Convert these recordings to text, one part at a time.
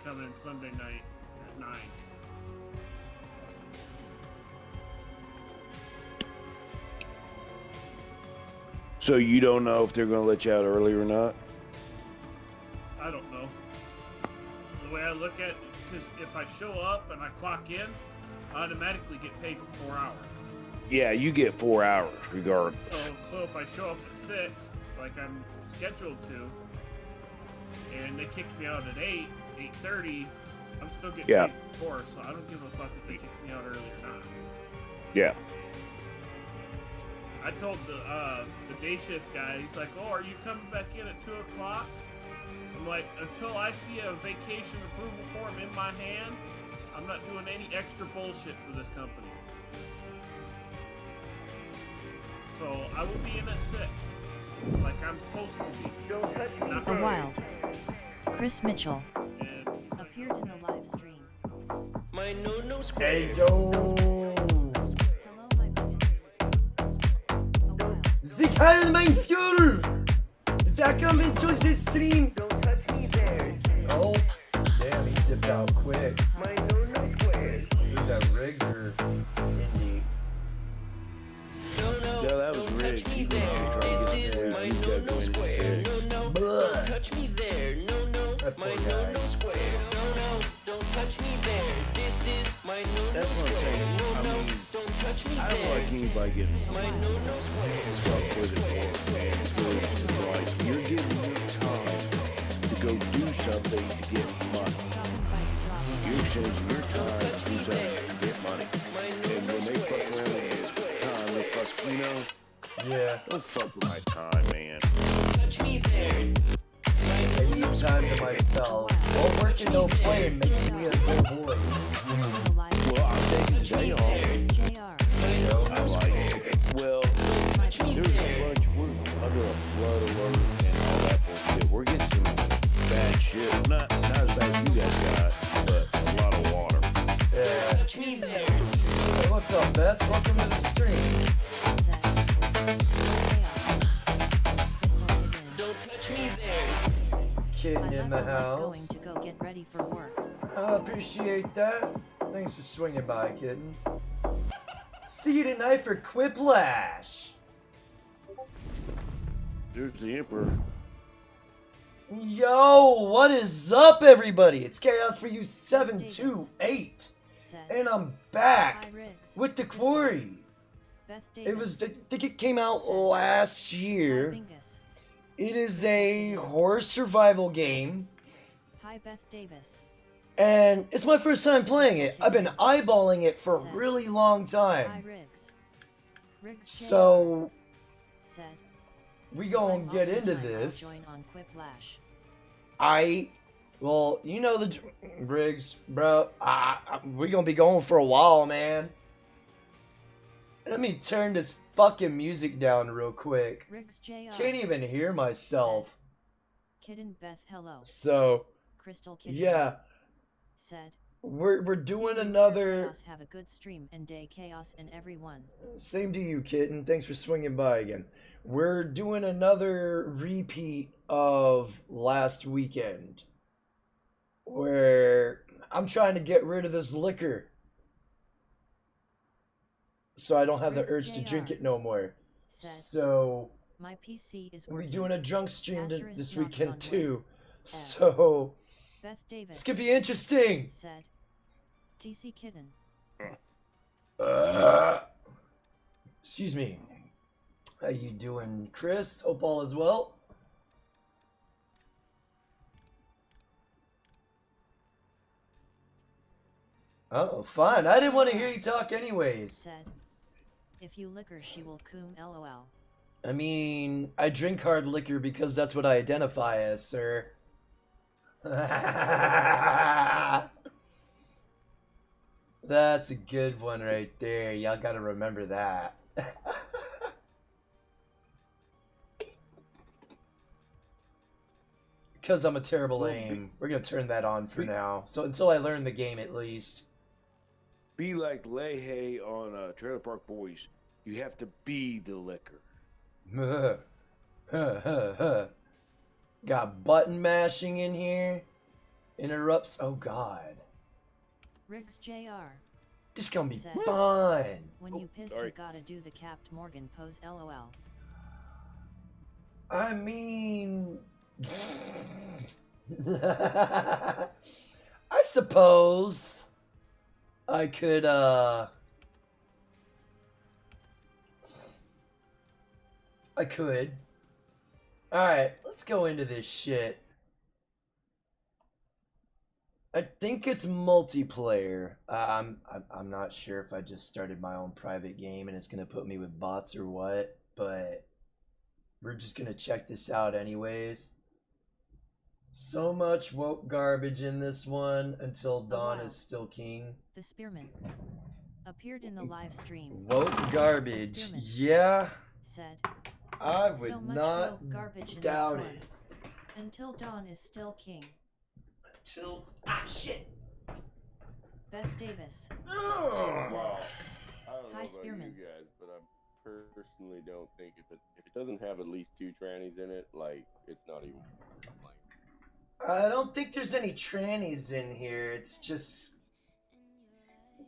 come in Sunday night at 9. So you don't know if they're going to let you out early or not? I don't know. The way I look at it, because if I show up and I clock in, I automatically get paid for 4 hours. Yeah, you get 4 hours regardless. So if I show up at 6, like I'm scheduled to, and they kick me out at 8:30, I'm still getting paid for 4, so I don't give a fuck if they kick me out early or not. Yeah. I told the day shift guy, he's like, "Oh, are you coming back in at 2 o'clock?" I'm like, until I see a vacation approval form in my hand, I'm not doing any extra bullshit for this company. So I will be in at 6, like I'm supposed to be. Don't touch me. Not The early. Wild. Chris Mitchell And appeared in the live stream. My no square. Hey yo, Hello, my buddies. The Wild. Sie kallen mein Fuel! Wer come into the stream? Don't touch me there. Oh, damn, he dipped out quick. My no square. Who's that, Riggs or Indy? No, Yeah, that was don't rigged. touch me He was there. trying to This get is the my he's got no going to square. 6. No, Blah. don't touch me there. No, That my poor guy. no square. No, don't touch me there. This is my no That's what I'm square. saying. I No, mean, don't touch me I don't there. like anybody getting My no square. stuck with it, man. Because, like, you're giving your time to go do something to get money. Stopping by to drop You're changing your time to do something to get money. My And when they fuck around with your time, they fuck, you know, Yeah, don't fuck with my time, man. Touch me there. I need time to myself. Well, working no playing makes me a good boy. the live Well, I'm taking today off. It's JR. I like it. Well, there's a bunch, we're under a flood alert and all that bullshit. We're getting some bad shit. Not as bad as you guys got, but a lot of water. Yeah. Touch me there. Hey, what's up, Beth? Welcome to the stream. Set. Chaos. Crystal Kitten. Don't touch me there. Kitten I in left the a link house. going to go get ready for work. I appreciate that. Thanks for swinging by, kitten. See you tonight for Quiplash. There's the Emperor. Yo, what is up, everybody? It's Chaos for You 728, Set. and I'm Hi, back Riggs. with the Crystal. Quarry. Beth Davis. It was, I think it came out last Hi, year. Bingus. It is a horror survival game, Hi, Beth Davis. and it's my first time playing it. I've been eyeballing it for a really long Hi, time. Riggs. Riggs JR. So Said. we gonna I'm get off the into time. I'll this. join on Quiplash. Well, you know the Briggs, bro. We gonna be going for a while, man. Let me turn this fucking music down real quick. Riggs JR. Can't even hear myself. Kitten Beth hello. So Crystal Kitten. yeah, Said. we're "See doing you, another. Chaos. Have a good stream and day, Chaos and everyone. Same to you, kitten. Thanks for swinging by again. We're doing another repeat of last weekend, where I'm trying to get rid of this liquor, so I don't have the Riggs urge to JR. drink it no more. Said. So My PC is we're working. doing a drunk stream Asterisk this knocks weekend on wood. too. F. So Beth Davis. it's gonna be interesting. Said. TC Kitten. Excuse me. How you doing, Chris? Hope all is well. Oh, fine. I didn't want to hear you talk anyways. Said. If you liquor, she will coom lol. I mean, I drink hard liquor because that's what I identify as, sir. That's a good one right there. Y'all gotta remember that. Because I'm a terrible aim. We're gonna turn that on for now. So until I learn the game at least. Be like Leahy on Trailer Park Boys. You have to be the liquor. Got button mashing in here. interrupts. Oh God. Riggs Jr. This is gonna be Said. fun. When you piss, sorry. you gotta do the Capt Morgan pose. LOL. I mean, I suppose I could, I could. Alright, let's go into this shit. I think it's multiplayer. I'm not sure if I just started my own private game and it's gonna put me with bots or what, but we're just gonna check this out anyways. So much woke garbage in this one until Dawn wow. is still king. The Spearman appeared in the live stream. Woke garbage. Spearman. Yeah, Said. I would So much not woke garbage in doubt this it. one. Until Dawn is still king. Until shit. Beth Davis. Ugh. I don't know Hi, about Spearman. you guys, but I personally don't think if it doesn't have at least 2 trannies in it, like it's not even. Like, I don't think there's any trannies in here. It's just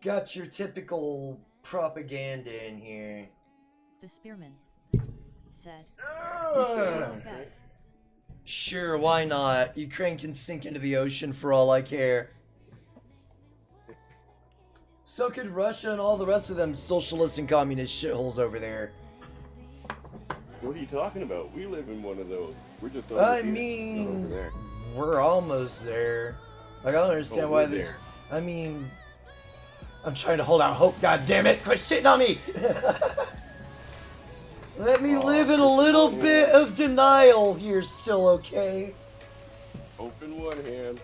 got your typical propaganda in here. The Spearman. Said. Ugh. Hello, Beth. Sure, why not? Ukraine can sink into the ocean for all I care. So could Russia and all the rest of them socialist and communist shitholes over there. what are you talking about? We live in one of those. We're just. I over here, mean, not over there. we're almost there. Like, I don't understand Oh, why we're there's... there. I mean... I'm trying to hold out hope, God damn it! Quit shitting on me! Let me live in a little bit of denial here still, okay? Open one hand.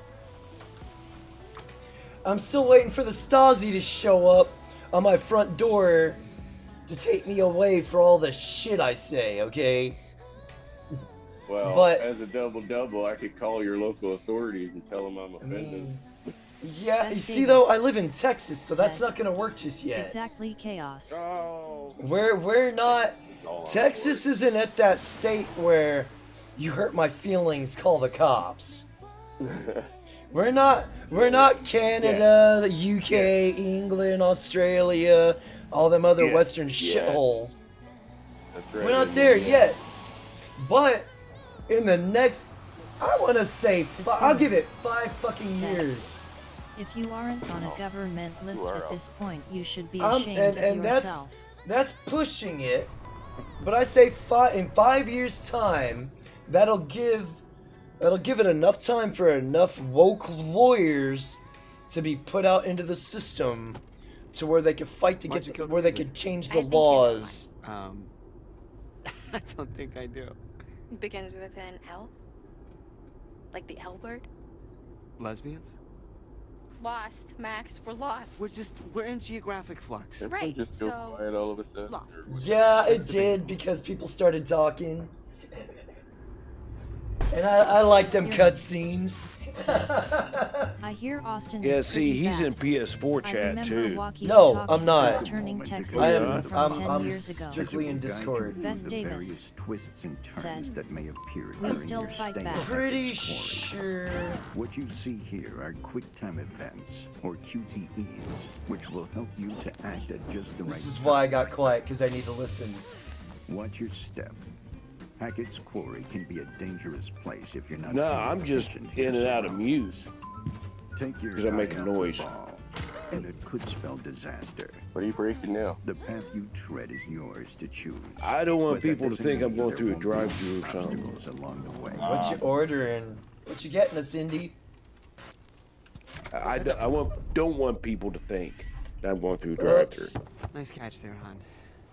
I'm still waiting for the Stasi to show up on my front door to take me away for all the shit I say, okay? Well, But- as a double, I could call your local authorities and tell them I'm I offended. mean... Yeah, Beth you see Davis though, I live in Texas, so that's said- not gonna work just yet. Exactly chaos. Oh. We're not... All on Texas board. isn't at that state where you hurt my feelings, call the cops. We're not Canada, the UK, England, Australia, all them other Yeah. Western Yeah. shitholes. That's right, We're not isn't there it? yet. But in the next, I want to say, I'll give it 5 fucking Said. years. If you aren't on a government list are at up. this point, you should be Um, ashamed and of that's- yourself. That's pushing it. But I say in 5 years' time, that'll give it enough time for enough woke lawyers to be put out into the system to where they could fight to Why'd get you kill the where they music? could change I the think you're laws. I don't think I do. Begins with an L? Like the L word? Lesbians? Lost, Max. We're lost. We're in geographic flux. Everyone Right, just go so- quiet all of a sudden. Lost. or what? Yeah, it That's did debatable. because people started talking. And I like them cutscenes. I hear Austin Yeah, is see, pretty he's bad. in PS4 I chat remember too. walkie No, talkie I'm not. Returning Texas I am- from 10 years ago. strictly in Discord. Beth Davis twists and turns said, that may appear "We during still your fight stay back." at Pretty Hackett's Quarry. sure. What you see here are quick time events, or QTEs, which will help you to act at just the right This is time. why I got quiet, because I need to listen. Watch your step. Hackett's Quarry can be a dangerous place if you're not. No, paying I'm just attention to in and your out of surroundings. muse. Take your 'Cause I make eye a off the noise. ball, and it could spell disaster. What are you breaking now? The path you tread is yours to choose. I don't want But that people to doesn't think I'm mean going there through a won't be drive-through or something. obstacles along the way. What you ordering? What you getting us, Indy? I don't want people to think that I'm going through a drive-through. Nice catch there, hon.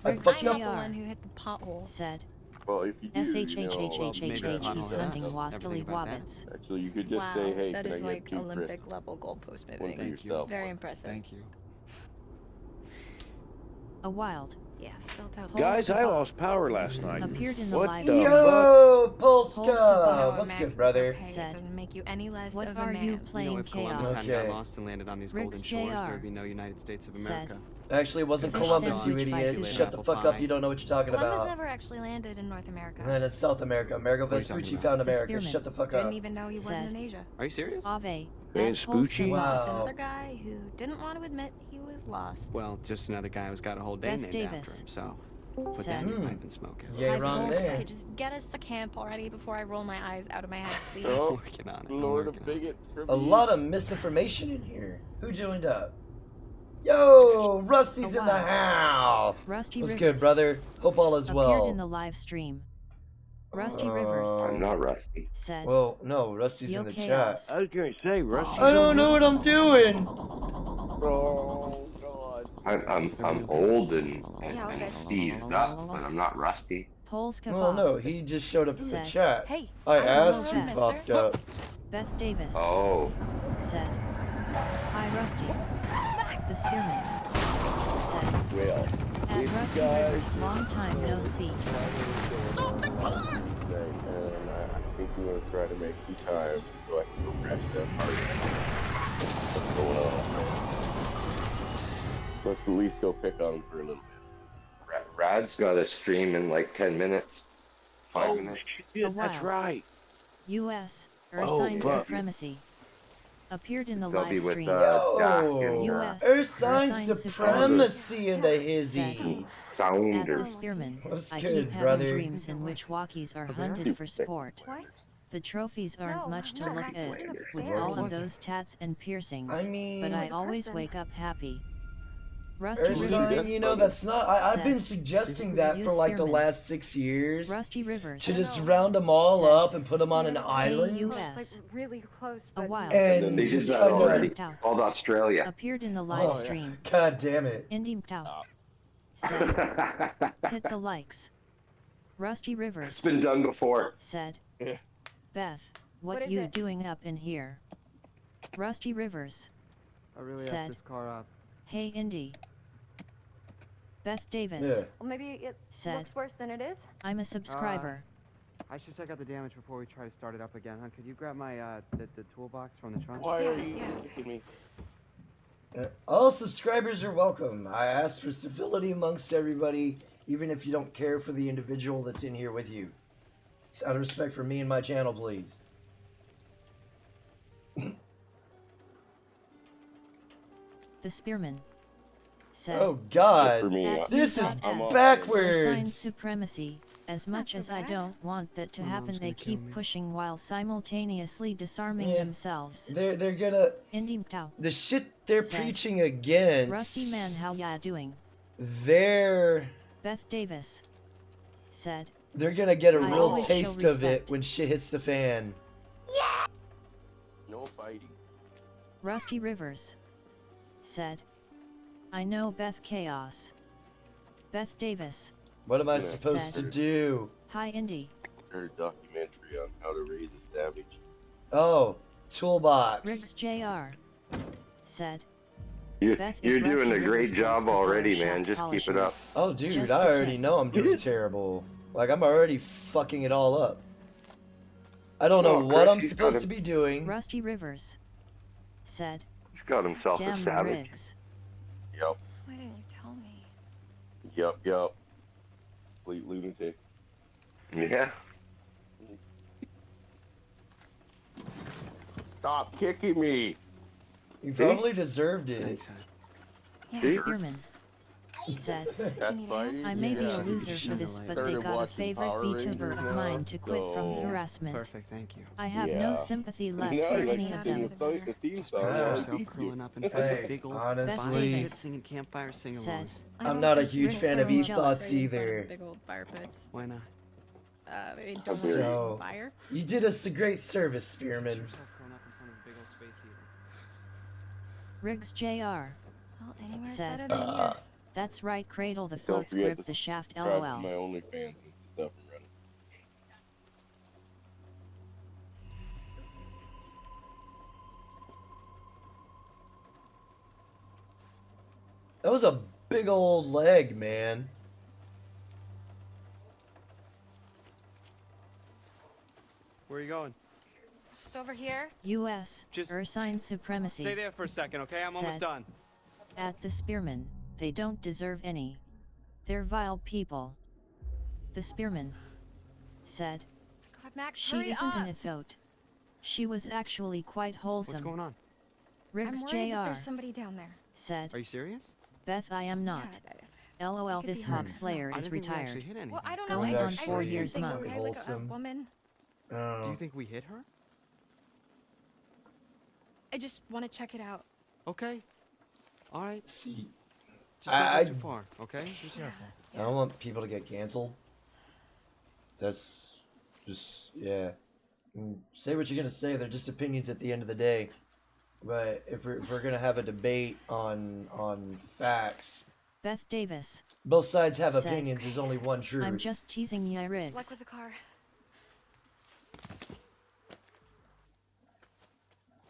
I Riggs fucked I'm up. not the JR one who hit the pothole. said, Well, if you do, you know, maybe SHHHHHH, I'll he's know hunting that. Wastily Everything about that. Wobbits. Actually, you could just Wow, say, "Hey, that can is I like get 2 Olympic crisps? level goalpost One moving. for Thank you. yourself. Very one. impressive. Thank you. A wild Yeah, still totally. Guys, I lost power last night. appeared in the What live the stream. Yo, Polska. Polska! What's good, brother? Okay. Said, It doesn't make you any less What of a are man. you You know, playing if Columbus chaos? hadn't got Okay. lost and landed on these Riggs golden shores, JR. there would be no United States of Said, America. Actually, it wasn't Fish Columbus, you sandwich by idiot. sushi. Shut the fuck up. You don't know what you're talking Columbus about. never actually landed in North America. And it's South America. Amerigo What are you talking Vespucci about? found The America. spearman. Shut the fuck Didn't up. even know he wasn't in Asia. Are you serious? Ave. Hey, at Spoochie. Polska. Just Wow. another guy who didn't want to admit he was lost. Well, just another guy who's got a whole day Beth named Davis. after him, so put that Said. in your pipe and smoke it. Yeah, Hi, wrong Polska. there. Okay, just get us to camp already before I roll my eyes out of my head, please. I'm Oh, working on it. Lord I'm of working on it. bigots. A lot of misinformation in here. Who joined up? Yo, Rusty's in the house. Rusty What's Rivers good, brother? Hope all is appeared well. in the live stream. Rusty Rivers I'm not rusty. said, Well, no, Rusty's Yo in the chaos. chat. I was gonna say, Rusty. I don't know what I'm doing. Oh God. I'm old and Yeah, okay. seized up, but I'm not rusty. Polska Well, Bob, no, he just showed up in the Said. chat. Hey, I I'm asked alone, who mister. popped up. Beth Davis Oh, said, Hi Rusty. The Spearman said, Well, at if Rusty you guys Rivers, long time no see. I think we're gonna try to make some time so I can go crash that party. What's going on? Let's at least go pick on him for a little bit. Rad's got a stream in like 10 minutes. 5 Oh minutes. shit, that's while. right. U.S. Oh, Ursine fuck. Supremacy appeared in the They'll live be with stream. Dak Yo, and US Ursine Ursine supremacy in the hizzy. At the Sounder. Spearman, What's I good, keep brother? having dreams in which walkies are hunted for sport. What? The trophies aren't No, much to no, look actually, at, no, with fair. all of those tats and piercings, I mean, but I As a always person. wake up happy. Rusty Rivers, Ursine, you know, that's not. I've been Said. suggesting that You for like the Spearman. last 6 years. Rusty Rivers, To just round them all Said. up and put them on an island. U.S. really close, A while And They did just that kind already. of. It's called Australia. appeared in the live Oh, yeah. stream. God damn it. Indy Mtau said, hit the likes. Rusty Rivers It's been done before. said, Yeah. Beth, what is you it? doing up in here? Rusty Rivers I really Said. this car up. Hey Indy. Beth Davis Yeah. Well, maybe it said, looks worse than it is. I'm a subscriber. I should check out the damage before we try to start it up again, huh? Could you grab my the toolbox from the trunk? Why are Yeah, you yeah. looking at me? All subscribers are welcome. I ask for civility amongst everybody, even if you don't care for the individual that's in here with you. It's out of respect for me and my channel, please. The Spearman said, Oh For God, me, at this is U.S. I'm off. Ursine backwards. supremacy. As It's not much so as I bad. don't want that to My happen, mom's they gonna kill keep me. pushing while simultaneously disarming Yeah. themselves. They're gonna Indy Mtau. the shit they're Said. preaching against. Rusty man, how ya doing? They're Beth Davis said, gonna get a I real always show taste of it respect. when shit hits the fan. no fighting. Rusty Rivers said, I know Beth Chaos. Beth Davis, What am I Yeah. supposed to Said. do? hi Indy. Heard a documentary on how to raise a savage. Oh, toolbox. Riggs Jr. said, You, Beth is you're doing Rusty a great Rivers' job Beth already, Shaft man. Just keep polishing. it up. Oh, dude, Just I the already tip. know I'm doing terrible. Like, I'm already fucking it all up. I don't know Oh, what Chris, I'm he's supposed got to be doing. Rusty Rivers said, He's got himself a damn the savage. Riggs. Yup, Why didn't you tell me? yup. Complete lunatic. Yeah. Stop kicking me. You probably deserved it. Thanks, hon. Yeah. See? Spearman said, That's need fighting. I may be Yeah. a loser Shine for the this, light. but they Started got a watching favorite Power VTuber Rangers of now, mine to quit from so- harassment. Perfect, thank you. I have Yeah. no sympathy left No, for you like any to of sing them. the theme song. Ah. Picture while I yourself beat curling you. up in front of Hey, a big old honestly, David singing campfire sing-alongs. I I'm don't not a think huge Riggs fan of are e-thoughts right in front of either. Big old fire pits. Why not? They don't very- So- fire. You did us a great service, Picture Spearman. yourself curling up in front of a big old space heater. Riggs Jr. Well, anywhere's Said. better than here. That's right, cradle the Don't floats, forget grip to the shaft, subscribe to my lol. OnlyFans and stuff I'm running. That was a big old leg, man. Where are you going? Just over here. U.S. Just Ursine supremacy. Stay there for a second, okay? I'm almost Said. done. At the Spearman They don't deserve any. They're vile people. The spearman said. God, Max, She hurry isn't an up. Ithote. She was actually quite wholesome. What's going on? Riggs I'm worried that Jr. there's somebody down there. said. Are you serious? Beth, I am not. Yeah, LOL, could be this her. hawk slayer I is didn't think we retired. actually hit anything. Well, I don't know. Going I on just, 4 I heard years something, month. okay, like a Wholesome. woman. Do you think we hit her? I just want to check it out. Okay. All right. See, Just don't I- go too far, okay? Be careful. I don't want people to get canceled. That's just, yeah. Say what you're gonna say. They're just opinions at the end of the day. But if we're gonna have a debate on facts, Beth Davis. both sides have said, opinions. There's only one truth. I'm just teasing ya, Riggs. Luck with the car.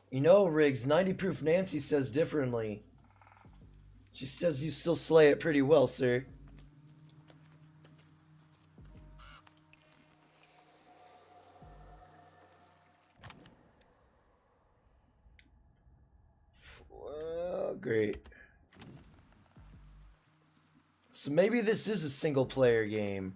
You know, Riggs, 90 proof Nancy says differently. She says you still slay it pretty well, sir. Well, great. So maybe this is a single player game.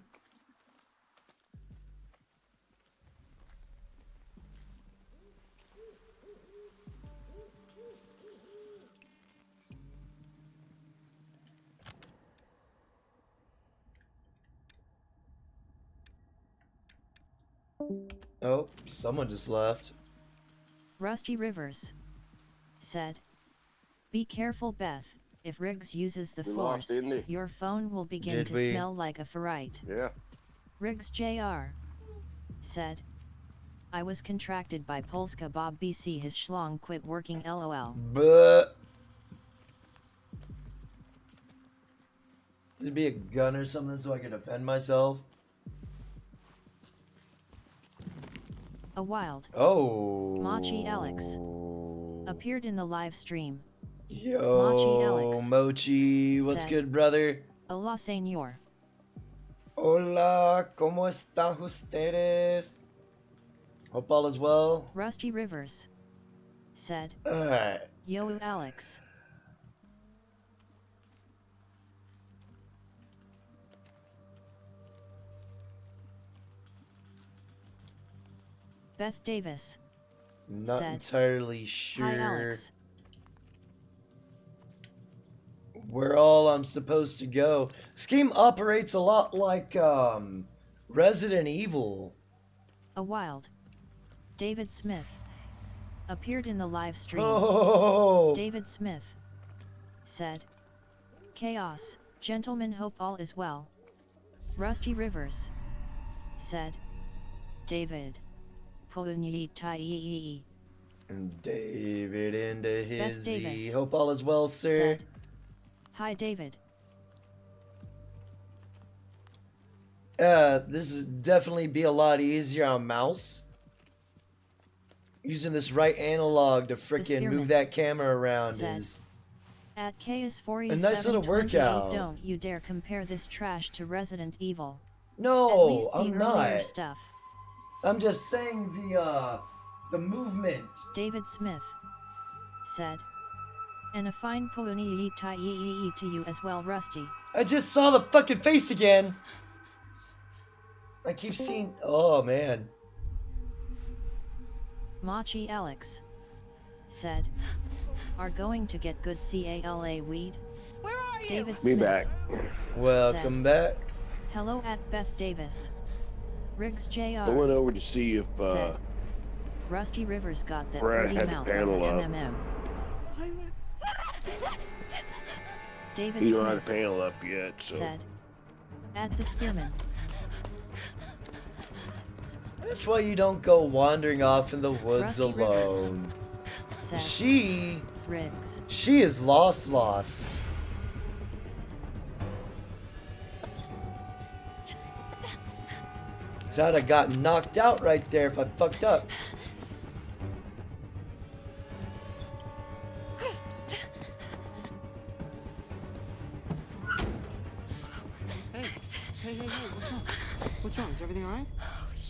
Oh, someone just left. Rusty Rivers said. Be careful, Beth. If Riggs uses the We force, lost, didn't he? your phone will begin Did to we? smell like a ferrite. Yeah. Riggs Jr. said. I was contracted by Polska Bob BC. His schlong quit working, lol. But there'd be a gun or something so I could defend myself. A wild Oh. Machi Alex appeared in the live stream. Yo, Machi Alex Mochi, what's said, good, brother? Hola, señor. Hola, ¿cómo están ustedes? Hope all is well. Rusty Rivers said. Alright. Yo, Alex. Beth Davis Not said, entirely sure Hi, Alex. where all I'm supposed to go. This game operates a lot like Resident Evil. A wild David Smith appeared in the live stream. Oh. David Smith said, Chaos, gentlemen, hope all is well. Rusty Rivers said, David. Pounyi. And David into his Davis Hope all is well, sir. said, Hi, David. This would definitely be a lot easier on mouse. Using this right analog to frickin' spearman move that camera around said, is At KS4728, a nice little workout. don't you dare compare this trash to Resident Evil. At No, least the I'm earlier not. stuff. I'm just saying the movement. David Smith said, and a fine pooni to you as well, Rusty. I just saw the fucking face again. I keep seeing. Oh man. Machi Alex said, are going to get good CALA weed? Where are you? David Be Smith back. Welcome back. Hello at Beth Davis. Riggs Jr. I went over to see if said, Rusty Rivers got that Brad pretty had the mouth like panel up. an MMM. David you don't have Smith the panel up yet, so said, at the spearman. That's why you don't go wandering off in the woods Rusty Rivers alone. said, She Riggs. is lost. I'd have gotten knocked out right there if I fucked up. Hey, what's wrong? What's wrong? Is everything alright?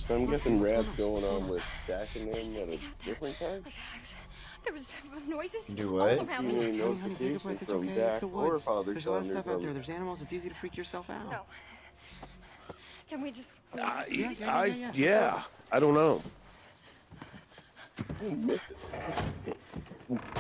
I'm guessing Rad's going on with stashing them at a different time. There was noises Do all what? around You me. ain't Honey, honey, take a breath. It's okay. It's the woods. There's a lot of stuff out there. There's animals. It's easy to freak yourself out. No. Can we just... Yeah, I don't know.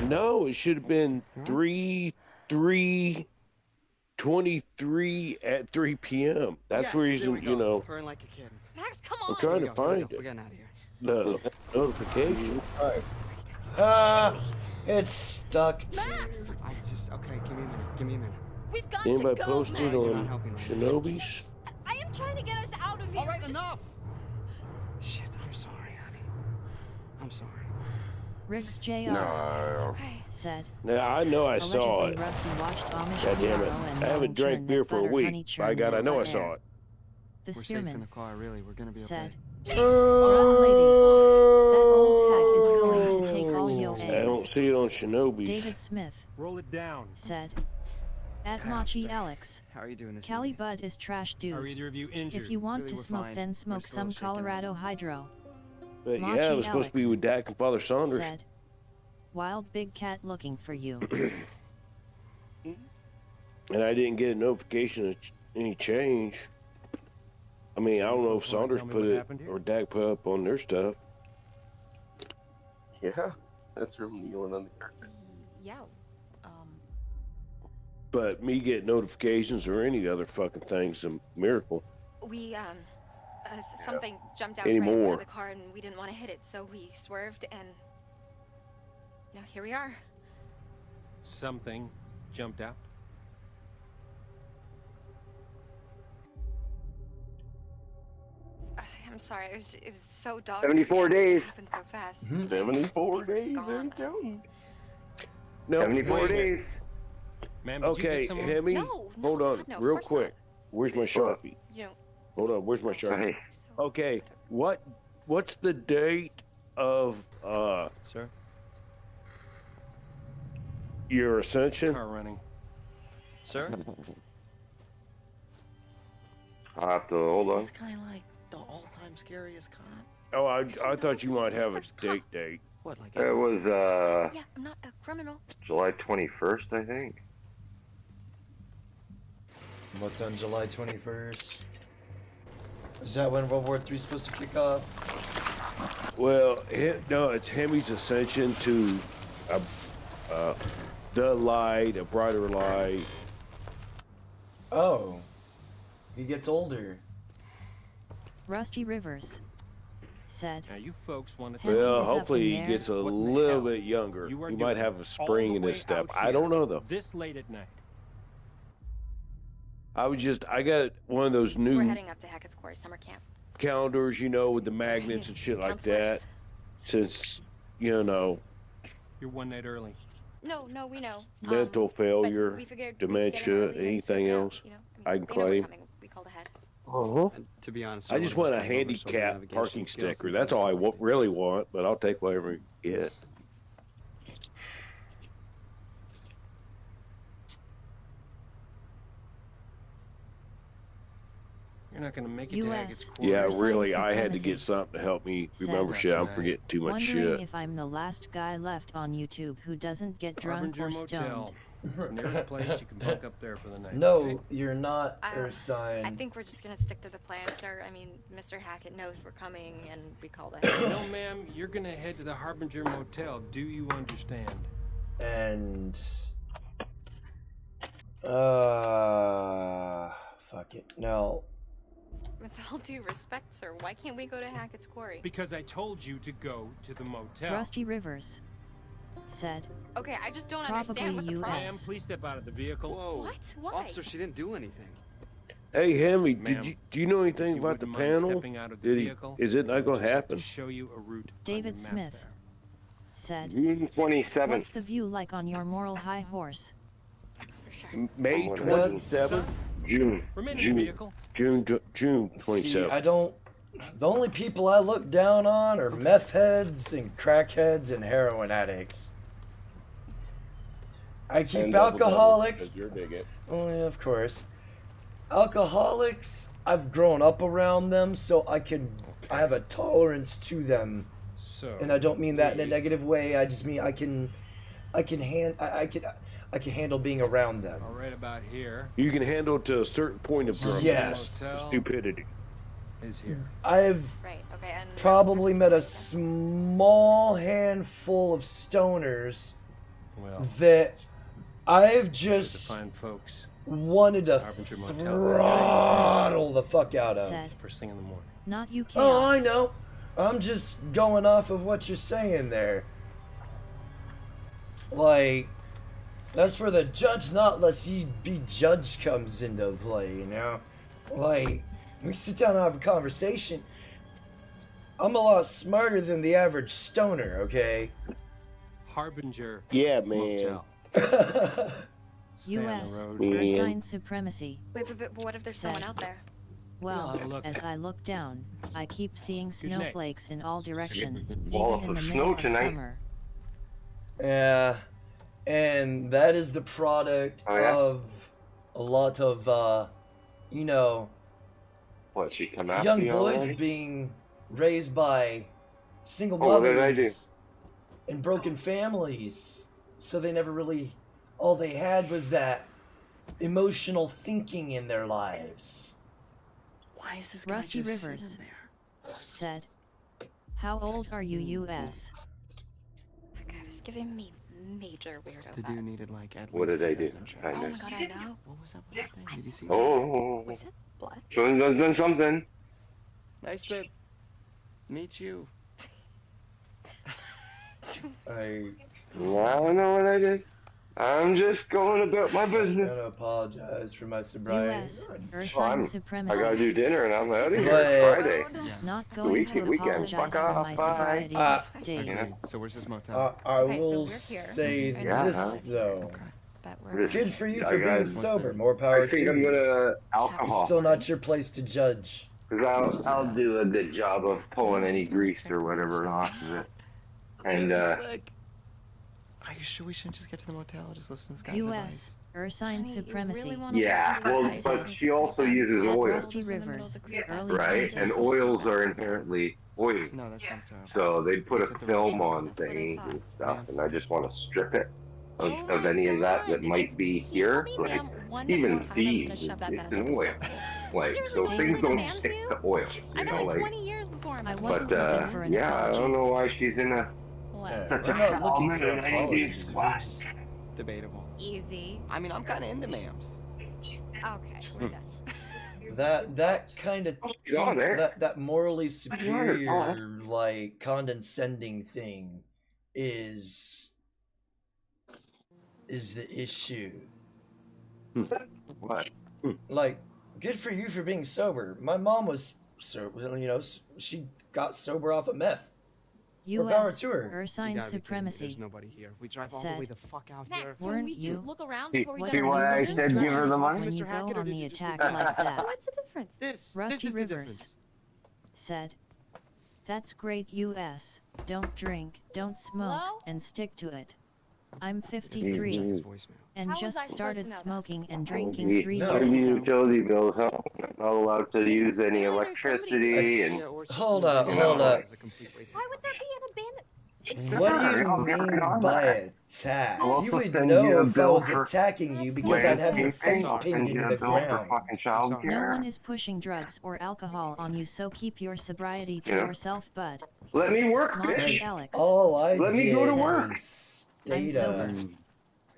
No, it should have been 3:23 at 3 p.m. That's Yes, the there reason, we go. you know, Purring like a kid. Max, come I'm on! trying Here to we go, here we find go. We're it. getting out of here. The notification. It's stuck to... Max! Okay, give me a minute. Give me a minute. We've got Anybody to go, posted Max. You're not on helping me. Shinobi's? I am trying to get us out of here. All right, enough! Shit, I'm sorry, honey. I'm sorry. Riggs Jr. Okay. said. Now, I know I saw Allegedly, it. Rusty watched Amish God damn it. Yarrow and I haven't Melon drank churn beer that for a butter honey week. churn By God, I that know I wet saw air. it. The We're safe in the spearman car, really. We're gonna be said, okay. "Young lady, that old hack is going to take all your I don't eggs." see it on Shinobi's. David Smith Roll it down. said, "At Machi Alex, How are you doing this Cali evening? Bud is trash Are dude. either of you injured? If you want Really, to we're smoke, fine. then We're smoke just a little some shaken up. Colorado Hydro," But Machi yeah, it was supposed to be Alex with Dak and Father Saunders. said. "Wild big cat looking for you." And I didn't get a notification of any change. I mean, I don't know if Wanna Saunders tell me put what it happened here? or Dak put up on their stuff. Yeah, that's from Neil and on the carpet. Yeah. But me getting notifications or any other fucking thing's a miracle. We, something jumped out right in front Anymore. of the car and we didn't want to hit it, so we swerved and, here we are. Something jumped out. I'm sorry, it was so dark. 74 days. It happened so fast. 74 days. There Gone. you go. No, 74 wait. days. Ma'am, did you Okay, get someone? Hemi, No, hold on, God, no, of real course quick. Where's my Sharpie? You know, Hold on, where's my Sharpie? Hey. so, Okay, what's the date of Sir? your ascension? Car running. Sir? I'll have to hold on. This kind of like the all-time scariest cop. Oh, I thought you might have a date. What, like It was yeah, I'm not a criminal. July 21st, I think. What's on July 21st? Is that when World War III's supposed to kick off? Well, no, it's Hemi's ascension to the light, a brighter light. Oh. He gets older. Rusty Rivers said, Now you folks want to Hemi Well, is up hopefully in he there. gets a What in the little hell bit younger. you are He might doing have a all spring the in way his step. out I don't here know though. This late at night. I got one of those We're new heading up to Hackett's Quarry summer camp. calendars, with the magnets and shit like that. Counselors. Since, You're one night early. No, we know. mental But failure, we figured we'd dementia, get in early and anything scope it out, else, I I mean, can they know we're claim. coming. We called ahead. To be honest, I just want a handicap parking sticker. That's all I really want, but I'll take whatever you get. You're not gonna make it to US. Hackett's Quarry. Yeah, Oversight really, I had to supremacy. get something to help me Said. remember shit. I'm Tonight. forgetting too much "Wondering shit. if I'm the last guy left on YouTube who doesn't get drunk Harbinger or Motel. stoned." Nearest place you can bunk up there for the night. No, okay? you're not, I Ursine. think we're just gonna stick to the plan, sir. I mean, Mr. Hackett knows we're coming, and we called ahead. No, ma'am. You're gonna head to the Harbinger Motel. Do you understand? And fuck it. No. With all due respect, sir, why can't we go to Hackett's Quarry? Because I told you to go to the motel. Rusty Rivers said, Okay, I just don't Probably understand what the problem Ma'am, is. please step out of the vehicle. Whoa. What? Why? Officer, she didn't do anything. Hey, Hemi, Ma'am, do you know If anything you about the wouldn't mind panel? stepping out of the vehicle, Is it not I'll going to just happen? show you a route on David your map Smith there. said, June 27th. "What's the view like on your moral high horse?" For sure. May What? 27th? June. Remain in June. the vehicle. June See, 27th. I don't. The only people I look down on are meth heads and crackheads and heroin addicts. I keep And double alcoholics. double, 'cause you're a bigot. Oh, yeah, of course. Alcoholics, I've grown up around them, so I have a tolerance to them So. and I don't mean that in a negative way. I just mean I can handle being around them. All right, about here. You can handle to a certain point of drunk Yes. stupidity. Is here. I've Right, okay, and probably met a small handful of stoners Well, that I've to just find folks wanted to Harbinger Motel. throttle the fuck out of. Said, first thing in the morning. not you chaos. Oh, I know. I'm just going off of what you're saying there. Like, that's where the judge not lets you be judge comes into play, you know? Like, we sit down and have a conversation. I'm a lot smarter than the average stoner, okay? Harbinger. Yeah, man. Motel. Stay on the U.S. road. Ursine supremacy. Wait, but what if there's someone Said. out there? Well, have a look. as I look down, I keep seeing night. snowflakes in all directions, Wall even in of the snow middle of tonight. summer. Yeah. And that is the product Oh, yeah? of a lot of, you know, What, she come after young you boys already? being raised by single Oh, what did I do? mothers and broken families. So they never really, all they had was that emotional thinking in their lives. Why is this guy Rusty just Rivers sitting there? said, how old are you, U.S.? That guy was giving me major weirdo The vibes. dude needed like at What least did I a do? dozen shots. I Oh my missed. god, I know. What was that blood thing? Did you see that? Oh, Was it blood? someone's done something. Nice to meet you. I don't know what I did. I'm just going about my business. gotta apologize for my sobriety. U.S. Ursine Fine. supremacy. I gotta do dinner and I'm out of here. But- It's Friday. Yes. Not The going to weekend. apologize Fuck for off. my Bye. sobriety, Dave. You know? So where's this motel? I Okay, so will we're here. say Yeah. this though. Okay. But we're Good for you I for being got- sober. More power I think to I'm you. gonna It's alcohol. still not your place to judge. Because I'll do a good job of pulling any grease or whatever off of it. And, Slick. Are you sure we shouldn't just get to the motel? Just listen to this guy's U.S. advice. Ursine Honey, you supremacy. really wanna yeah, listen to well, advice? but she also uses At oil, Rusty Rivers. Early right? And 90s. oils are inherently oily. No, that sounds terrible. So they put Is a it the film right on That's what I things thought. and stuff, Yeah. and I just want to strip it of, Oh of my any of that God. might be If he here. told me, Like, ma'am, one even more time, I was thieves, gonna shove that it's badge an up his oil. duck. Like, Seriously, so do you things think a don't man stick too? to oil, I've you been know, like like, 20 years before I'm I like, wasn't but, looking for an yeah, I apology. don't know why she's in a let's We're not looking for Almond and apologies. 90s We're flat. just- Debatable. easy. I mean, I'm kind of into mams. Okay, we're done. That kind of She's on there. that morally on superior, like condescending thing is the issue. What? Like, good for you for being sober. My mom was sober, you know, she got sober off of meth. More power U.S. to her. You Ursine gotta be kidding me. supremacy. There's nobody here. We drive all the Said. way the fuck out here. Max, Weren't can we just you? look around See- before we What see jump why in? I said give her the money? When you Mr. Hackett, go or on did the you just attack leave like that? that, What's the difference? This Rusty is the Rivers. difference. said, that's great, U.S. Don't drink, don't smoke, Hello? and stick to it. I'm Check 53 his voicemail. and How was just I supposed to started know that? smoking and Maybe- drinking 3 No. years maybe ago. utility bills, huh? Not allowed to use any Clearly there's electricity somebody- and... Yeah, or it's just Hold an up, abandoned hold house up. is a complete waste of Why would there time. be an abandoned? What do Sure, you I'll get right mean on by that. attack? I'll You also would send you know a if I bill was for attacking you That's because I'd have your face I'll pinned send you into a the bill for ground. fucking I'm child sorry. No care. one is pushing drugs or alcohol on you, so keep your sobriety to Yeah. yourself, bud. Let me work, Monty bitch. Alex. All I Let me did go to work. was I'm sober. data.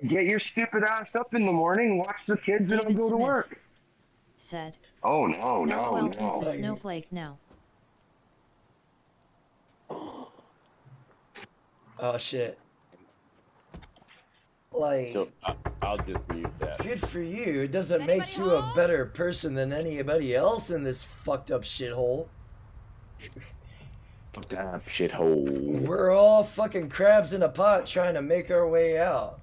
Get your stupid ass up in the morning, watch the kids, and I'll David go to Smith. work. Said, Oh, no, now no, who's the no. snowflake now? Oh shit. Like, So I'll just mute that. good for you. It doesn't Is make anybody you a home? better person than anybody else in this fucked up shithole. Fucked up shithole. We're all fucking crabs in a pot trying to make our way out.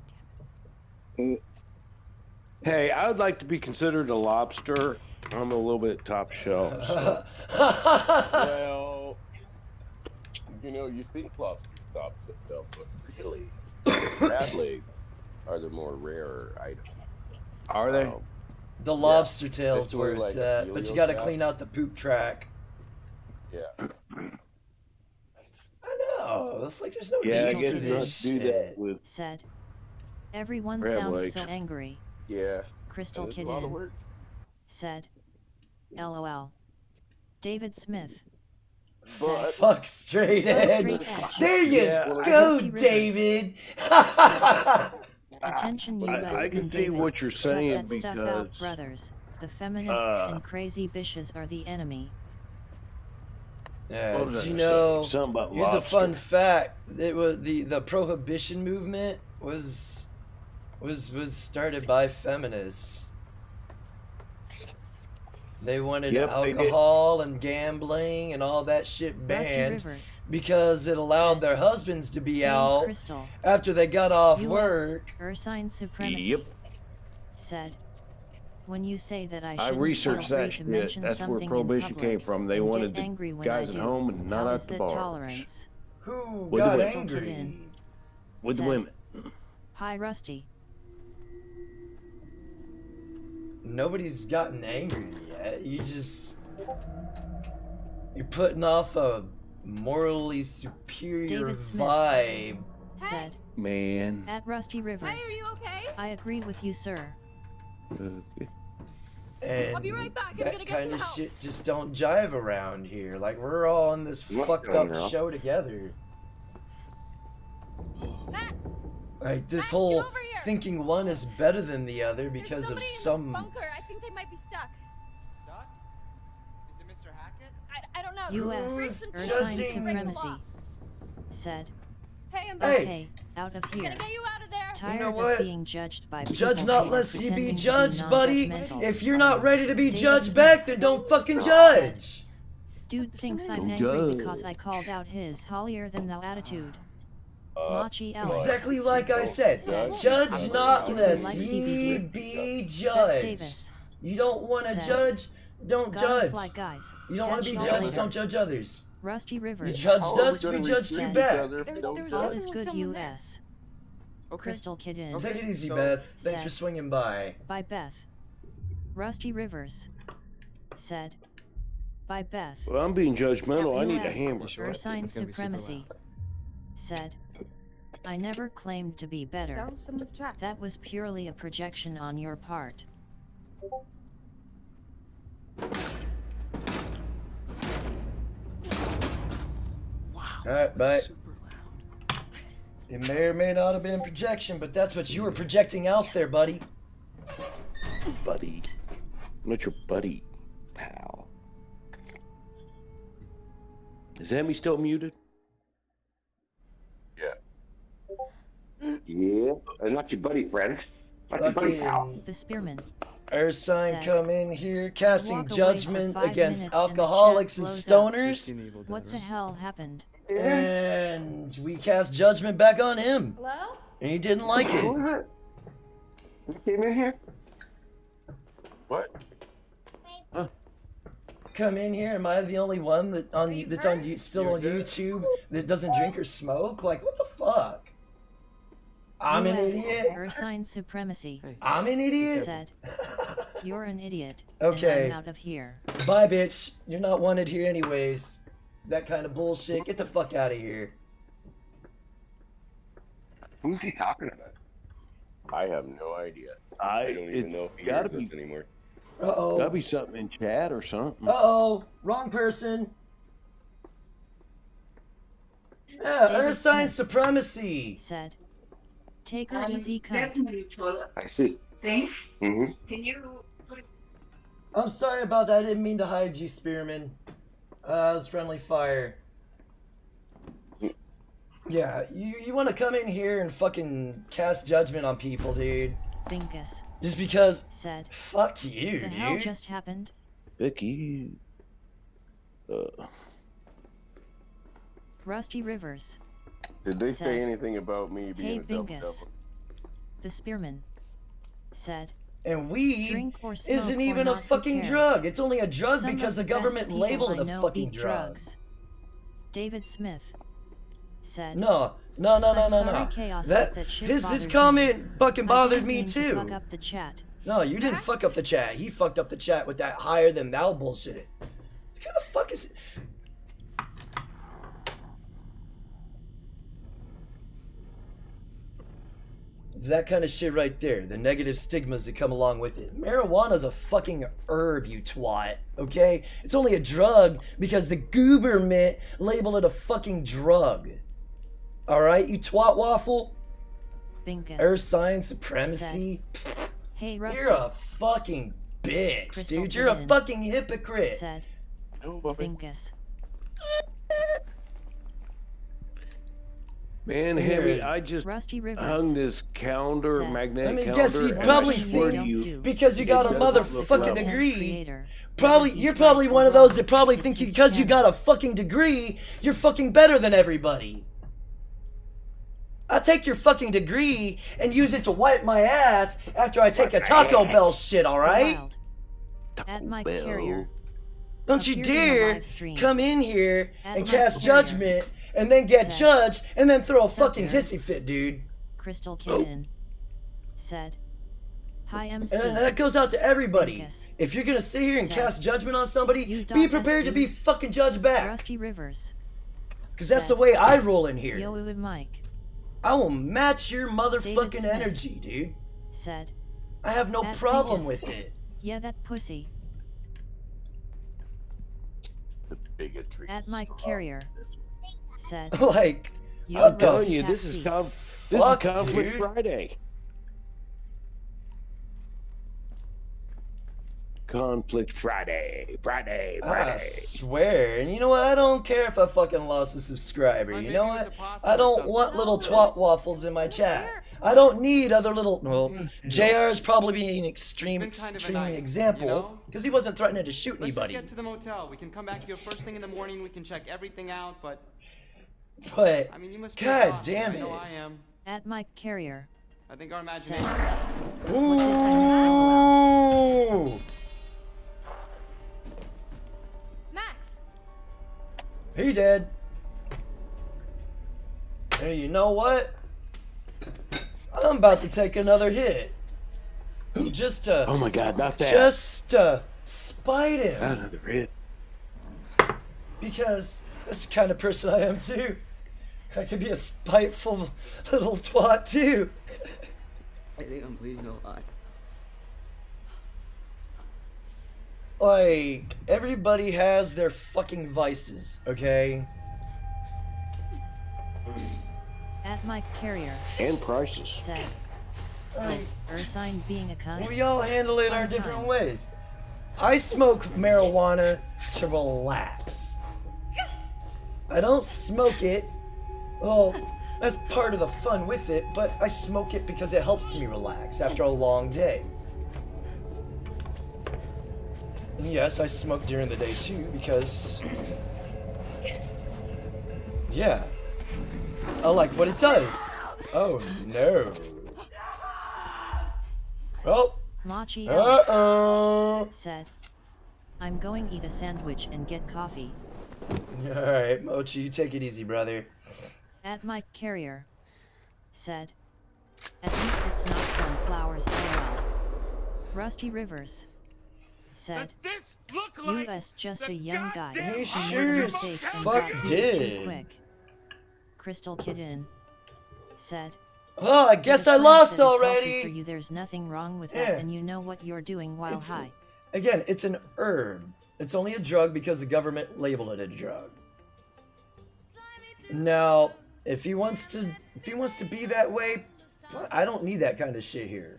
Hey, I would like to be considered a lobster. I'm a little bit top shelf. So. Well, you know, you think lobster stops itself, but really, crab legs are the more rare item. Are they? The lobster tail's It's where more it's like a at, but you yo-yo gotta crab. clean out the poop track. Yeah. I No, it's like there's no Yeah, I need guess for not this do that shit. with Said. Everyone crab sounds legs. so angry. Yeah. Crystal That's a lot of Kid work. said. LOL. David Smith. But Fuck straight Go edge. straight edge. There you Yeah, go, Rusty Rivers. David. Attention I US can and see David. what you're saying Cut that stuff out, because brothers. The feminists and crazy bitches are the enemy. Yeah, what was I do you gonna say? know? Something about Here's a lobster. fun fact. It was the prohibition movement was started by feminists. They wanted Yep, they did. alcohol and gambling and all that shit Rusty banned Rivers. because it allowed Said. their husbands to be Hey, out Crystal. after they got off US work. Ursine supremacy. Yep. Said. When you say that I I shouldn't researched feel free that to shit. mention That's where something in prohibition public came from. They and wanted get angry the when guys I at do, home and not how at is the that bars. tolerance? Who With got the Crystal angry? Kid With the Said. women. Hi, Rusty. Nobody's gotten angry yet. You're putting off a morally superior David Smith. vibe. Said. Man. At Rusty Rivers. Hey, are you okay? I agree with you, sir. Okay. And I'll be right back. I'm that gonna get kind some of help. shit just don't jive around here. Like we're all in this What fucked going up on? show together. Max, Like this Max, whole get over here. thinking one is better than the other there's because of somebody in the some. bunker. I think they might be stuck. Stuck? Is it Mr. Hackett? I don't know. US Break some Who's trees Ursine and break the supremacy. lock. Said. Hey, I'm back. Hey. Okay, out of I'm here. gonna get you out of there. Tired know of what? being judged by people Judge not who are lest you be pretending to judged, buddy. non-judgmental. If you're not ready to be David judged Smith. back, then don't fucking judge. Dude thinks I'm Don't angry judge. because I called out his holier than thou attitude. Uh, Machi Alex. Exactly like I said. Said. Judge not Dude lest like ye CBD. be Beth judged. Davis. You don't want to Said. judge, don't Gotta judge. fly, guys. You don't want to Catch be y'all judged, later. don't judge others. Rusty You Rivers. judged How are we us, gonna we judged you retreat back. each other if we don't There was All judge? is good, someone there. US. Okay. Crystal Kid in. Take it easy, so- Beth. Thanks Said. for swinging by. By Beth. Rusty Rivers. Said. By Beth. Well, I'm being judgmental. I need a US hammer. Sure. Ursine It's gonna be super supremacy. Said. I never claimed to be better. So, someone's trapped. That was purely a projection on your part. Alright, bye. It may or may not have been projection, but that's what you were projecting out there, buddy. Buddy. I'm not your buddy, pal. Is Emmy still muted? Yeah, not your buddy friend. Not your buddy pal. Fucking The Spearman. Earthsign Said. come in here casting Walk away for judgment 5 against minutes and the alcoholics chat and blows up. stoners, What the hell happened? and we cast judgment back on him, Hello? and he didn't like Who it. was it? Who came in here? What? Come in here. Am I the only one that that's on still on YouTube that doesn't drink or smoke? Like what the fuck? I'm an US idiot. Ursine supremacy. I'm an idiot. Said. You're an idiot. Okay. And I'm out of here. Bye, bitch. You're not wanted here anyways. That kind of bullshit. Get the fuck out of here. Who's he talking about? I have no idea. I don't even know if he gotta hears be, us anymore. Uh-oh. gotta be something in chat or something. Uh-oh. Wrong person. Yeah, David Ursine Smith. supremacy. Said. Take her easy, That's cunt. a new toilet I see. thing. Mm-hmm. Can you put I'm sorry about that. I didn't mean to hide you, Spearman. It was friendly fire. Yeah, you want to come in here and fucking cast judgment on people, dude. Bingus. Just because. Said. Fuck you, The dude. hell just happened? Vicky. Rusty Rivers. Did they Said. say anything about me being Hey, a double Bingus. double? The Spearman. Said. And weed Drink or smoke isn't or even a not, who fucking cares? drug. It's only a drug Some because of the best government people labeled I it a know fucking eat drug. drugs. David Smith. Said. No. I'm sorry, Chaos, but that shit his bothers comment me. fucking I bothered didn't me mean to too. fuck up the chat. No, you didn't Max? fuck up the chat. He fucked up the chat with that higher than thou bullshit. Who the fuck is? That kind of shit right there. The negative stigmas that come along with it. Marijuana's a fucking herb, you twat. Okay? It's only a drug because the gooberment labeled it a fucking drug. Alright, you twat waffle? Bingus. Earth science supremacy? Said, hey, Rusty. You're a fucking bitch, Crystal dude. You're a Kitten fucking hypocrite. Said, Bingus. Man, Here. Heavy, I just Rusty Rivers hung this calendar, said, magnetic guess calendar. you'd and probably I swear to think you, because you got a it doesn't look motherfucking level. degree. Creator. Probably, Whether you're he's probably right one or of those wrong, that probably it's think his because you channel. got a fucking degree, you're fucking better than everybody. I take your fucking degree and use it to wipe my ass after I take a Taco Bell shit, alright? Wild. At Mike Carrier. Don't you appeared in the dare live stream. come in here At and Mike cast Carrier. judgment and then get Said, judged and then throw a Sup, fucking nerds? hissy fit, dude. Crystal Kitten said, hi, MC. And that goes out to everybody. Bingus. If you're gonna sit here and Said, cast judgment on somebody, You be dog prepared to ass be dude. fucking judged back. Rusty Rivers Because that's the said, way I roll in here. Yo, Mike I will match your David motherfucking Smith. energy, dude. said, I have no At problem Bingus. with it. yeah, that pussy. The bigotry. At Mike Carrier said, Like, you I'm I'm telling you, cat this is thief. this is Fuck, Conflict dude. Friday. Conflict Friday. I Friday. swear. And you know what? I don't care if I fucking lost a subscriber. You know what? I don't want little twat waffles in my chat. I don't need other little. Well, JR is probably being an extreme example because he wasn't threatening to shoot Let's just anybody. get to the motel. We can come back here first thing in the morning. We can check everything out, but But I mean, you must be God exhausted. damn I it. know I am. At Mike Carrier I think our said, imagination. what did I miss? Ooh. Max! He dead. And you know what? I'm about to take another hit. Just to. Oh my God, not that. Just to spite him. Another hit. Because that's the kind of person I am too. I can be a spiteful little twat too. I think I'm bleeding a lot. Like, everybody has their fucking vices, okay? At Mike Carrier And prices. said, Ursine being a cunt. We all handle it in our different Sometimes. ways. I smoke marijuana to relax. I don't smoke it. Well, that's part of the fun with it, but I smoke it because it helps me relax after a long day. And yes, I smoke during the day too because, yeah, I like what it does. Oh no. Well, Machi Alex uh-oh. said, I'm going eat a sandwich and get coffee. Alright, Mochi, you take it easy, brother. At Mike Carrier said, at least it's not sunflowers LOL. Rusty Rivers said, US just a young guy He who sure made a as mistake and fuck got booted too did. quick. Crystal Kitten said, Oh, I "To guess the I friends lost that is healthy already. For you, there's nothing wrong with that, Yeah. and you know what you're doing while It's- high. Again, it's an herb. It's only a drug because the government labeled it a drug. Now, if he wants to be that way, I don't need that kind of shit here.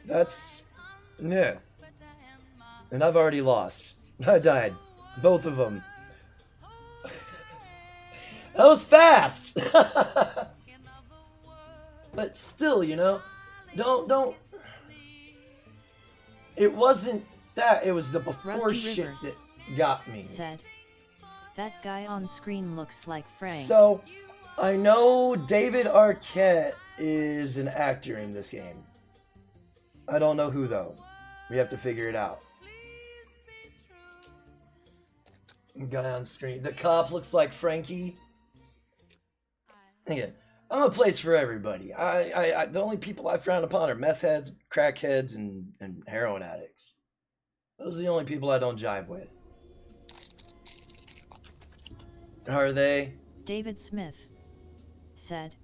That's yeah. And I've already lost. I died. Both of them. That was fast. But still, you know, don't. It wasn't that. It was the before Rusty shit Rivers that got me. said, that guy on screen looks like Frank. So, I know David Arquette is an actor in this game. I don't know who though. We have to figure it out. Guy on screen. The cop looks like Frankie. Again, I'm a place for everybody. I the only people I frown upon are meth heads, crackheads, and heroin addicts. Those are the only people I don't jive with. Are they? David Smith said,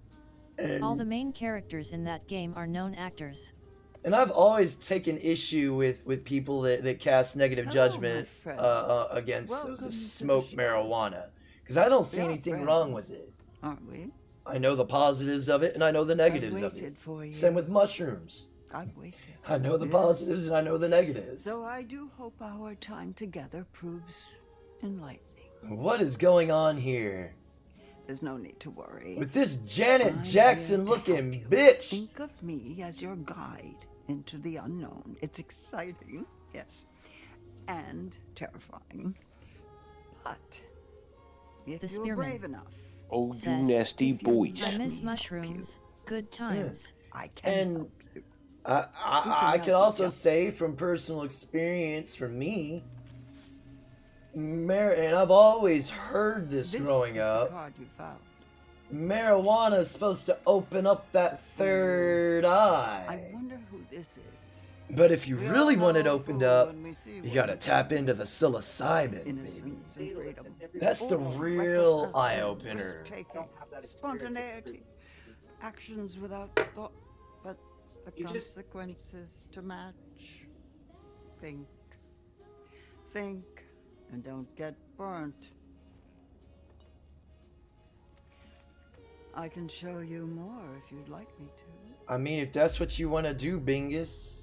All the main characters in that game are known actors. And I've always taken issue with people that cast negative judgment against those that smoke marijuana. Because I don't see anything wrong with it. Aren't we? I know the positives of it and I know the negatives of it. For you. Same with mushrooms. I've waited. I know the positives and I know the negatives. So I do hope our time together proves enlightening. What is going on here? There's no need to worry. With this Janet Jackson looking bitch. Think of me as your guide into the unknown. It's exciting, yes, and terrifying. But if you're brave enough, oh, you nasty boys. I miss mushrooms. Good times. I can help you. I could also say from personal experience, for me, and I've always heard this growing up. The card you found. Marijuana is supposed to open up that third eye. I wonder who this is. But if you really want it opened up, you gotta tap into the psilocybin. Innocence and freedom. That's the real eye-opener. Spontaneity. Actions without thought, but the consequences to match. Think. Think, and don't get burnt. I can show you more if you'd like me to. I mean, if that's what you want to do, Bingus.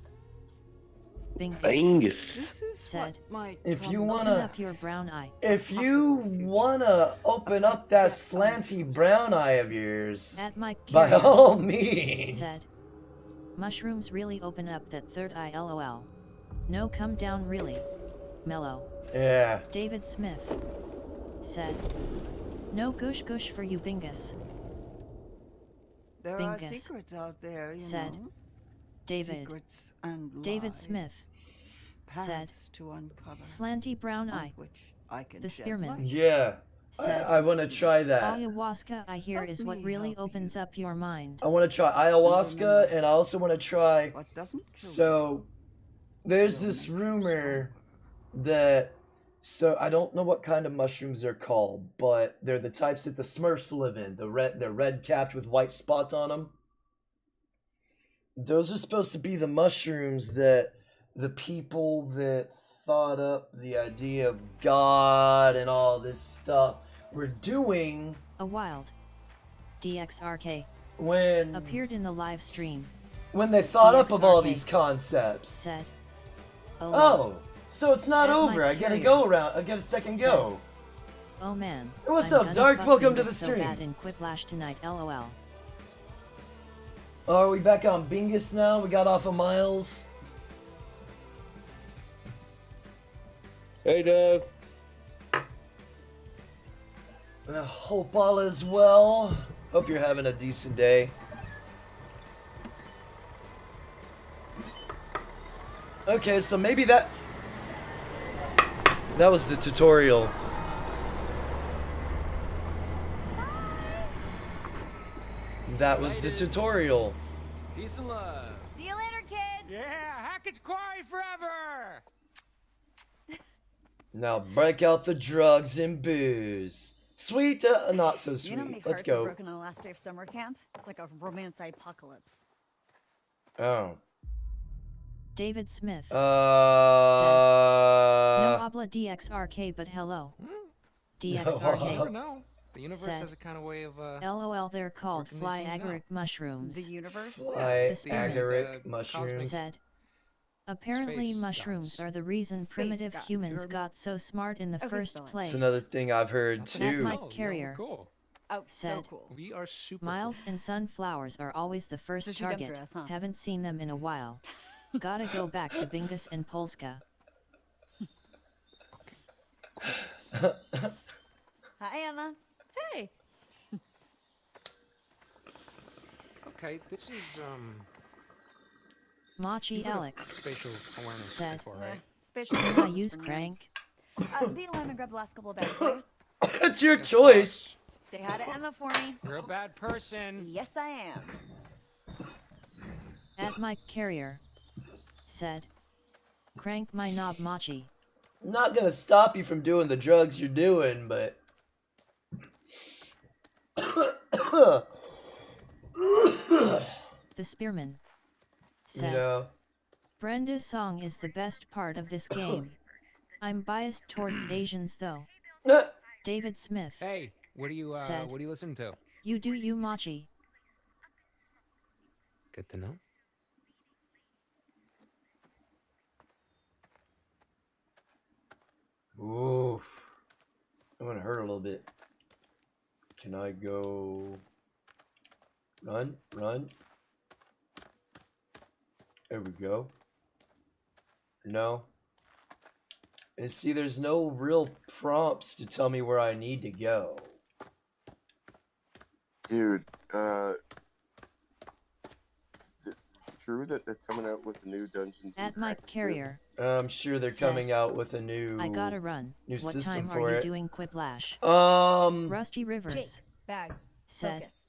Bingus. This is said, if you open wanna, up your brown eye. if you wanna open up that slanty brown eye of yours, At Mike by Carrier all means. said, mushrooms really open up that third eye. LOL. No, come down really. Mellow. Yeah. David Smith said, no gush gush for you, Bingus. There are Bingus secrets out there, you said, know. David. Secrets and David lies. Smith said, Paths to uncover. slanty brown eye. Which I can The shed spearman. light. Yeah. Said, I want to try that. ayahuasca, I hear, is what really opens up your mind. I want to try ayahuasca, and I also want to try. What doesn't kill So, there's this rumor that. So I don't know what kind of mushrooms they're called, but they're the types that the Smurfs live in. They're red capped with white spots on them. Those are supposed to be the mushrooms that the people that thought up the idea of God and all this stuff were doing. A wild DXRK when appeared in the live stream. When they thought up of all DXRK these concepts. Said, oh, so it's not At over. Mike I gotta Carrier go around. I got a second go. oh man. What's I'm up, gonna Dark? fuck Welcome to Bingus the so stream. bad in Quiplash tonight. LOL. Oh, are we back on Bingus now? We got off of Miles. Hey, Doug. I hope all is well. Hope you're having a decent day. Okay, so maybe that was the tutorial. That was the tutorial. Peace and love. See you later, kids. Yeah, Hackett's Quarry forever. Now break out the drugs and booze. Sweet, not so sweet. You know how many Let's hearts are go. broken on the last day of summer camp? It's like a romance apocalypse. Oh. David Smith Uh. said, no habla DXRK, but hello. DXRK. Never know. The universe said, has a kind of way of. LOL, they're called working these fly things agaric mushrooms. The universe? Fly The spearman agaric mushrooms. said, apparently Space mushrooms gods. are the reason Space primitive gods. humans got so smart in the Okay, first spell it. place. It's another thing I've heard At too. Mike Oh, Carrier cool. Oh, so said, cool. We are super. Miles and sunflowers are always the first So she dumped target. her ass, huh? Haven't seen them in a while. Gotta go back to Bingus and Polska. Hi, Emma. Hey. Okay, this is Machi you've heard of Alex spatial awareness said, before, right? Spatial I awareness use for nerds. crank. Be alone and grab the last couple of bags, will you? It's your choice. Say hi to Emma for me. You're a bad person. Yes, I am. At Mike Carrier said, crank my knob Machi. I'm not gonna stop you from doing the drugs you're doing, but the spearman said. Yeah. Brenda's song is the best part of this game. I'm biased towards Asians though. David Smith. Hey, what are you listening to? You do you, Machi. Good to know. Oof. I'm gonna hurt a little bit. Can I go? Run, run. There we go. No. And see, there's no real prompts to tell me where I need to go. Dude, is it true that they're coming out with a new Dungeons At Mike Carrier. I'm sure they're coming out with a new. I gotta run. New What system time for are you it. doing Quiplash? Rusty Rivers. Jake, bags. Said. Focus.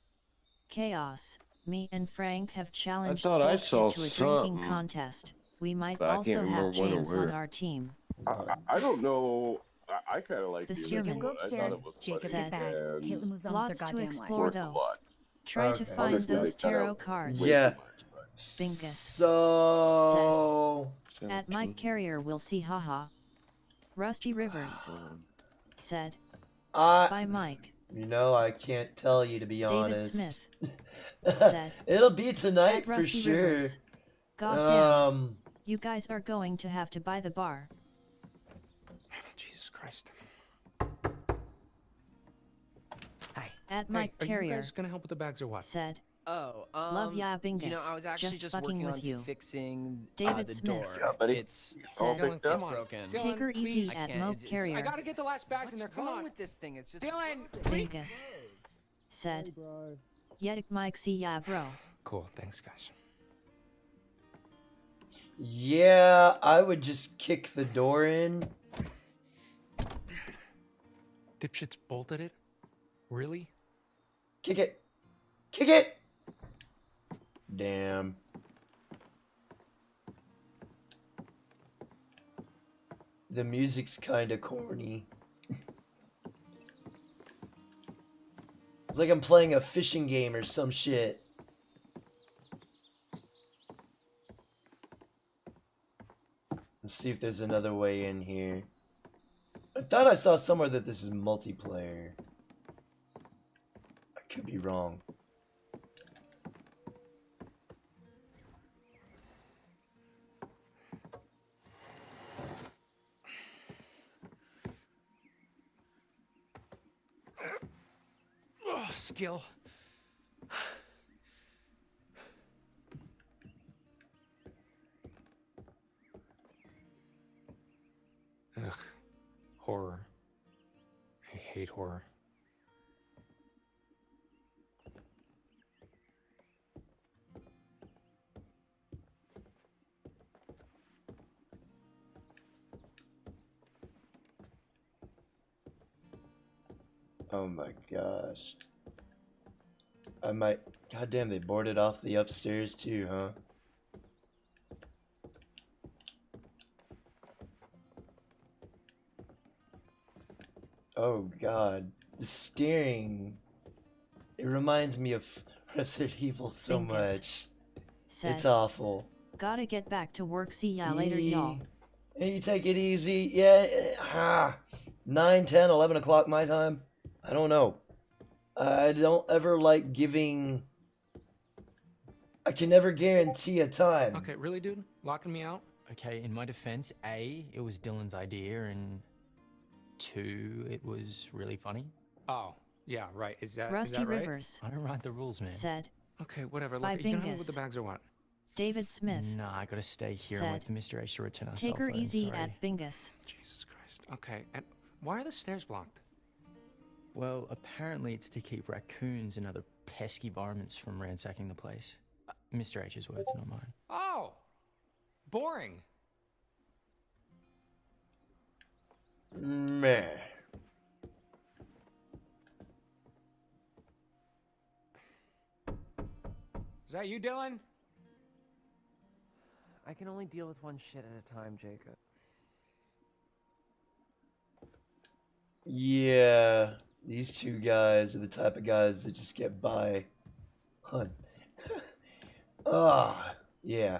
Chaos. Me and Frank have challenged thought I Bullshit saw to a drinking something, contest. We might but I also can't have remember when or James on where. our team. I don't know. I kind of like The the Spearman original. I thought it was Jacob, funny, get back. and Caitlin moves on Lots with their to goddamn explore life. though. lot. Try to Okay. find Honestly, those they cut tarot out cards. way Yeah. too much, but- Bingus. So. At Mike Carrier we'll see haha. Rusty Rivers. Said. By Mike. You know, I can't tell you to be David honest. Smith. Said. It'll be tonight At for Rusty sure. Rivers. Goddamn. You guys are going to have to buy the bar. Jesus Christ. At Mike Hey, are Carrier. you guys gonna help with the bags or what? Said. Oh, Love ya, Bingus. You know, I was actually Just just fucking working with on you. fixing David the Smith. door. Yeah, buddy. It's all Said. picked up. it's broken. Take her easy please. at I Mo can't, it's- Carrier. I gotta get the last bags in there. Come on. with this thing? It's just Dylan, Bingus. Said. Yedik Mike see ya bro. Cool, thanks guys. Yeah, I would just kick the door in. Dipshits bolted it? Really? Kick it. Kick it! Damn. The music's kinda corny. It's like I'm playing a fishing game or some shit. Let's see if there's another way in here. I thought I saw somewhere that this is multiplayer. I could be wrong. Oh, skill. Ugh. Horror. I hate horror. Oh my gosh. I might... Goddamn, they boarded off the upstairs too, huh? Oh god. The steering... It reminds me of Resident Evil so Bingus. much. Said. It's awful. Gotta get back to work. See ya later, y'all. Hey, you take it easy. Yeah. 9, 10, 11 o'clock my time. I don't know. I don't ever like giving... I can never guarantee a time. Okay, really, dude? Locking me out? Okay, in my defense, A, it was Dylan's idea, and 2, it was really funny. Oh, yeah, right. Is that Rusty right? Rivers. I don't write the rules, man. Said. Okay, whatever. By Look, you gonna help me Bingus. with the bags or what? David Smith. Nah, I gotta stay here Said. and wait for Mr. H to return our Take cell her phone, easy sorry. at Bingus. Jesus Christ. Okay, and why are the stairs blocked? Well, apparently it's to keep raccoons and other pesky varmints from ransacking the place. Mr. H's words, not mine. Oh! Boring. Meh. Is that you, Dylan? I can only deal with one shit at a time, Jacob. Yeah, these two guys are the type of guys that just get by on Ah, yeah.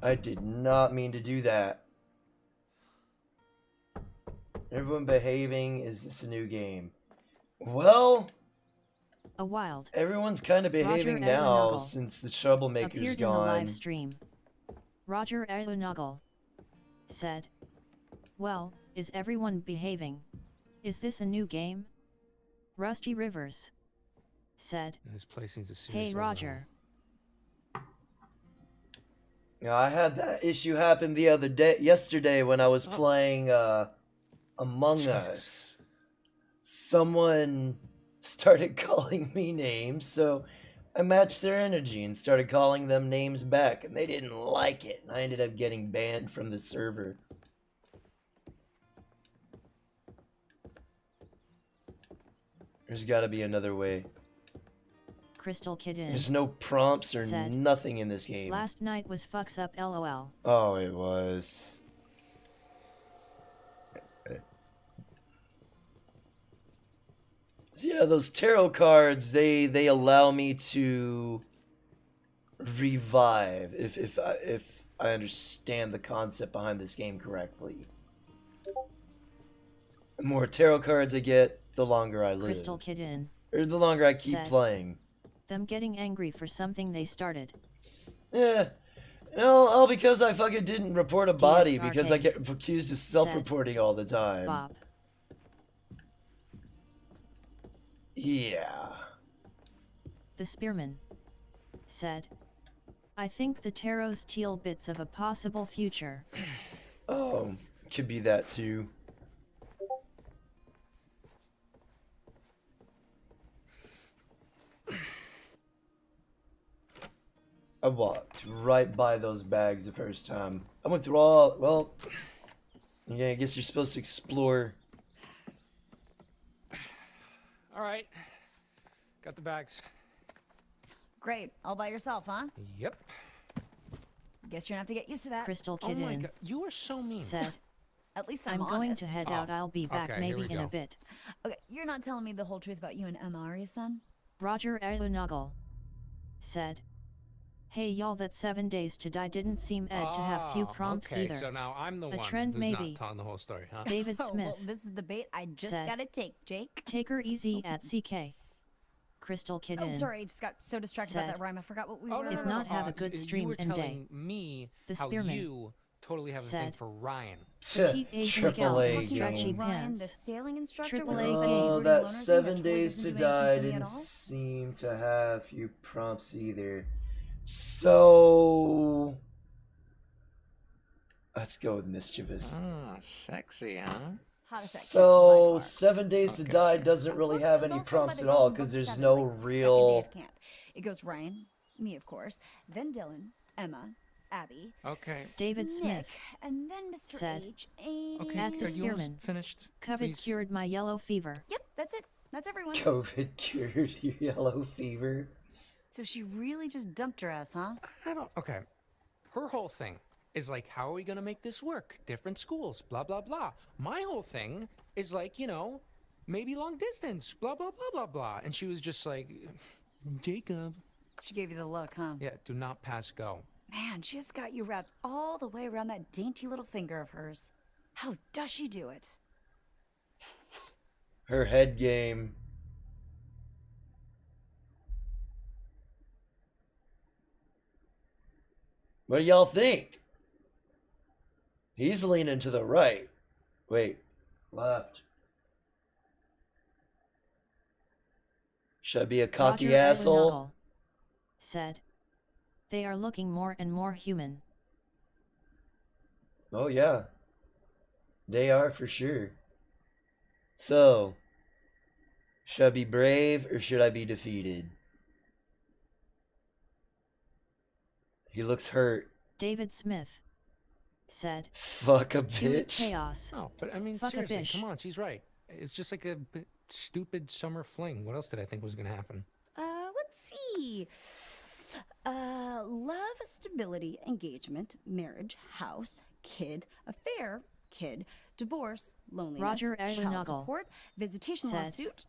I did not mean to do that. Everyone behaving. Is this a new game? Well, A wild. everyone's kind of behaving Roger now Ellenoggle since the troublemaker's appeared gone. in the live stream. Roger Ellenoggle said, "Well, is everyone behaving? Is this a new game?" Rusty Rivers said, This place needs a serious "Hey overhaul. Roger." Now, I had that issue happen yesterday when I was playing Among Us. Someone started calling me names, so I matched their energy and started calling them names back, and they didn't like it, and I ended up getting banned from the server. There's gotta be another way. Crystal Kitten There's no prompts or said, nothing in this game. "Last night was fucks up lol." Oh, it was. Yeah, those tarot cards, they allow me to revive if I understand the concept behind this game correctly. The more tarot cards I get, the longer I live. Crystal Kitten Or the longer I keep said, playing. "Them getting angry for something they started." Yeah. No, all because I fucking didn't report a body DXRK because I get accused of self-reporting all the time. Bob Yeah. the Spearman said, "I think the tarot's teal bits of a possible future." Oh, could be that too. I walked right by those bags the first time. I went through all, well, yeah, I guess you're supposed to explore. All right. Got the bags. Great. All by yourself, huh? Yep. Guess you're gonna have to get used to that. Crystal Oh my Kitten god, you are so mean. said, At least "I'm I'm going honest. to head out. I'll be back okay, here maybe we in a go. bit." Okay, you're not telling me the whole truth about you and Emma, are you, son? Roger Ellenoggle said, "Hey y'all, that 7 Days to Die didn't seem Ed to have few prompts okay, either. so now I'm the A one trend who's maybe." not telling the whole story, huh? David Oh, Smith well, this is the bait I just said, gotta take, Jake. "Take her easy at CK." Crystal Kitten Oh, sorry, I just got so distracted about said, that rhyme. I forgot what we Oh, were. "If not, have a good you stream were and telling day." me The how Spearman you totally have a thing said, for Ryan. "Petite Asian gal Triple A with stretchy game. Ryan, the pants." sailing instructor, Triple with A the sexy game. Oh, brooding that loner thing 7 totally Days doesn't to do anything Die for me at didn't all? seem to have few prompts either. So let's go with Mischievous. Ah, sexy, huh? Hottest section, So by far. 7 Days to Okay, Die sure. doesn't really Look, have it was any all started by prompts the at girls all in because book there's 7, no like, second day real. of camp. It goes Ryan, me of course, then Dylan, Emma, Abby, Okay. David Nick, Smith and then Mr. said, H. And... Okay, "At the are you Spearman. almost finished? COVID Please? cured my yellow fever." Yep, that's it. That's everyone. COVID cured your yellow fever. So she really just dumped her ass, huh? I don't. Okay. Her whole thing is like, how are we gonna make this work? Different schools, blah blah blah. My whole thing is like, maybe long distance, blah blah blah blah blah. And she was just like, Jacob. She gave you the look, huh? Yeah, do not pass go. Man, she just got you wrapped all the way around that dainty little finger of hers. How does she do it? Her head game. What do y'all think? He's leaning to the right. Wait, left. Should I be a cocky Roger asshole? Ellenoggle said, "They are looking more and more human." Oh yeah. They are for sure. So, should I be brave or should I be defeated? He looks hurt. David Smith said, Fuck a "Do it bitch. chaos." No, but I mean, Fuck a seriously, bish. come on, she's right. It's just like a stupid summer fling. What else did I think was gonna happen? Let's see. Love, stability, engagement, marriage, house, kid, affair, kid, divorce, loneliness, Roger child Ellenoggle support, visitation said, lawsuit,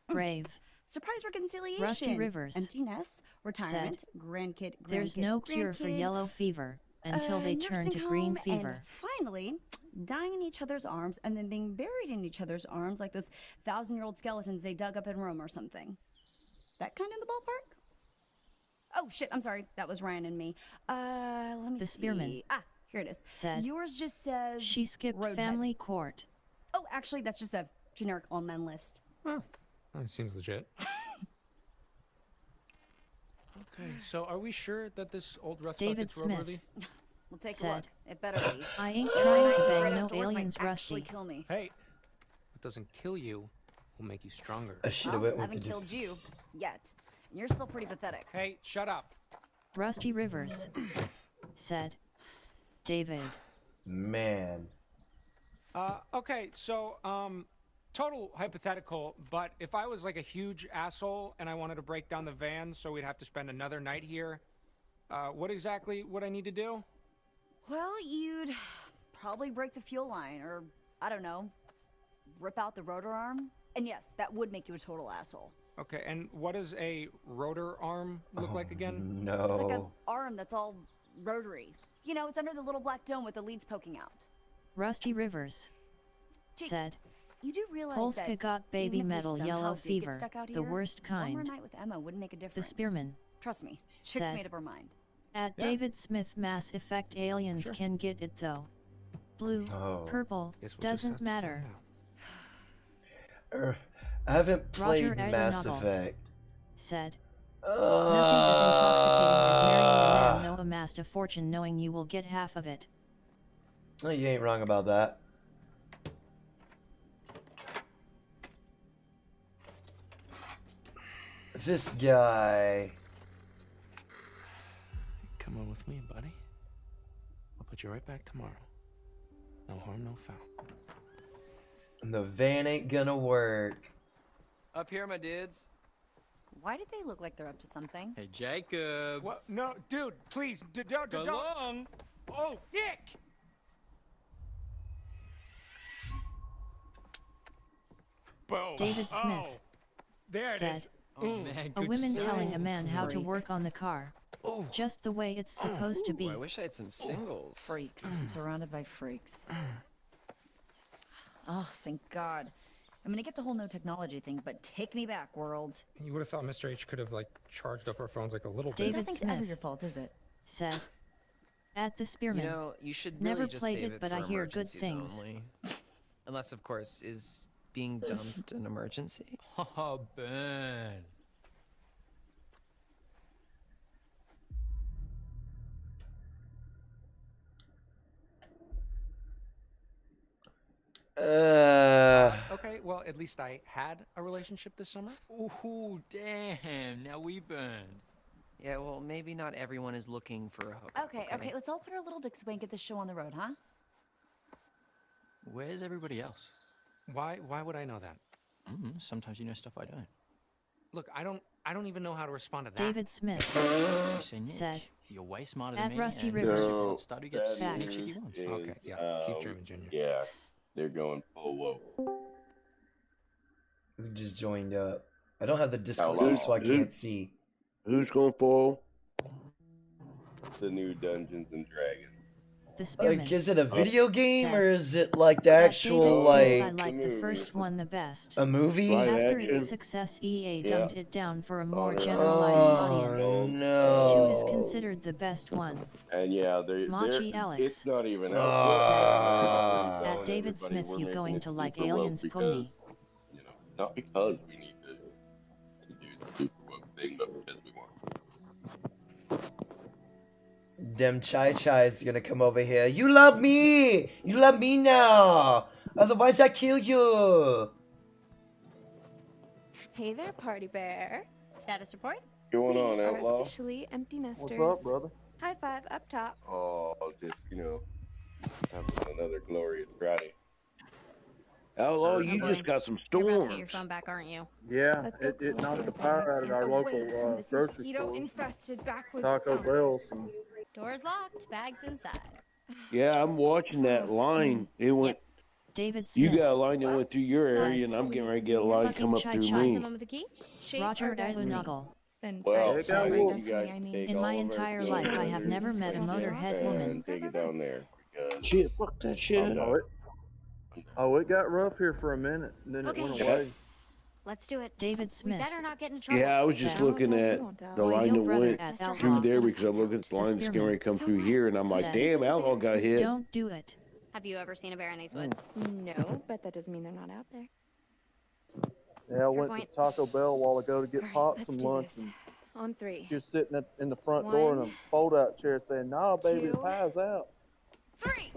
"Brave." surprise reconciliation, Rusty Rivers empty nest, retirement, grandkid, There's no cure for yellow fever until they turn to nursing green home, fever. and finally, dying in each other's arms and then being buried in each other's arms like those 1,000-year-old skeletons they dug up in Rome or something. That kind in the ballpark? Oh shit, I'm sorry. That was Ryan and me. Let me The see. spearman Here it is. said, Yours just says she skipped Roadhead. family court. Oh, actually, that's just a generic all-men list. Oh, that seems legit. Okay, so are we sure that this old rust David bucket's Smith roadworthy? We'll take a said, look. It better be. I ain't trying to bang Right no outdoors might aliens, actually Rusty. kill me. Hey, what doesn't kill you will make you stronger. I should have Well, went I with haven't the killed you yet. And you're still pretty pathetic. Hey, shut up. Rusty Rivers said, David. Man. Okay, so, total hypothetical, but if I was like a huge asshole and I wanted to break down the van so we'd have to spend another night here, what exactly would I need to do? Well, you'd probably break the fuel line, or, I don't know, rip out the rotor arm. And yes, that would make you a total asshole. Okay, and what does a rotor arm look like again? No. It's like an arm that's all rotary. You know, it's under the little black dome with the leads poking out. Rusty Rivers said, You do realize Polska that got baby even if metal this yellow somehow did get fever, stuck out the here, worst One more kind. night with Emma wouldn't make a The difference. spearman Trust me, Chick's said, made up her mind. At Yeah. David Smith Mass Effect aliens Sure. can get it though. Blue, Oh. purple, Guess we'll just have doesn't to matter. find out. I haven't played Roger Mass Aeronavel Effect. Said, nothing as intoxicating as marrying a man though amassed a fortune knowing you will get half of it. No, you ain't wrong about that. This guy. Come on with me, buddy. I'll put you right back tomorrow. No harm, no foul. The van ain't gonna work. Up here, my dudes. Why did they look like they're up to something? Hey, Jacob. What? No, dude, please, don't. Go long. Oh, Nick! Boom. David Smith Oh, there it said, is. Oh, man, a good woman stuff. telling a man how to Freak. work on the car. Just the way it's supposed to be. Ooh, I wish I had some singles. Freaks. I'm surrounded by freaks. Oh, thank God. I'm gonna get the whole no technology thing, but take me back, world. You would have thought Mr. H could have, like, charged up our phones, like, a little bit. David Nothing's Smith ever your fault, is it? said, at the Spearman. You know, you should really Never just played save it, it but for I hear good emergencies things. only. Unless, of course, is being dumped an emergency? Oh, burn. Okay, well, at least I had a relationship this summer. Ooh, damn. Now we burn. Yeah, well, maybe not everyone is looking for a hookup. Okay, let's all put our little dicks away and get this show on the road, huh? Where's everybody else? Why would I know that? Sometimes you know stuff I don't. Look, I don't even know how to respond to that. David Smith You say, Nick, said, you're way smarter at than me. Rusty and Rivers. you'll start to get that Facts. the chick he wants. Okay, yeah, keep dreaming, Junior. Yeah, they're going full woke. Who just joined up? I don't have the Discord long? up, so I can't see. Who's going full? The new Dungeons and Dragons. the Spearman. Like, is it a video game said, or is it like the at actual David Smith, I like like the first one the best. a movie? Live After action? its success, EA Yeah. dumbed it down for a more no. generalized Oh audience. no! 2 is considered the best one. And yeah, Machi Alex it's not even Ah. out yet. at David Everybody, Smith, we're you making going it to like super woke aliens, because, pony. you know, not because we need to do the super woke thing, but because we want. Them Chai Chai's gonna come over here. You love me! You love me now! Otherwise I kill you! Hey there, party bear. Status report? Going We on, are Outlaw? officially empty nesters. What's up, brother? High five up top. Oh, just, having another glorious Friday. Outlaw, you just got some You're about to get your storms. phone back, aren't you? Yeah, Let's go it collect knocked your the power bags out at and our away local from this grocery store. mosquito-infested backwoods Taco dump. Bell's. And, Doors locked, bags inside. yeah, I'm watching that line. It went David You Smith got a line that went through your said, area, and I'm getting ready to get a line Smith come up through fucking me. chai. Someone with a key? Shape Roger or destiny? Elunuggle Then Well, by said, I need you destiny, guys I to mean. take in all my of our entire snow life I have blowers never met a motorhead woman. and take it down there because Shit, fuck that I'm shit. done. Oh, it got rough here for a minute, and then it went away. Let's do it. David We Smith better not get in trouble. Yeah, I was just said, looking at the Boy, line your that brother went at Mr. through Outlaw Hammond's there gonna because I'm looking at the line that's getting ready to come So through what? here, and I'm like, said, damn, Outlaw got hit. don't do it. Have you ever seen a bear in these woods? No, but that doesn't mean they're not out there. Yeah, I went point. to Taco Bell a while ago to get All right, Pop let's some do lunch, this. and On 3. she was sitting in the front door in a 1, fold-out chair saying, "Nah, baby, the 2, pie's out." 3.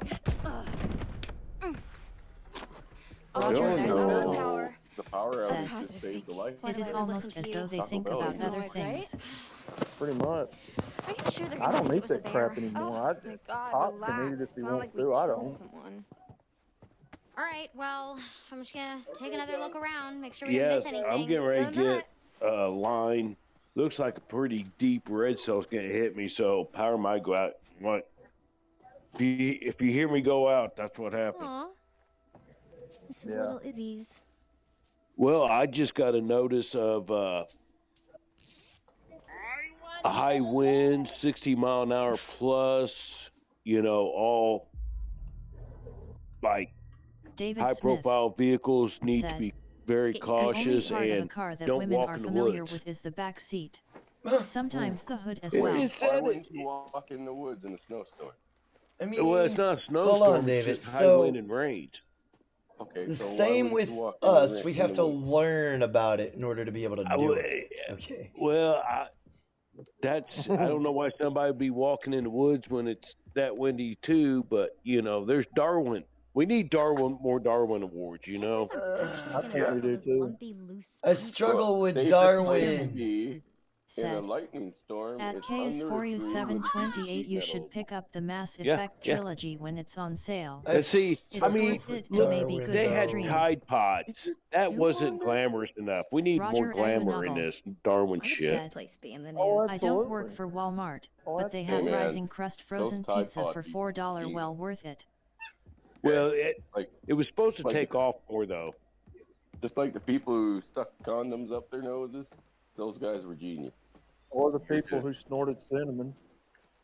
Roger Don't know. Elunuggle The power said, outage just saves the life. it is almost as though they Taco think Bell about is other noise, right? things. Pretty much. Are you sure they're I gonna don't think eat it was a that crap bear? anymore. Oh my God, Pop relax. can eat it if he It's not wants like we to. I killed don't. someone. All right, well, I'm just gonna take another look around, make sure we didn't Yes, miss anything. I'm getting ready to Go get a line. Looks like a pretty deep red cell's gonna hit me, so power might go out. What? If you hear me go out, that's what happened. Aw. This was Yeah. little Izzy's. Well, I just got a notice of a high wind, 60-mile-an-hour plus. All like David high-profile vehicles need to said, be very the only cautious part of a and car that don't women walk are in the familiar woods. with is the back seat. Sometimes the hood as It well. is- Why wouldn't you walk in the woods in a snowstorm? I mean, Well, it's not a hold snowstorm, on, David. it's just high So wind and rain. Okay, the so why same wouldn't with you walk in the us. ra- We in have the to woods? learn about it in order to be able to do it. Okay. Well, I don't know why somebody would be walking in the woods when it's that windy too, but there's Darwin. We need more Darwin awards, I think we do too. I struggle with Safest place to Darwin. be in a Said, lightning storm at is under a tree with a piece of KS4728 sheet you metal. should pick up the Mass Yeah, Effect yeah. trilogy when it's on sale. And see, It's I mean, worth it and look, may be good they to had stream. Tide Pods. That wasn't glamorous enough. We need more Roger glamour in Elunuggle this Darwin shit. said, Place be in the news. Oh, I don't work for Walmart, but they have Hey, man, rising crust frozen those Tide pizza Pods for be $4 cheese. well worth it. Well, Like, it was supposed to like- take off more though. just like the people who stuck condoms up their noses, those guys were genius. Or the people who snorted cinnamon.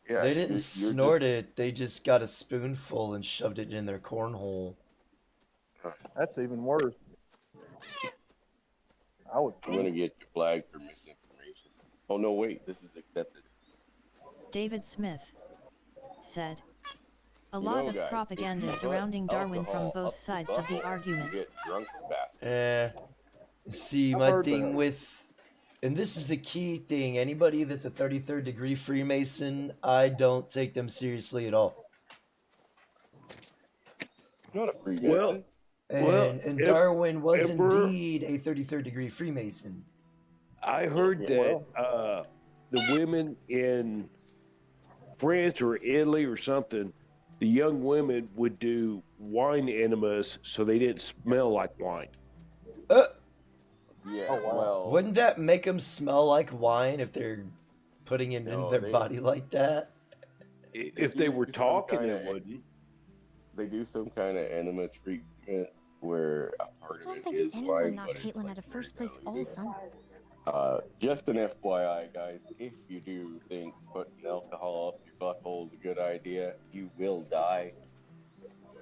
Yeah, They didn't you're snort it. They just got a spoonful and shoved it in their cornhole. That's even worse. I would. I'm gonna get you flagged for misinformation. Oh no, wait, this is accepted. David Smith said, a You lot know, of guys, propaganda if you surrounding put Darwin from alcohol both up sides of the butthole, argument. You get drunk fast. See, I've my heard thing that. with, and this is the key thing, anybody that's a 33rd degree Freemason, I don't take them seriously at all. Not a Freemason. Well, And Darwin was indeed a 33rd degree Freemason. I heard that the women in France or Italy or something, the young women would do wine enemas so they didn't smell like wine. Yeah, well, Wouldn't that make them smell like wine if they're putting it No, in their they- body like that? If they were do some talking, kinda- it wouldn't. They do some kind of enema treatment where a part I of don't it think is anyone wine, knocked but it's Caitlin like out of first place all summer. just an FYI, guys. If you do think putting alcohol up your butthole is a good idea, you will die.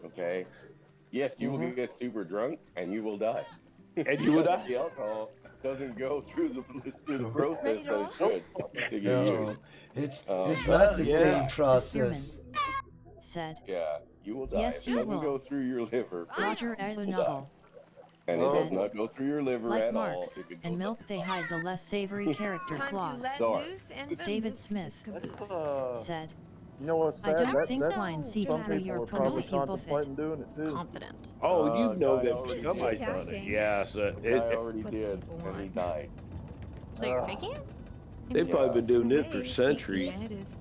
Okay? Yes, you will get super drunk and you will die. And you will Because die. The alcohol doesn't go through the process Ready to that it roll? should to get No, used. it's not the same process. Said, Yeah, you will die. Yes, it you doesn't will. go through your liver. Roger You will die. Elunuggle And it said, does not go through your liver like at all. Marx if it and goes milk, they hide the less savory character Time clause. to let Sorry. loose and David vamoose Smith this caboose. said, You know what's I sad? don't That- think that's- swine seeps some through people your are pores probably if you buff it. contemplating doing it too. Confident. Oh, you know guy that already somebody's did. done it. Yeah, so The guy already did, and he died. So you're faking it? they've probably been doing this for Hey, centuries. faking it is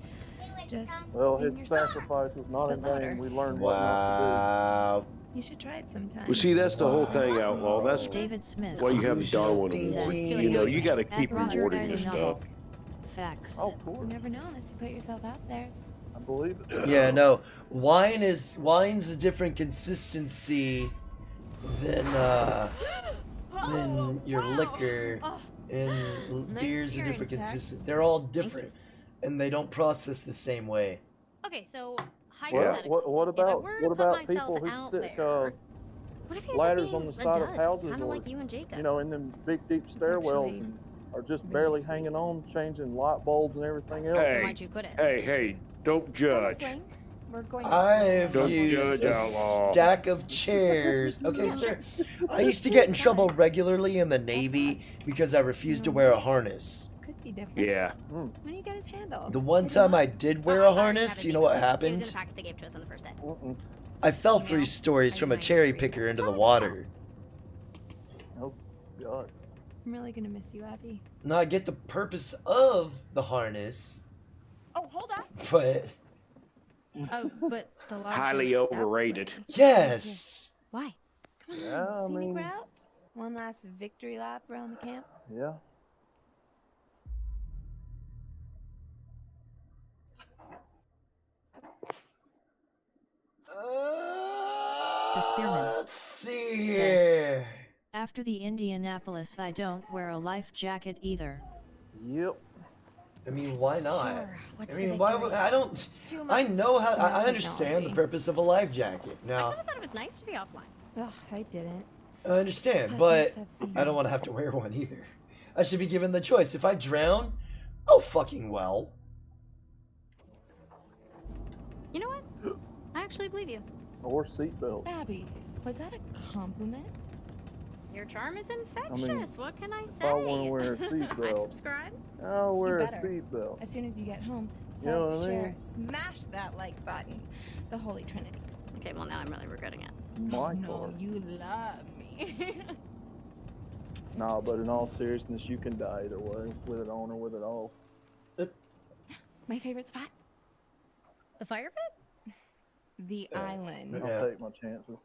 just Well, being his yourself. sacrifice was not in But louder. vain. We learned what not Wow. You should try it sometime. Well, see, that's the whole thing, Outlaw. That's David Smith why you have the Darwin said, Award. You know, you got to at keep Roger rewarding this Elunuggle. stuff. Facts. to do. Oh, cool. You never know unless you put yourself out there. I believe it. Yeah, no. Wine's a different consistency than your liquor, and Nice beer's a hearing, different Jack. consistency. They're all different, and they don't process the same way. Okay, so What, hypothetically, what if I about were what to put about myself people who out stick there, what if he ends up ladders being on the a side of dud, houses, kind of or like you and Jacob? you know, in them big deep stairwells, actually and are just really barely sweet. hanging on, changing light bulbs and everything else? Then why'd you quit it? Hey, don't judge. We're going to I've Don't used judge, a outlaw. stack of chairs. Okay, sir. I used to get in trouble regularly in the Navy because I refused to wear a harness. Could be different. Yeah. When do you get his handle? The one time I did wear a harness, you know what It was in happened? the packet they gave to us on the first day. I fell 3 stories from a cherry picker into the water. Oh, God. I'm really gonna miss you, Abby. Now I get the purpose of the harness, Oh, hold on. but Oh, but the lodge Highly is that overrated. way. yes. Why? Come on, Yeah, I see me mean- go out? One last victory lap around the camp? Yeah. The spearman. Let's see said, here. After the Indianapolis, I don't wear a life jacket either. Yep. I mean, why not? Sure. What's I the mean, why would victory? I don't? Too I much know how. I more understand the technology. purpose of a life jacket. I Now, kind of thought it was nice to be offline. Ugh, I didn't. I understand, Plus, but yes, I've seen I don't want to have to wear one either. I should be given the choice. If I drown, oh fucking well. You know what? I actually believe you. Or seatbelt. Abby, was that a compliment? Your charm is infectious. What can I say? If I want to wear a I'd seatbelt, subscribe. I'll wear a better. seatbelt. As soon as you get home, You know sub, what I share, mean? smash that like button. The Holy Trinity. Okay, well now I'm really regretting it. My No, car. you love me. Nah, but in all seriousness, you can die either way, with it on or with it off. My favorite spot? The fire pit? The island. I'll take my chances.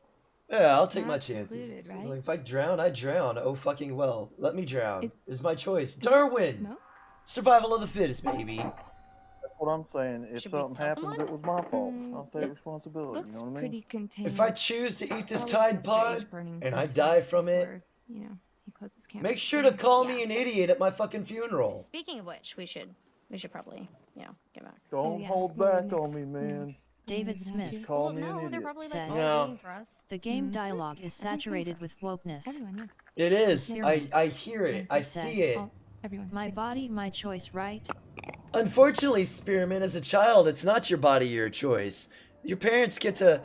Yeah, I'll take my Not chances. secluded, right? Like, if I drown, I drown. Oh fucking well. Let me drown. It's my choice. Darwin. Smoke? Survival of the fittest, baby. That's what I'm saying. If Should we something tell happens, someone? it was my fault. I'll take It responsibility. Looks You know what I mean? pretty contained. If I choose to eat this Always Tide Mr. H Pod burning and some I stuff die from it, before, you know, he closes camp. make sure to call me Yeah. an idiot at my fucking funeral. Speaking of which, we should probably, get back. Don't yeah, hold yeah, back on next, me, man. David Just Smith Call Well, me an no, they're idiot. probably like said, all No. waiting for us. The game Mhm. dialogue is saturated with wokeness. Everyone, It is. Spearman. I hear it. I said, see it. Oh, everyone. My say- body, my choice, right? Unfortunately, Spearman, as a child, it's not your body, your choice. Your parents get to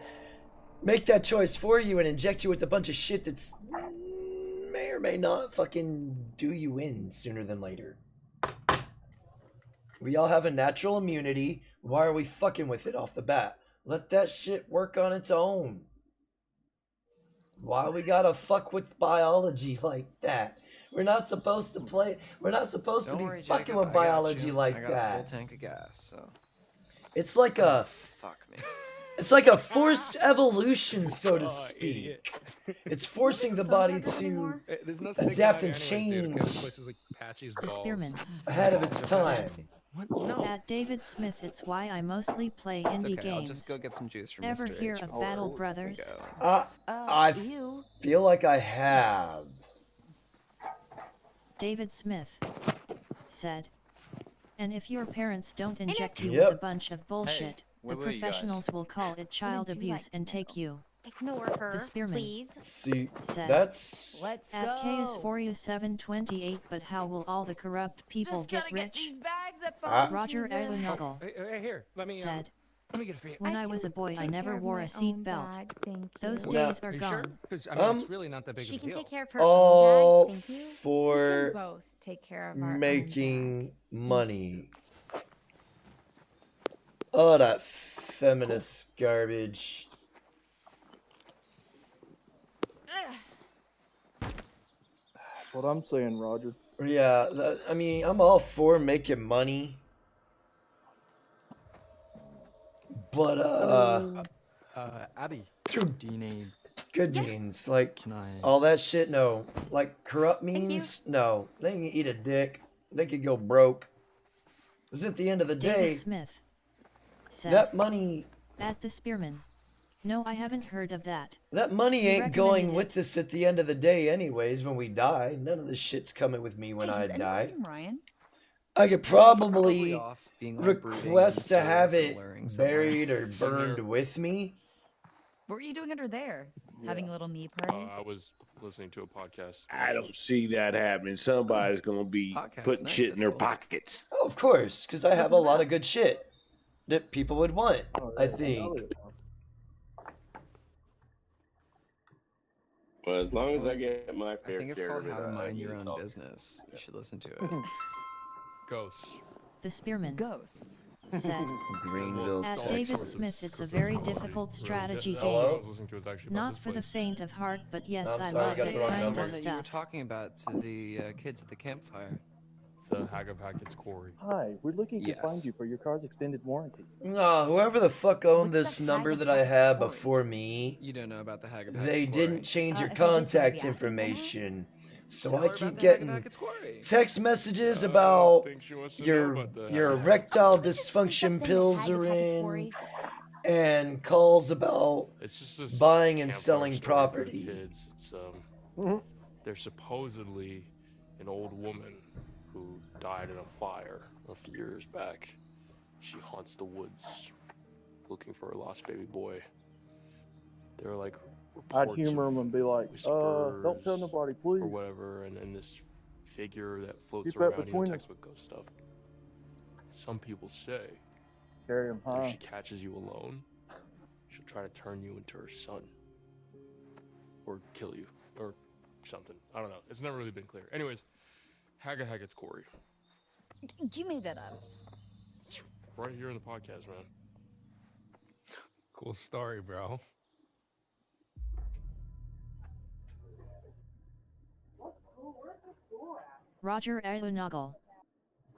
make that choice for you and inject you with a bunch of shit that's may or may not fucking do you in sooner than later. We all have a natural immunity. Why are we fucking with it off the bat? Let that shit work on its own. Why we gotta fuck with biology like that? We're not supposed to play. We're not supposed Don't to be worry, fucking Jacob, with I got biology you. like I got a that. full tank of gas, so. It's like a. Fuck me. It's like a forced evolution, so to speak. It's forcing the body to There's no adapt and Dude. Okay, this change place is like patchy as The balls. Spearman ahead of its time. What? No. At David Smith, it's why I mostly play It's indie okay, I'll games. just go get some juice from Ever Mr. hear H. of before Battle we Brothers? go. I feel like I have. David Smith said. And if your parents don't inject you Yep. with a bunch of bullshit, where the were you guys? professionals will call it child would you abuse like and to take you. Ignore her, The Spearman. please. See, Said. that's Let's At go. K is for you 728, but how will all the corrupt people Just get gotta get rich? these bags up Ah. onto Roger the- Elenogel Hey, here. Let me. said. Let me get a feed. When I was a boy, I Take never care of wore my a own seat belt. bag, thank Those you. Now- days are Are you sure? gone. Because I mean, it's really not that big She of a can deal. take care of her all own bag, thank you. We can for both take care of our own making money. Oh, that feminist garbage. That's what I'm saying, Roger. Yeah, I mean, I'm all for making money. But, Abby, through do you need? good means, like, Can I? all that shit, no. Like, corrupt Thank you. means, no. They can eat a dick. They could go broke. Because at the end of the day, David Smith said. That money... At the Spearman. No, I haven't heard of that. That money He ain't going recommended with us at the end of the day anyways when we die. None of this shit's coming with me when Hey, I has anyone die. seen Ryan? I could Probably probably off being all brooding and request to have mysterious and it alluring somewhere. buried or burned with me. What were you doing under there? Having a little me party? I was listening to a podcast. I don't see that happening. Somebody's gonna be putting nice, shit in that's their cool. pockets. Oh, of course, because I have a lot of good shit that people would want, I yeah, think. Well, as long as I get my I fair think it's share called of it, How to I Mind mean, Your it's Own all- Business. You should listen to it. Ghosts. The Spearman. Ghosts. Said. Greenville, At Texas. David Smith, it's a very difficult strategy That's what I game. was listening to is actually about Not this for the place. faint of heart, but yes, I'm I sorry, I love got that the wrong kind number. of One that you were stuff. talking about to the kids at the campfire. The Hag of Hackett's Quarry. Hi, we're looking to Yes. find you for your car's extended warranty. No, whoever the fuck owned What's this the number Hag of that I Hackett's had Quarry? before me, You don't know about the Hag of they Hackett's didn't Quarry. change your if I did, can I contact be asking them information. So Tell I her about keep the Hag of getting Hackett's Quarry. text messages I about think she wants to know your about the your Hag of erectile Stop dysfunction saying pills Hag of are Hackett's in, Quarry. and calls about It's just this buying and campfire selling story property. For the kids. It's there's supposedly an old woman who died in a fire a few years back. She haunts the woods looking for her lost baby boy. There are like I'd reports humor of them and be like, don't tell whispers nobody, please. or whatever, and this figure that floats Keep that around, between us. textbook ghost stuff. Some people say Carry them that if high. she catches you alone, she'll try to turn you into her son. Or kill you. Or something. I don't know. It's never really been clear. Anyways, Hag of Hackett's Quarry. You made that up. It's right here in the podcast, man. Cool story, bro. Roger Alunagal.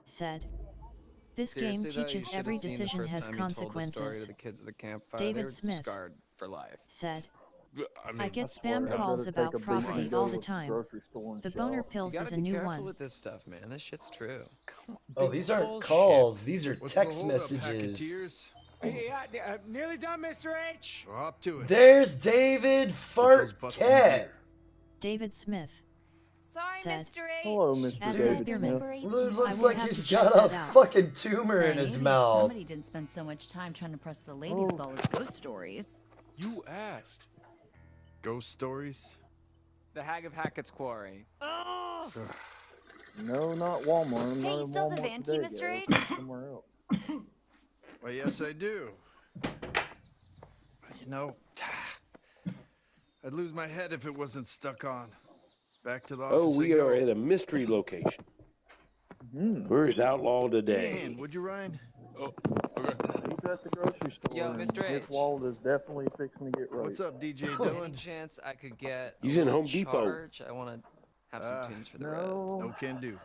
Said. This Seriously, game though, you teaches should have every seen the decision first has time you told the story to consequences. the kids at the campfire. David they were Smith. scarred for life. Said. I mean, I get swear, spam I'd calls rather take about a beat property and all go the to time. grocery store and The shop. boner You pills gotta is a be new careful one. with this stuff, man. This shit's true. Oh, these aren't bullshit. calls. These are What's text the holdup, messages. Hacketeers? Hey, nearly done, Mr. H. We're up to it. There's David those butts in Fartcat. gear. David Smith. Sorry, Said. Mr. H. Hello, Mr. At the David Spearman. Smith. Looks I would like have he's to got check a that out. fucking tumor in his Maybe mouth. somebody didn't spend so much time trying to press the ladies' Oh. ball as ghost stories. you asked. Ghost stories? The Hag of Hackett's Quarry. No, not Walmart. I'm Hey, not you in still have the Walmart van key, today, Mr. guys. H? Somewhere else. Well, yes, I do. You know, I'd lose my head if it wasn't stuck on. Back to the office. Oh, I we go. are at a mystery location. Where's Outlaw Give me a today? hand, would you, Ryan? Oh, okay. He's at the grocery store. Yo, and Mr. Miss H. Wald is definitely fixing to get right. What's up, DJ Any Dylan? chance I could get He's a in little Home Depot. charge? I want to have some tunes for the road. No. No can do.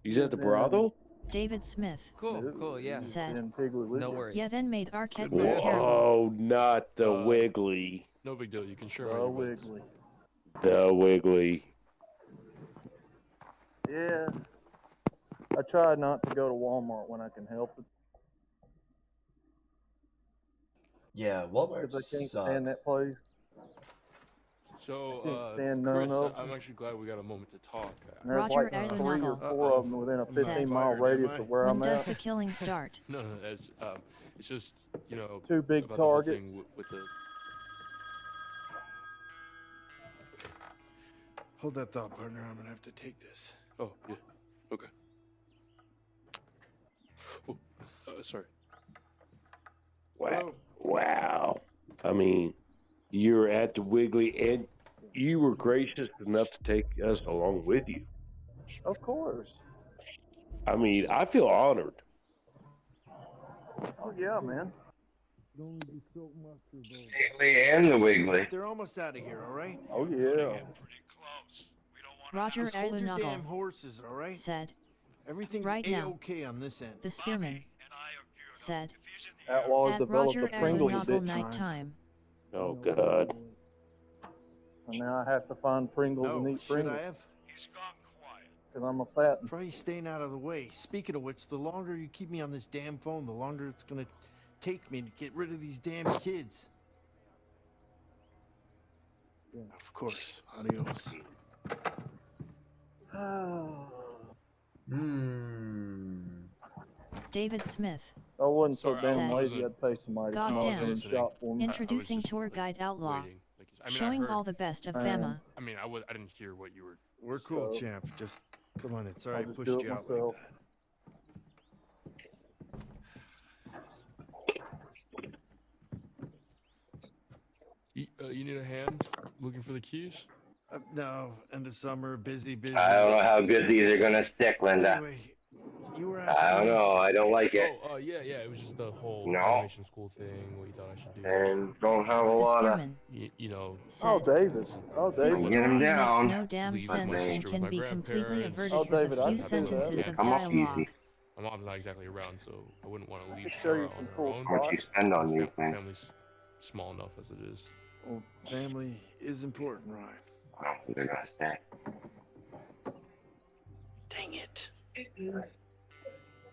He's at the brothel? David Smith. Cool, yeah. Said. And Piggly Wiggly. No worries. Yeah, then made Arquette Good man. look terrible. Oh, not the Wiggly. No big deal. You can share Oh, my earbuds. Wiggly. The Wiggly. Yeah. I try not to go to Walmart when I can help it. Yeah, Walmart Because I can't sucks. stand that place. So, Can't stand none Chris, of I'm actually glad we got a moment to talk. And there's Roger like 3 or Alunagal. 4 of them within a 15-mile Said. radius of where When I'm does at. the killing start? No, it's just, you know, 2 big about the whole targets. thing with the. Hold that thought, partner. I'm gonna have to take this. Oh, yeah. Okay. Oh, sorry. Wow. Wow. I mean, you're at the Wiggly, and you were gracious enough to take us along with you. Of course. I mean, I feel honored. Oh, yeah, man. Wiggly and the Wiggly. They're almost out of here, all right? Oh, yeah. Roger Just hold your damn Alunagal. horses, all right? Said. Everything's Right now. A-okay on this end. The Spearman. Said. Outlaws At developed Roger a Pringles Alunagal addiction. nighttime. Oh, God. And now I have to find Pringles No, and eat should Pringles. I have? Because I'm a fat. Try staying out of the way. Speaking of which, the longer you keep me on this damn phone, the longer it's gonna take me to get rid of these damn kids. Yeah. Of course. Adios. David Smith. I wasn't so Sorry, damn Said, lazy. I'd pay somebody to come out Goddamn. here and shop for me. Introducing tour guide outlaw. waiting. Like, I mean, Showing I heard, all the best of Bama. I mean, I didn't hear what you were. We're cool, So- champ. Just come on. It's I'll alright. just Pushed do it you out myself. like that. You need a hand looking for the keys? No, end of summer, busy. I don't know how good these are gonna stick, Linda. Anyway, you were I don't know. I don't like it. Oh, yeah. It was just the whole No. animation school thing. What you thought I should do? And don't have a lot of. You know. Oh, David. Oh, This David. Get him story down. makes no damn Leave my sense and sister with can my be completely grandparents. averted Oh, with David, a I few can do that. sentences of Come up dialogue. easy. My mom's not exactly around, so I wouldn't want to leave Show you Sarah some on her cool own. How much you spend on these things? Family's small enough as it is. Well, family is important, Ryan. I don't think they're gonna stay. Dang it.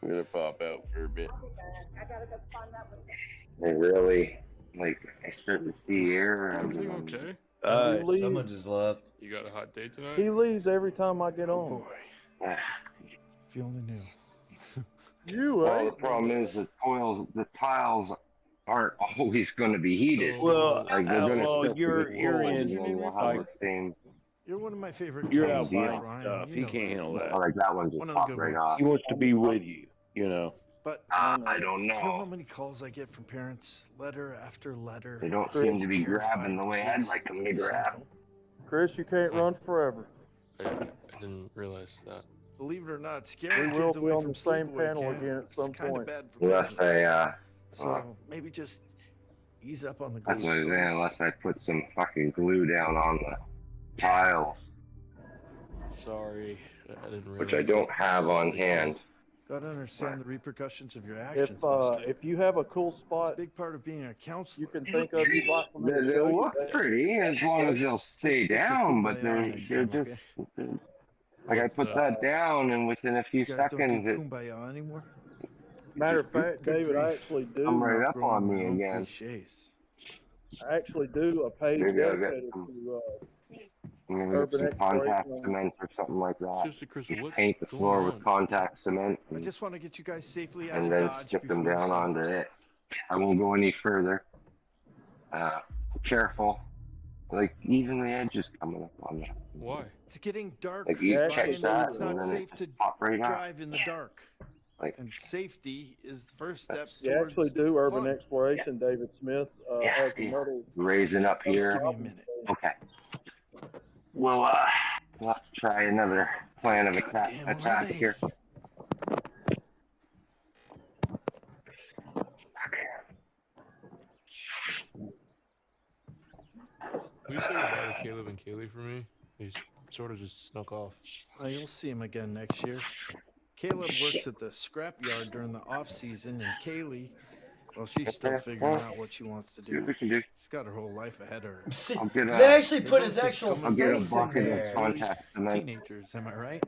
I'm gonna pop out for a bit. They really, like, I start to see air. Everything okay? Someone just left. You got a hot day tonight? He leaves every time I get on. Boy. Feeling new. You, Well, eh? the problem is the tiles aren't always going to be heated. Well, like they're going to well, still you're be in cold, and then we'll have the same. You're one of my favorite You're kids, out buying Ryan. stuff. You He know can't that. handle that. Like that one just One of the popped good right ones. off. He wants to be with you, you know. But I don't do you know how know. many calls I get from parents, letter after letter? They don't Just seem to be terrified grabbing the way I'd kids like them that to they send grab. home. Chris, you can't run forever. I didn't realize that. Believe it or not, scaring We will kids be away on from the same sleepaway panel camp again at is some kinda point. bad for Unless business. I, So maybe just ease up on the that's ghost what I'm saying, stories. unless I put some fucking glue down on the tiles, Sorry, I didn't realize. which I don't have on hand. Gotta understand the repercussions of your actions. If you have a cool spot, it's a big part of being a counselor. you can think of you'd like for me to show They'll you look that. pretty as long as they'll stay stick to down, but kumbaya they're next just time, like I put that down, and within a few You guys don't seconds do it kumbaya anymore? Matter of fact, Good David, I grief. actually do. come right up Growing on my me own again. cliches. I actually do a page Maybe I'll get dedicated some, to maybe get urban some contact exploration. cement or something like that. Seriously, Chris, Just what's paint the going floor on? with contact cement I and, just want to get you guys safely out and of then Dodge stick them before the down sun onto goes it. down. I won't go any further. Careful. Like even the edge is coming up on that. Why? It's getting dark. Like you Ryan, catch that, it's and not then safe it to just pop right up. drive in the dark. Like And safety is the first step You towards actually do urban fun. exploration. David Smith has another. raising up Just here. give me a minute. Okay. We'll have to try another plan of attack here. Will you say goodbye to Caleb and Kaylee for me? They sort of just snuck off. You'll see him again next year. Caleb works at the scrapyard during the off season, and Kaylee, well, she's still figuring out what she wants to See what do. we can do. She's got her whole life ahead of her. I'll get They actually They're put both his just actual coming I'll get a face in bucket of there. contact cement, Teenagers, am I right?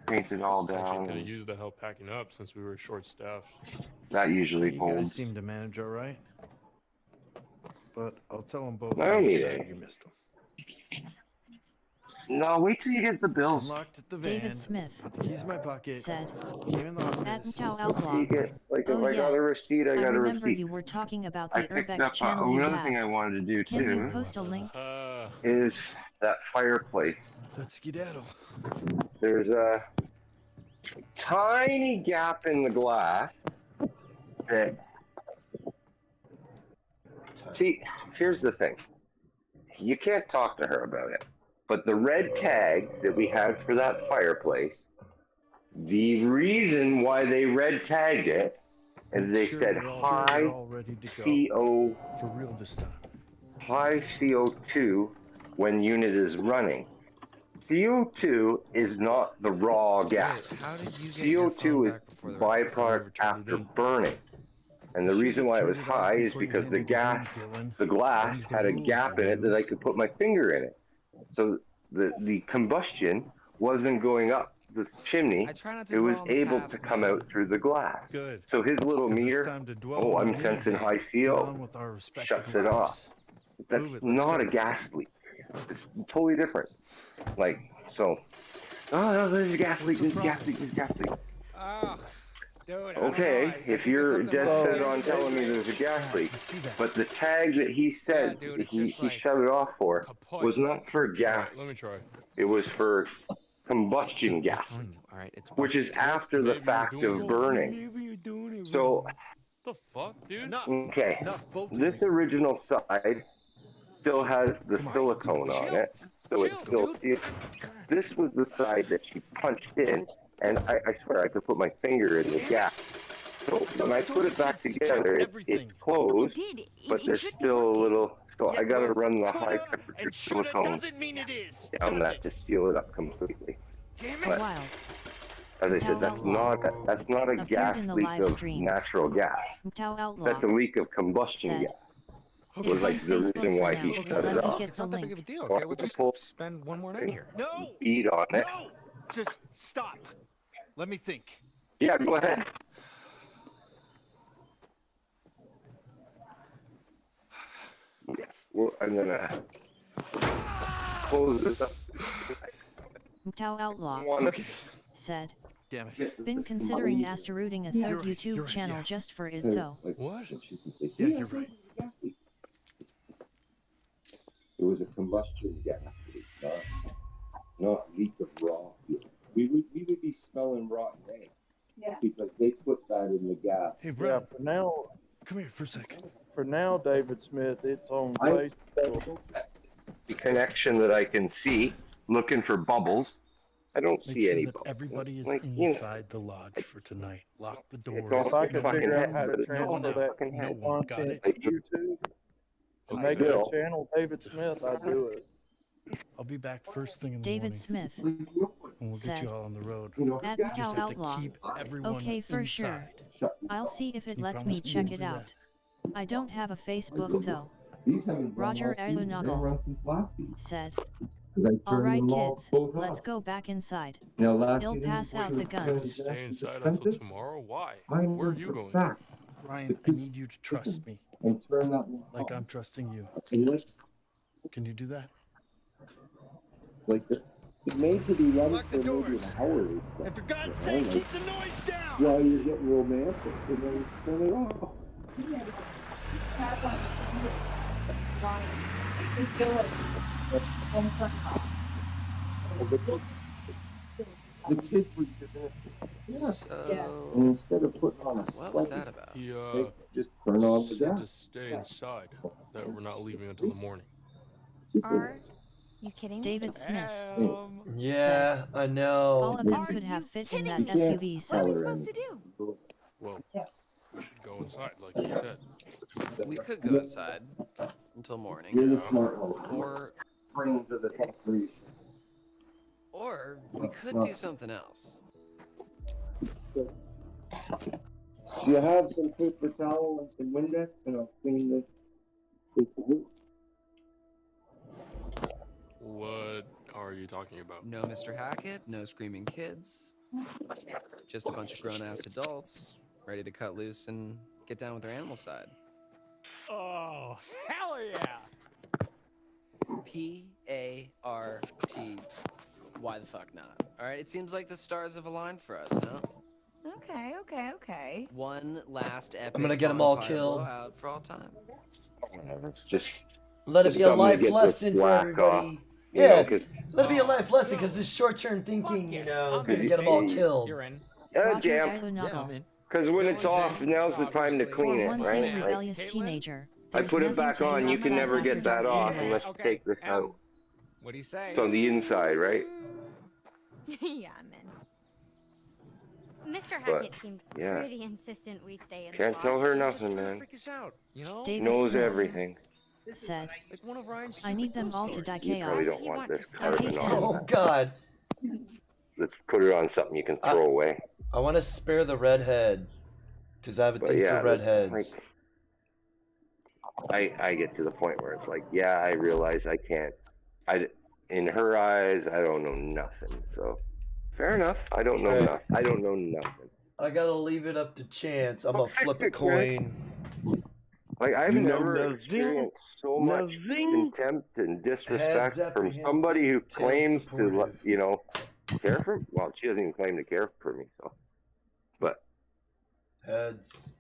paint it all Actually, down. could have used the help packing up since we were short-staffed. That usually You guys holds. seem to manage all right. But I'll tell them both I don't how need sad it. you missed them. No, wait till you get the bills. Unlocked at the van. David Smith Put the keys in my pocket. said, Came in the office. Attentow outlaw. You get, like Oh, if I yeah. got a receipt, I I got a remember receipt. you were talking about I the picked Urbex up channel you another thing I have. wanted to do Can you too post a link? is that fireplace. Let's skedaddle. There's a tiny gap in the glass that. See, here's the thing. You can't talk to her about it. But the red tag that we had for that fireplace, the reason why they red tagged it is they said high CO, for real this time. high CO2 when unit is running. CO2 is not the raw gas. How did you get your phone CO2 is back before the rest of the byproduct after burning. And the reason why it was high is because the glass had a gap in it that I could put my finger in it. So the combustion wasn't going up the chimney. I try not to It was dwell on the able past, to come man. out through the glass. Good. So his little 'Cause it's meter, time to dwell oh, on I'm the sensing minivan. high Get CO, on with our respective shuts it lives. off. That's Move it, let's not go. a gas leak. It's totally different. Like, so, oh, there's a gas leak, there's a gas leak, there's a gas leak. Ah, dude, I don't know. Okay, I if think there's you're something dead wrong set with on it. telling me there's a gas leak, but the tag that he said dude, it's he just like shut it off for was not for gas. Alright, let me try. It was for combustion gases, All right, it's which is after the Maybe you're fact doing of it. burning. Maybe you're doing it So, The fuck, dude? okay, Enough, both of this you. original side still has the silicone on it, so it's still sealed. This was the side that she punched in, and I swear I could put my finger in the gap. So when I put it back together, it's closed, but there's still a little. So I gotta run the high temperature silicone down that to seal it up completely. But as I said, that's not a gas leak of natural gas. That's a leak of combustion gas. It's Was like on the Facebook reason for why now. he shut Let it me off. get the Not that big of a link. deal. So Okay, we'll just spend one more night here. No! Beat on it. No! Just stop. Let me think. Yeah, go ahead. Yeah, well, I'm gonna close this up. Tao Outlaw said, Damn it. been considering routing a third YouTube channel just for it though. What? Yeah, you're right. It was a combustion gas leak, not leak of raw fuel. We would be smelling rotten egg. Yeah. Because they put that in the gas. Hey, Yeah, Brad, for now, come here for a second. for now, David Smith, it's on Facebook. The connection that I can see, looking for bubbles. I don't Make see sure any that bubbles. everybody is Like, inside the lodge for tonight. Lock the doors. If I could fucking figure out head, how but to it's transfer going that No one got content it. to YouTube and I make it will. a channel, David Smith, I'd do it. I'll be back first thing in the David morning. Smith And we'll get said, you all on the road. at Just Tao have to Outlaw. keep everyone Okay, for inside. sure. I'll see if it Can you lets promise me me check you'll it do out. I don't have a Facebook though. These haven't run Roger all season. They Alunagle run since last season. said, 'Cause I turned alright them all kids, both let's off. go back inside. Now last He'll season, pass out the which was guns. Stay inside expensive, until tomorrow? Why? I Where are know you for a going? fact. Ryan, I need you to trust me, And turn that one like off. I'm trusting you. And let's, Can you do that? like, it's made to be run Lock for the maybe an doors. hour or so. And for God's You know, sake, like, keep the noise down! while you're getting romantic, and then turn it off. The kids were using it. Yeah. So, And instead of putting on a what was sweater, that about? He, they just turn on the said to gas. stay inside, that we're not leaving until the morning. Are you kidding me? David Smith Yeah, I know. all of them could have fit in that SUV, What are we so supposed to do? Well, we should go inside, like you said. We could go inside until morning. You're the smart one. Or Spring to the concrete. we could do something else. Do you have some paper towel and some Windex, and I'll clean this roof? What are you talking about? No Mr. Hackett, no screaming kids. Just a bunch of grown-ass adults ready to cut loose and get down with their animal side. Oh, hell yeah! P-A-R-T. Why the fuck not? Alright, it seems like the stars have aligned for us, no? Okay. One last epic I'm gonna get 'em all bonfire killed. blowout for all time. That's just Let it be a something to life get this lesson for whack everybody. off, Yeah, 'cause let it be a life lesson because this short-term thinking, is gonna get them all killed. You're in. jam. Because when it's off, now's the time to clean it, One thin, right? Like, rebellious teenager. I There's put it nothing back to do on. You can outside never after get that dark off anyway. unless you take this out. What do you say? It's on the inside, right? Yeah, I'm in. Mr. But, Hackett seemed yeah. pretty insistent we stay in Can't the tell lodge. her nothing, man. Freak us out, you know? David Knows Smith everything. said, Like one of Ryan's I need them all to stupid die You probably chaos. don't want this I hate carbon them. Oh on. God, Let's put it on something you can throw away. I want to spare the redhead because I have a But thing yeah, for redheads. like, I get to the point where it's like, yeah, I realize I can't. in her eyes, I don't know nothing. So fair enough. I don't know nothing. I don't know nothing. I gotta leave it up to chance. I'm gonna flip a coin. Like I've You know never nothing? experienced so much Nothing? contempt and Heads, disrespect from apprehensive, somebody who tails, claims to, supportive. you know, care for. Well, she doesn't even claim to care for me. So, but Heads.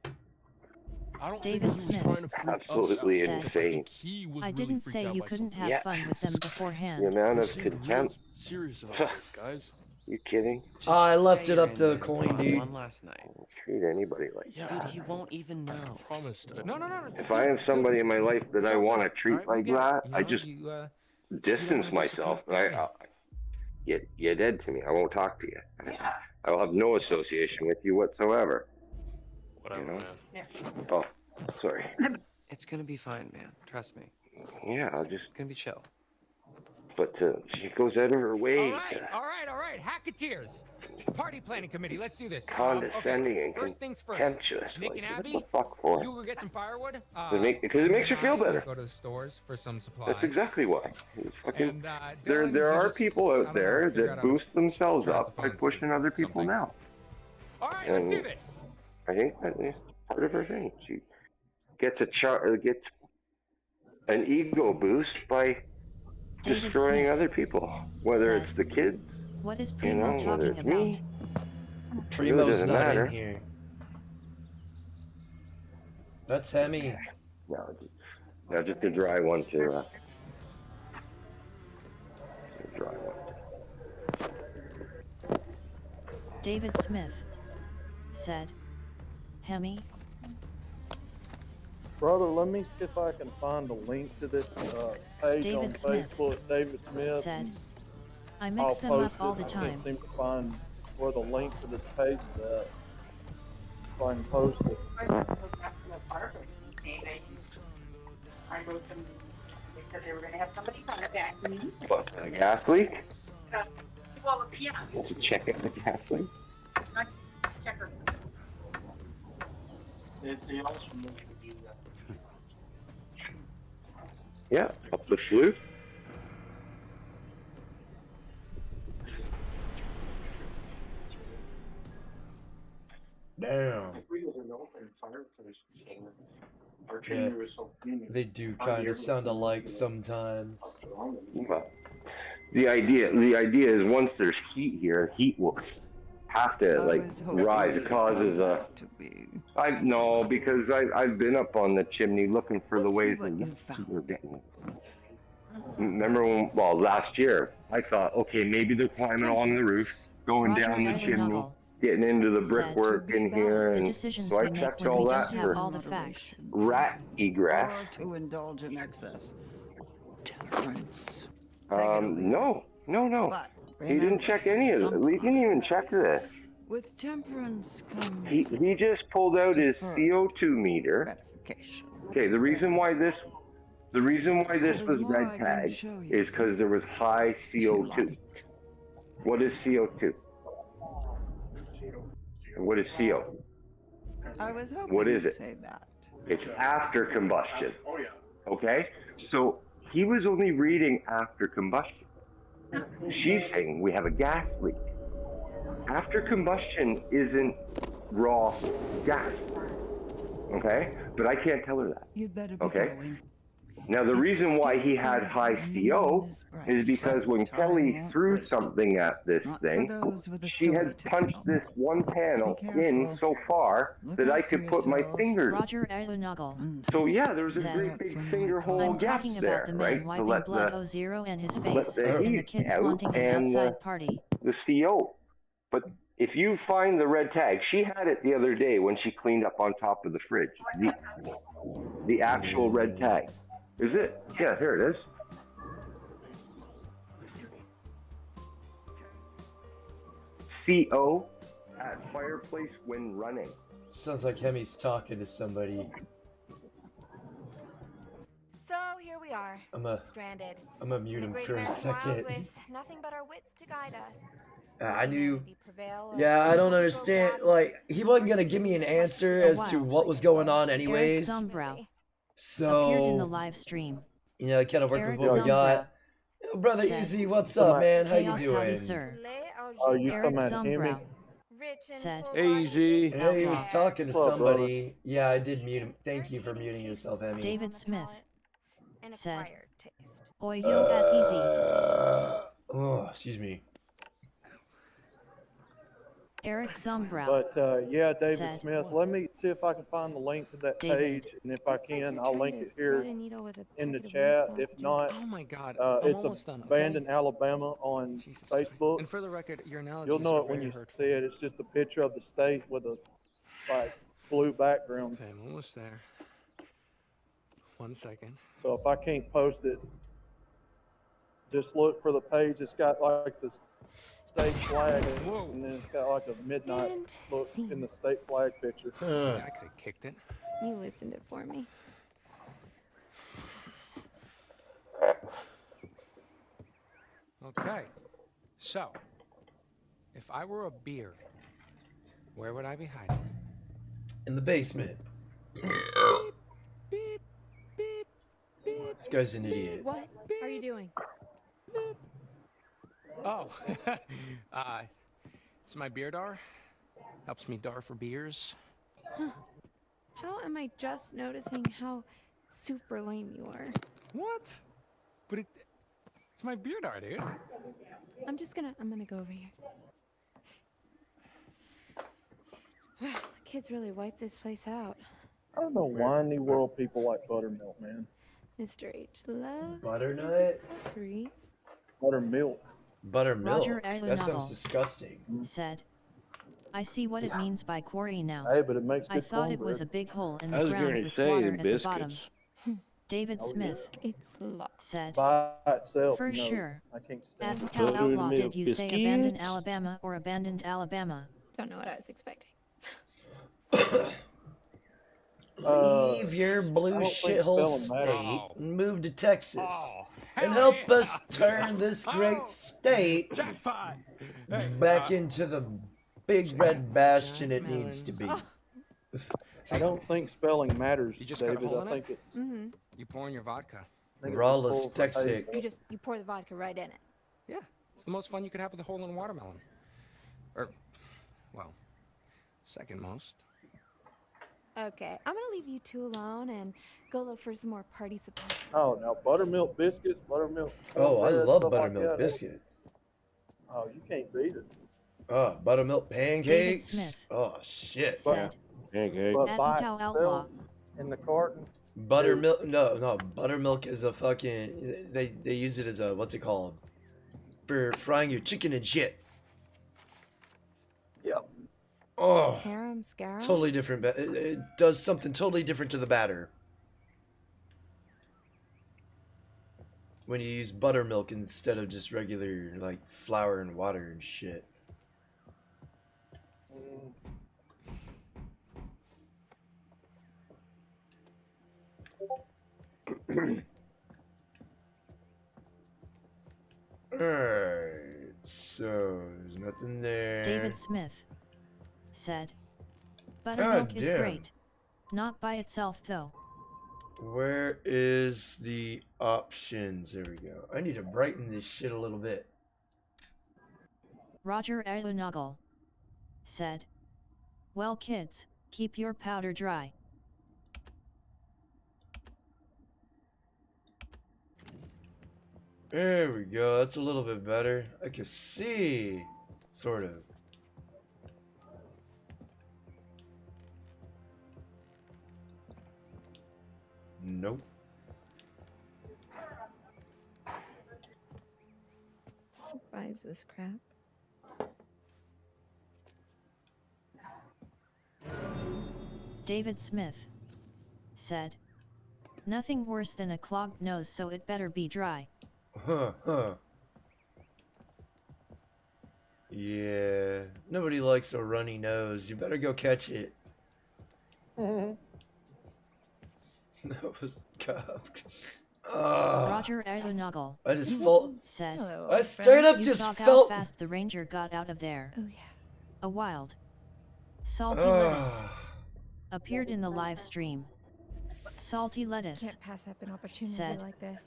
I don't David think he was Smith trying to freak absolutely us out. insane. I think he was I really didn't freaked say out you by couldn't something. have fun with them beforehand. The amount You of seemed real contempt. serious about this, guys. You kidding? I left say it you're up to the in there. coin, Come on, dude. one last night. I don't treat anybody like Yeah, Dude, he won't even know. I promised. No. If I have somebody in my life that I want to treat like that, I just distance myself. You're dead to me. I won't talk to you. I will have no association with you whatsoever. Whatever, you know? man. Oh, sorry. It's gonna be fine, man. Trust me. Yeah, It's I'll just. gonna be chill. But she goes out of her way All to right. Hacketeers. Party planning committee. Let's do this. condescending Okay. and First things first. contemptuous. Nick Like, and what Abby, the fuck for? you go get some firewood. Because it makes you feel and I will better. Go to the stores for some supplies. That's exactly why. It's fucking, And, there Dylan, you are just, people I out don't there know, figure that out how to boost themselves charge up the by phone pushing other people down. All right, And let's do this. I think that is part of her thing. She gets gets an ego boost by David destroying Smith other people, whether said, it's the kids, What is you Primo know, whether talking it's about? me. It really Primo's doesn't not matter. in here. That's Hemi. No, just a dry one to. A dry one. David Smith said, Hemi, Brother, let me see if I can find a link to this page David on Smith Facebook. David Smith said, I I'll mix them post up all it. the I time. can't seem to find where the link to this page is at. If I can post it. They said they were going to have somebody contact me. What, a gas leak? Well, yeah. To check out the gas leak? Checker. They also mentioned you that. Yeah, up the flue. Damn. If we live in open fireplace, our Yeah, chamber is so clean. they do kind of sound alike sometimes. Well, the idea is once there's heat here, heat will have to like rise. It causes a. I know because I've been up on the chimney looking for the ways that we're getting. Remember when? Well, last year I thought, okay, maybe they're climbing along the roof, going Roger down the Ellie chimney, Nuggle getting into the brickwork in here, The and decisions so I we make checked when all we that don't have for all the facts. rat egress. Or to indulge in excess. Temperance. No. But He didn't check any of it. We didn't even check this. with temperance comes He just pulled out his CO2 meter. Okay, the reason why this was red tag is because there was high CO2. What is CO2? What is CO? I was hoping What is you'd it? say that. It's after combustion. Okay? So he was only reading after combustion. She's saying we have a gas leak. After combustion isn't raw gas. Okay? But I can't tell her that. You'd better be Okay? going. Now the reason why he had high CO is because when Kelly threw something at this thing, she had punched this one panel in so far that I could put my fingers. Roger Ellie Nuggle So yeah, there was a said, great big finger hole I'm gap talking there, about the right? man To wiping let blood the O0 and his let face, the and the heat kids out wanting an and outside party. the CO. But if you find the red tag, she had it the other day when she cleaned up on top of the fridge. The actual red tag. Is it? Yeah, here it is. CO at fireplace when running. Sounds like Hemi's talking to somebody. So here we are, stranded. I'm gonna mute in him great for a American wild second. with nothing but our wits to guide us. I knew. Prevail Yeah, I don't understand. Like, he wasn't gonna give me an answer as to what was going on, anyways. Eric Zombrow So appeared in the live stream. you know, kind of working Eric with what we got. Brother said, Easy, what's Talking up, about- man? How you Chaos howdy, doing? sir. Oh, you Eric talking about Hemi? Zumbrow said, Easy. Yeah, he was Outlaw. talking to What's up, brother? somebody. Yeah, I did mute him. Thank you for muting yourself, Emmy. David Smith An said, acquired taste. Oi yo at easy. Oh, excuse me. Eric Zumbrow But yeah, David said, Smith. Let me see if I can find the link to that David. page, and if I It's like can, you're I'll trying link to it here thread a needle with a in the packet of chat. loose If not, sausages. Oh my God, I'm it's almost done. Abandoned Okay. Alabama on Jesus Christ. Facebook. And for the record, your analogies You'll know are it when very you hurtful. see it. It's just a picture of the state with a like blue background. Okay, I'm almost there. 1 second. So if I can't post it, just look for the page. It's got like the state flag, and then it's got like a midnight And look scene. in the state flag picture. Yeah, I could have kicked it. You loosened it for me. Okay. So, if I were a beer, where would I be hiding? In the basement. This guy's an idiot. What are you doing? Oh, it's my beer dar. Helps me dar for beers. Huh. How am I just noticing how super lame you are? What? But it's my beer dar, dude. I'm gonna go over here. Wow, the kids really wiped this place out. I don't know why in the world people like buttermilk, man. Mr. H love Butternut? his accessories. Buttermilk. Buttermilk? Roger That sounds Alunagel disgusting. said, I see what it means by quarry now. Hey, but it makes I good thought it was a cornbread. big hole in I the was ground going with to say water the at the bottom. biscuits. David Oh, yeah. Smith It's locked. said, By itself, for no, sure. I can't stand it. How outlaw did Buttermilk you say abandoned biscuits? Alabama or abandoned Alabama? Don't know what I was expecting. Leave your I blue don't think shithole spelling matters. state and move to Texas. Oh, And hell help yeah. us turn this great state Jackpot! Hey, back into the big red bastion it melon. needs to be. I don't think spelling matters, You just cut a David. hole I in think it? it's. Mm-hmm. You pour in your vodka. I think it's Rawless full for taste. Texic. You pour the vodka right in it. Yeah, it's the most fun you could have with a hole in a watermelon. Or, well, second most. Okay, I'm gonna leave you two alone and go look for some more party supplies. Oh, now buttermilk biscuits, buttermilk. Oh, I cornbread, love stuff like buttermilk that. biscuits. Oh, you can't beat it. Oh, buttermilk pancakes. Smith Oh, shit. said, Pancake. But by Adventau outlaw. itself in the carton, Buttermilk, no, buttermilk is a fucking, they use it as a, what's it called? For frying your chicken and shit. yep. Oh, Harem scarum? totally different. It does something totally different to the batter. When you use buttermilk instead of just regular, like, flour and water and shit. Alright, so there's nothing there. David Smith said, buttermilk is damn. great. Not by itself though. Where is the options? There we go. I need to brighten this shit a little bit. Roger Alunagel said, well kids, keep your powder dry. There we go. That's a little bit better. I can see. Sort of. Nope. Who buys this crap? David Smith said, nothing worse than a clogged nose, so it better be dry. Huh. Yeah. Nobody likes a runny nose. You better go catch it. That was coughed. Roger Alunagel I just felt. said, I straight up you just saw felt. how fast the ranger got out of there. Oh yeah. A wild, salty lettuce appeared in the live stream. Salty lettuce Can't pass up an opportunity said, like this.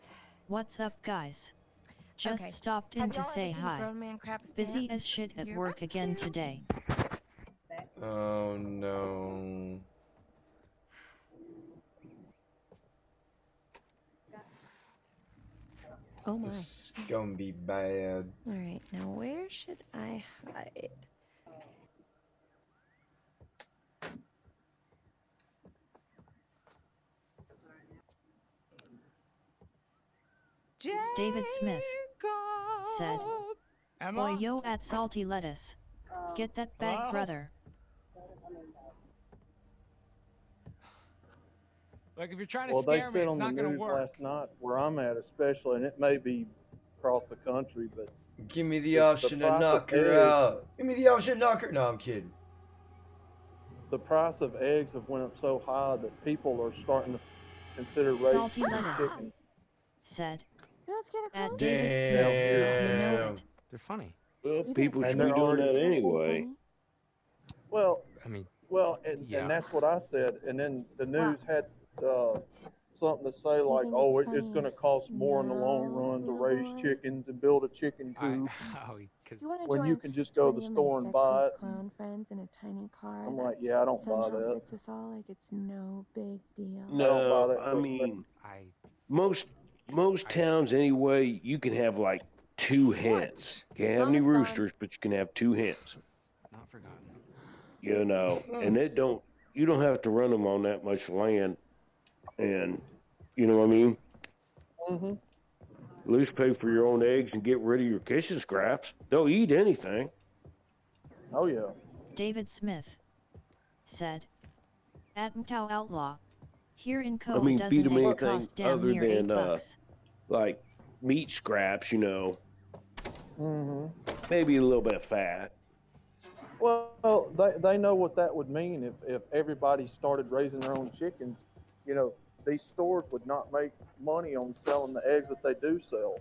what's up guys? Just Okay. stopped in Have to y'all ever say seen a hi. grown man crap his Busy pants? as shit 'Cause at you're work about again to. today. Oh no. Oh my. It's gonna be bad. All right, now where should I hide? David Smith said, Emma? Oi yo at salty lettuce. Get that bag, Hello? brother. Like, if you're trying to Well, they scare me, said it's on the not gonna news work. last night where I'm at, especially, and it may be across the country, but Give me the the option to price of knock her eggs- out. Give me the option to knock her. No, I'm kidding. the price of eggs have went up so high that people are starting to consider raising Salty lettuce chicken. said, Let's get a at David Smith. You know it. They're funny. Well, You people think should And be they're doing already- that anyway. Well, I mean, and that's what I said. And then the news had something to say like, think "Oh, it's it's going to cost more in the long run to raise chickens and build a chicken coop." You wanna when join you can just go to 20 the of my store and sexy buy it. clown friends in a tiny car I'm that like, yeah, I don't buy somehow that. fits us all like it's no big deal. No, I mean, most towns anyway, you can have like 2 hens. You can't have any Mom, it's gone. roosters, but you can have 2 hens. Not forgotten. You know, and you don't have to run them on that much land, and you know what I mean. Mm-hmm. At least pay for your own eggs and get rid of your kitchen scraps. They'll eat anything. Oh yeah. David Smith said, at Mtau Outlaw. Here in I Co, mean, a feed dozen them eggs anything cost damn other near than $8. like meat scraps. You know, Mm-hmm. maybe a little bit of fat. Well, they know what that would mean if everybody started raising their own chickens. You know, these stores would not make money on selling the eggs that they do sell.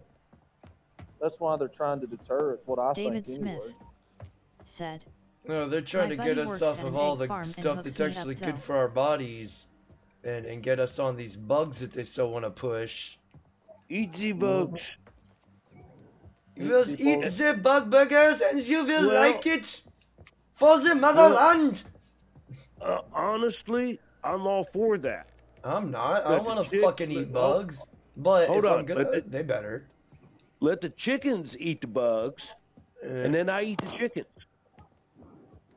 That's why they're trying to deter it. What I David think Smith anyway. said, No, they're trying My to get buddy us works off at of an all egg the farm and stuff hooks that's me up, actually good though. for our bodies and get us on these bugs that they so want to push. Eat the bugs. You will eat the bug burgers and you will Well- like it for the motherland. Honestly, I'm all for that. I'm not. I Let don't the want to chick- fucking eat let- bugs. But hold if on, I'm gonna, let they better. Let the chickens eat the bugs, and then I eat the chickens.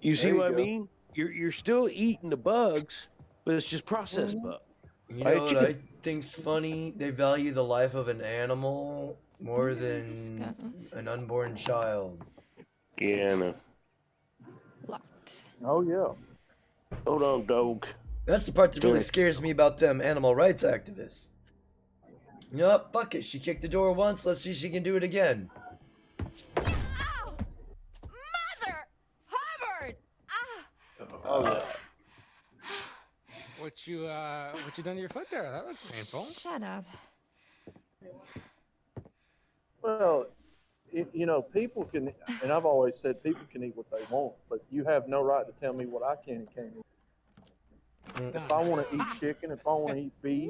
You see There you what I go. mean? You're still eating the bugs, but it's just processed bugs. You I know what I chicken- think's funny? They value the life of an animal more than an unborn child. Yeah, I know. Oh yeah. Hold on, dog. That's the part that really Sorry. scares me about them animal rights activists. Yup, fuck it. She kicked the door once. Let's see if she can do it again. Mother! Hubbard! Oh yeah. What you done to your foot there? That looks painful. Shut up. Well, you know, people can, and I've always said people can eat what they want, but you have no right to tell me what I can and can't eat. If I want to eat chicken, if I want to eat beef,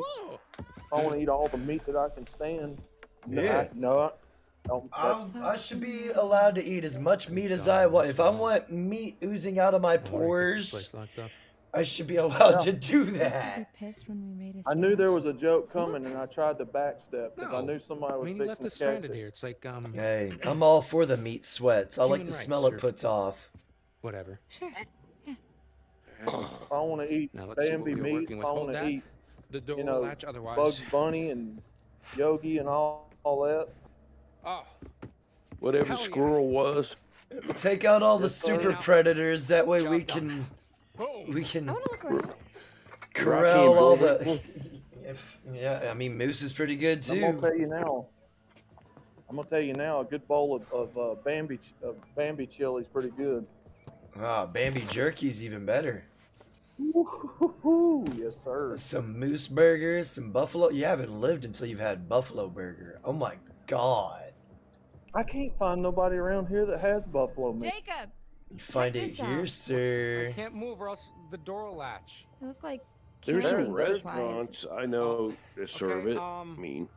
if I want to eat all the meat that I can stand, Yeah. I should be allowed to eat as much meat as I want. If I want meat oozing out of my pores, I should be allowed to do that. Pissed when we made a I knew there was a joke coming, and I tried to backstep because I knew somebody I was mean, he left fixing us to catch stranded it. here. It's like Hey, I'm all for the meat sweats. I like Human the rights, smell it sure. puts off. Whatever. Sure. If I want to eat Now let's see what Bambi we're meat, working if with. I Hold want to that. eat, The door you will know, latch otherwise. Bugs Bunny and Yogi and all that. Oh. Whatever squirrel was. Take out all the Yes, sir. super predators. That way we can corral all the. Yeah, I mean moose is pretty good I'm gonna too. tell you now. A good bowl of Bambi chili is pretty good. Ah, Bambi jerky's even better. Woo-hoo-hoo-hoo. Yes, sir. Some moose burgers, some buffalo. You haven't lived until you've had buffalo burger. Oh my god. I can't find nobody around here that has buffalo meat. Jacob! You find it this here, out. sir. I can't move or else the door will latch. They look like There's some camping supplies. restaurants I know that serve it. I mean,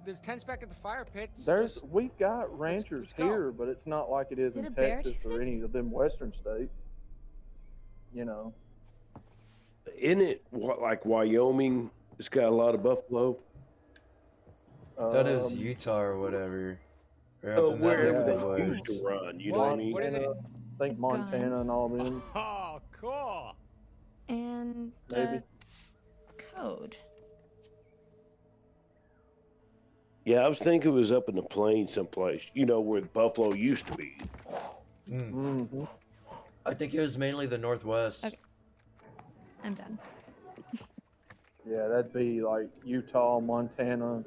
there's tents back at the fire pits. We've got ranchers here, but it's not like it is Did in a bear Texas do or this? any of them western states. You know. Isn't it like Wyoming? It's got a lot of buffalo. Thought it was Utah or whatever. Or up Oh, in that wherever neck of the they used woods. to run, you know what I mean? What is it? I think Montana and all them. Oh, cool. And Maybe. code. Yeah, I was thinking it was up in the plains someplace. You know where the buffalo used to be. Mm-hmm. I think it was mainly the Northwest. Okay. I'm done. Yeah, that'd be like Utah, Montana.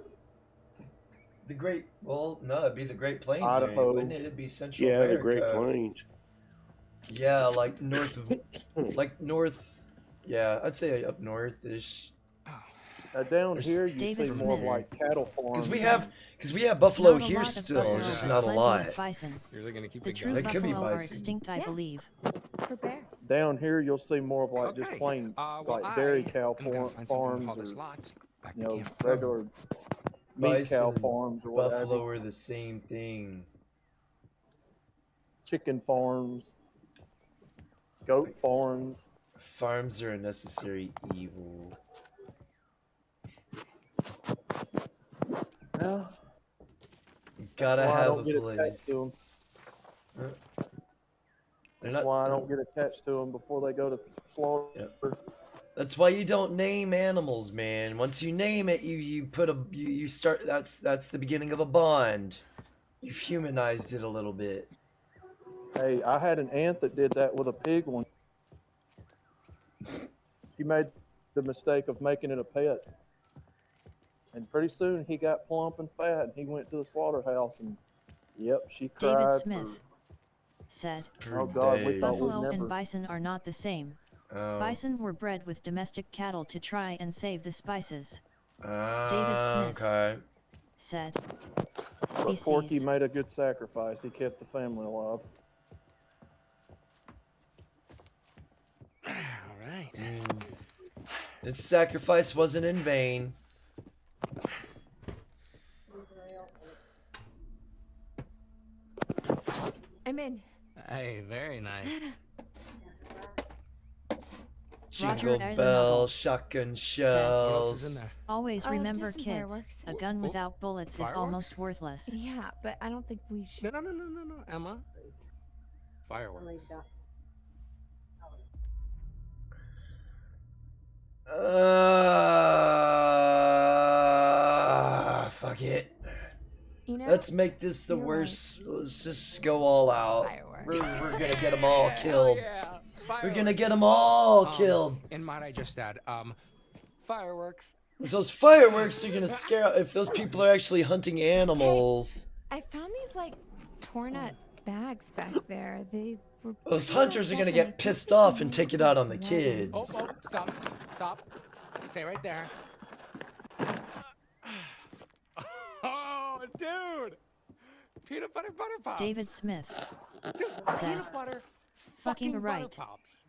No, it'd be the Great Plains Idaho. area, wouldn't it? It'd be Central Yeah, America. the Great Plains. Yeah, like north, yeah, I'd say up north-ish. Down here, you David see more Smith. of like cattle farms. Because we have buffalo Not a here lot of still, buffalo, just but not a plenty lot. of bison. You're really gonna keep The it true going? They could be buffalo are bison. extinct, I believe. For bears. Down here, you'll see more of like Okay. just plain Well, like dairy I cow am gonna find something to farms haul this or lot back you to know camp. regular meat cow Bison, farms or whatever. buffalo are the same thing. Chicken farms, goat farms. Farms are a necessary evil. Yeah. You gotta That's why I have don't a get place. attached to them. That's why I don't get attached to them before they go to slaughter. That's why you don't name animals, man. Once you name it, you start. That's the beginning of a bond. You've humanized it a little bit. Hey, I had an aunt that did that with a pig one. She made the mistake of making it a pet. And pretty soon he got plump and fat and he went to the slaughterhouse and yep, she cried. David Smith said, Oh God, we thought we'd Buffalo never. and bison are not the same. Oh. Bison were bred with domestic cattle to try and save the spices. Ah, David Smith okay. said, But Porky species. made a good sacrifice. He kept the family alive. All right. Its sacrifice wasn't in vain. I'm in. Hey, very nice. Jingle Roger bells, shotgun What else shells. is in there? Always Oh, remember, just some kids, fireworks. a gun without bullets is Fireworks? almost worthless. Yeah, but I don't think we should. No, Emma. Fireworks. Fuck it. You know, Let's make this the you're worst. Let's just go all out. Fireworks. We're gonna get them all killed. Yeah, We're gonna get them all killed. And might I just add, fireworks. Those fireworks are gonna scare. If those people are actually hunting animals, I found these like torn up bags back there. They were. those pretty hunters messed are up gonna and get I think pissed they off and might take it be out on the wagons. kids. Oh, stop. Stay right there. Oh, dude! Peanut butter pops. David Smith Dude, said, peanut butter fucking butter right. pops.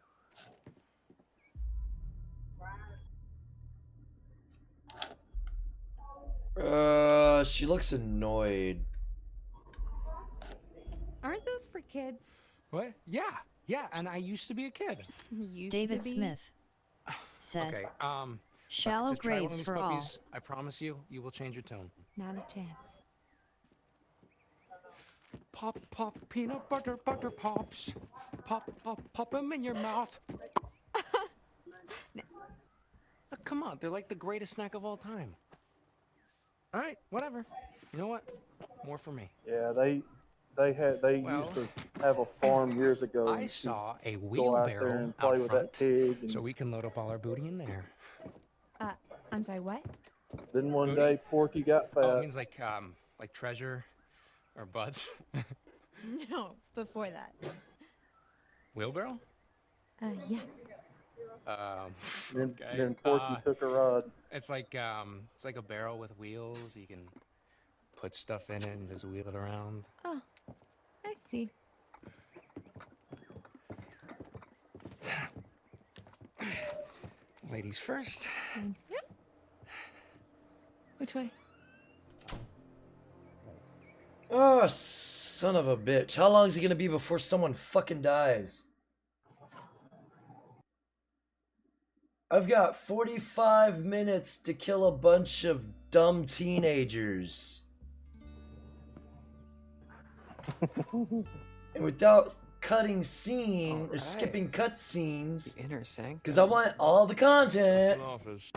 She looks annoyed. Aren't those for kids? What? Yeah, and I used to be a kid. Used David to be. Smith said, Okay, shallow just try one of graves these for all. puppies. I promise you, you will change your tone. Not a chance. Pop, peanut butter pops. Pop them in your mouth. Come on, they're like the greatest snack of all time. All right, whatever. You know what? More for me. Yeah, they used to have a farm years ago. I and saw a go out there wheelbarrow and play out with front, that pig. And so we can load up all our booty in there. I'm sorry, what? then one day Porky got fat. Oh, it means like treasure or butts. No, before that. Wheelbarrow? Yeah. Then Porky took a ride. It's like a barrel with wheels. You can put stuff in it and just wheel it around. Oh, I see. Ladies first. Yeah. Which way? Oh, son of a bitch. How long is it gonna be before someone fucking dies? I've got 45 minutes to kill a bunch of dumb teenagers. And without cutting scene or skipping cut scenes, Inner sanctum. because I want all the content. Office.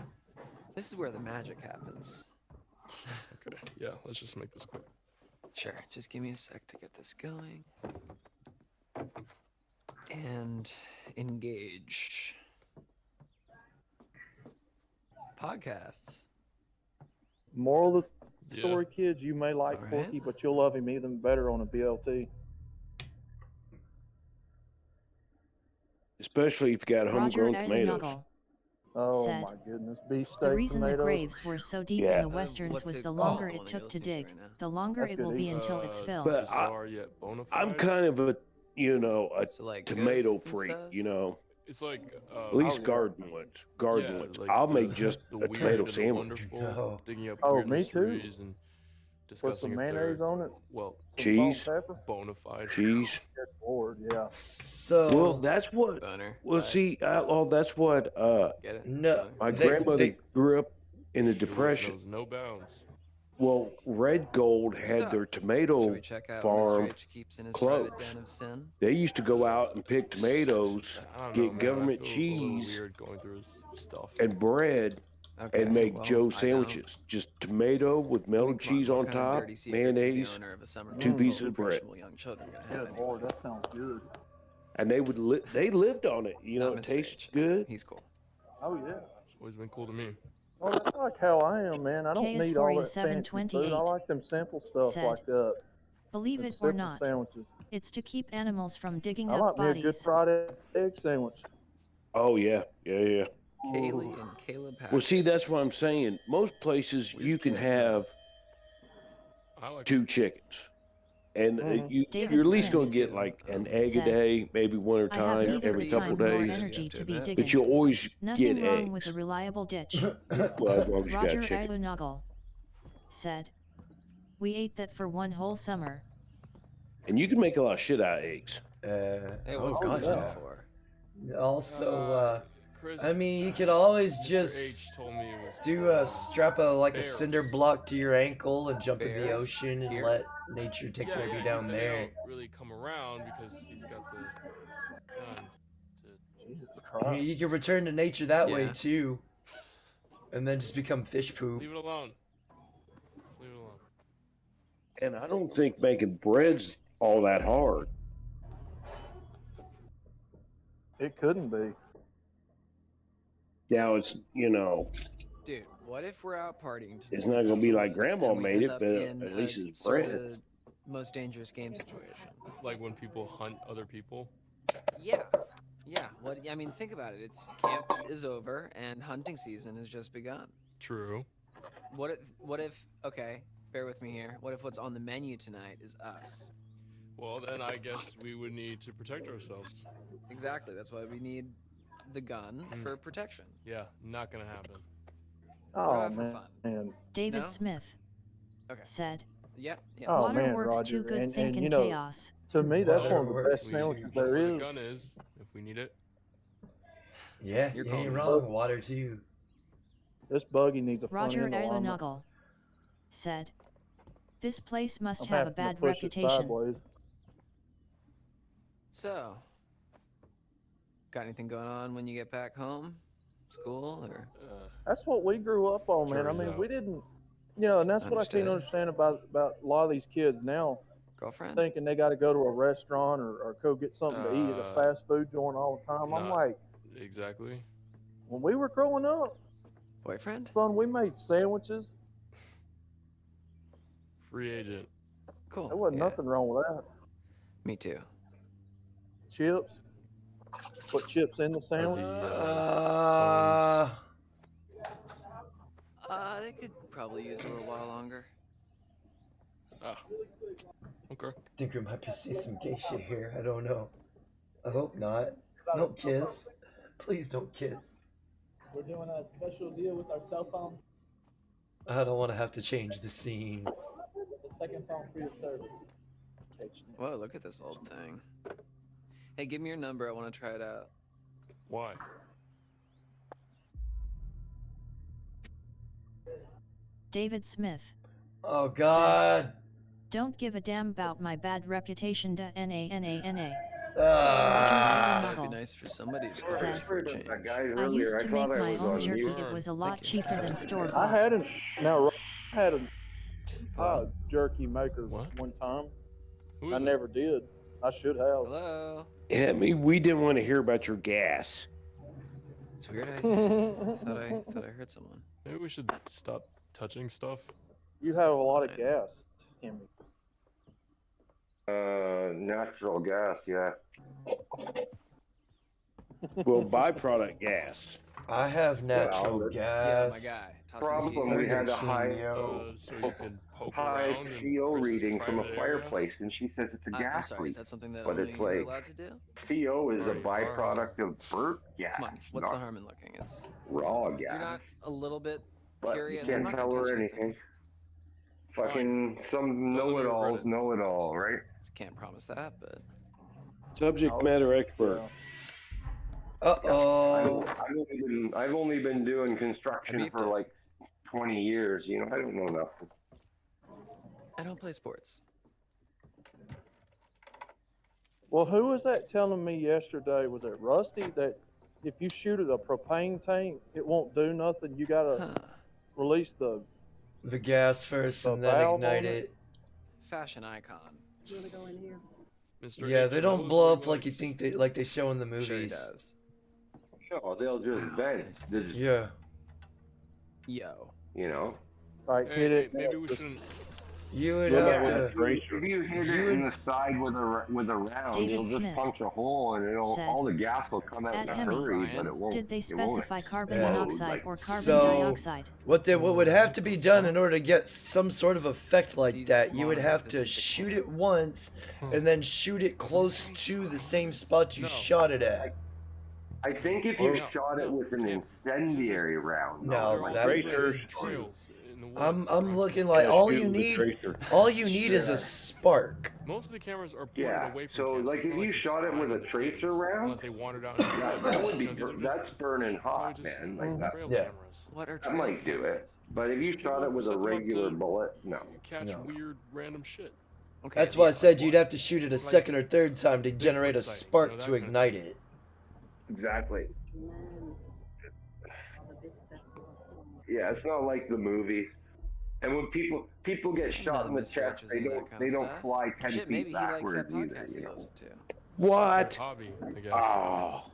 This is where the magic happens. Okay, yeah, let's just make this quick. Sure, just give me a sec to get this going. And engage. Podcasts. Moral of the story, kids, you may like All right. Porky, but you'll love him even better on a BLT. Especially if you got Roger homegrown tomatoes. Erlenogel Oh said, my goodness, beefsteak the reason the tomatoes. graves were so deep in Yeah. the westerns what's was it the called, longer the one it that you're took to listening to dig, right now? the longer That's it good will be eating. until it's filled. But Bizarre yet bona fide. I'm kind of a, a So, like, tomato ghosts and freak, stuff? It's like At least garden ones. Garden ones. like I'll the- make just the a weird tomato and the sandwich. wonderful, digging up Oh, weird me too. mysteries and Put discussing some if mayonnaise they're on it. well Some Cheese. salt and pepper. bona fide. Cheese. Good Lord, yeah. So Well, that's what. Boner. Well, see, that's what. Get it? no, My they- grandmother they- grew up in the The wit Depression. knows no bounds. Well, Red Gold had up? their Should tomato we check out what Mr. farm H keeps in his private close. den of sin? They used to go out and pick tomatoes, I don't know, get man. government I feel a little cheese weird going through his stuff. and bread, Okay, and make well, Joe I sandwiches. Just tomato with melted come on, cheese what on kind of top, dirty secrets is the mayonnaise, owner of a summer 2 camp pieces full of bread. impressionable young children gonna have Good anyway? Lord, that sounds good. And they would they lived on it. You know, Not it Mr. tastes H. good. He's cool. Oh yeah. It's always been cool to me. Well, that's like how I am, man. I don't need all that fancy food. I like them simple stuff said, like that. Believe Them it or simple not, sandwiches. it's to keep animals from digging I up like me a good bodies. fried egg sandwich. Oh yeah. Kaylee and Caleb Patrick. Well, see, that's what I'm saying. Most places you can have I like 2 chickens, and David you're at least Smith going to get like an egg a said, day, maybe one at a I have time neither every the couple time nor days. energy to be digging. But you always Nothing get wrong eggs. with a reliable ditch. Well, as long as you got Roger chicken. Erlenogel said, we ate that for one whole summer. And you can make a lot of shit out of eggs. Hey, oh what's god, the yeah. yeah. for? Also, Chris, I mean, you could always Mr. just H told me it was do a strap a bears. cinder block to your ankle and jump in the Bears ocean and here? let nature take care of you he down said there. They don't really come around because he's got the gun. Jesus I mean, Christ. you can return to nature that way Yeah. too, and then just become fish poop. Leave it alone. Leave it alone. And I don't think making bread's all that hard. It couldn't be. Now it's, Dude, what if we're out partying it's tonight not going to be like and Grandma we made end it, up but in at least a it's sort bread. of most dangerous game situation? Like when people hunt other people. Yeah. Yeah. What I mean, think about it. It's camp is over and hunting season has just begun. True. What if okay, bear with me here. What if what's on the menu tonight is us? Well, then I guess we would need to protect ourselves. Exactly. That's why we need the gun for protection. Yeah, not gonna happen. Oh out for fun. man. David No? Smith Okay. said, Yeah. Oh water man, works Roger. too good and think in you know, chaos. to me, that's Water one of the works. best We sandwiches know there where the is. gun is if we need it. Yeah, You're you calling ain't me. wrong. Water too. This buggy needs a front Roger end alignment. Erlenogel said, this place must I'm have a having to bad push it reputation. sideways. So, got anything going on when you get back home? School or? That's what we grew up on, man. I Jury's mean, out. we didn't, and that's what I Understood. can't understand about a lot of these kids now, Girlfriend? thinking they got to go to a restaurant or go get something to eat at a fast food joint all the time. I'm Not like, exactly. when we were growing up, Boyfriend? son, we made sandwiches. Free agent. Cool. There wasn't yeah. nothing wrong with that. Me too. Chips. Put chips in the sandwich. They could probably use a little while longer. Okay. Think we might be seeing some gay shit here. I don't know. I hope not. Don't kiss. Please don't kiss. We're doing a special deal with our cell phones. I don't want to have to change the scene. The second phone for your service. Whoa, look at this old thing. Hey, give me your number. I want to try it out. Why? David Smith. Oh God. Don't give a damn about my bad reputation. N-A-N-A-N-A. That'd be nice for somebody to Said, for a change. I used to make my own jerky. It was a lot cheaper than store I bought. had a jerky maker one time. I never did. I should have. Hello. Yeah, we didn't want to hear about your gas. It's weird. I thought I heard someone. Maybe we should stop touching stuff. You have a lot of gas in me. Natural gas, yeah. Well, byproduct gas. I have natural Well, gas. Yeah, my guy. Problem, we had a high, so you can poke high around in CO Chris's reading from a private area? fireplace, and she says it's a I'm gas sorry, leak. is that something that But only it's you're like allowed to do? CO is a Right, byproduct of burnt gas. Come on, what's the not harm in looking? It's raw gas. You're not a little bit But curious. you I'm can't not gonna tell touch her anything. anything. Fucking some know-it-alls know it all, right? Can't promise that, but Subject matter expert. Uh-oh. I've only been doing construction beeped for it. like 20 years. You know, I don't know nothing. I don't play sports. Well, who was that telling me yesterday? Was it Rusty that if you shoot at a propane tank, it won't do nothing? You gotta release the gas first and then valve ignite on it. Fashion icon. You wanna go in here? Mr. Yeah, H they don't knows blow what up he like you likes. think they show in the movies. Sure he does. No, they'll just vent. They'll just, Yeah. Yo. you know. like Hey, hit it. maybe we shouldn't. You would Yeah, have if to. you hit it in the side with a round, David you'll just Smith punch a hole and said, all the gas will come out At in a Hemi, hurry, but it won't. did they it won't specify carbon explode, monoxide like- or carbon So, dioxide? what would have to be done in order to get some sort of effect like These that, you would monitors, have this to is the shoot it once and then shoot it close to the same spot you shot it at. I think if you shot it with an incendiary round, No, though, that's Trails in the woods. I'm looking like all you need is a spark. Most of the cameras are pointed yeah. away from So, campus. like, It's if not you they shot it spy with a on the tracer kids, round, unless they wandered out into the that would be you know, these are just- that's burning hot, just man. Like that. trail Yeah. cameras. What are I trail might do it, cameras? but if you shot it with a Set them up regular to bullet, no. Catch No. weird random shit. Okay. That's why I yeah, said like you'd what? have to shoot it a second or third time to generate a sight, spark you know, to that kind of ignite thing. it. Exactly. Yeah, it's not like the movies. And when people get shot in the Mr. chest, H is they into that don't kind of stuff. fly 10 Shit, feet maybe he likes backwards that either. podcast You he know? listens to. What? Hobby, I guess. Oh,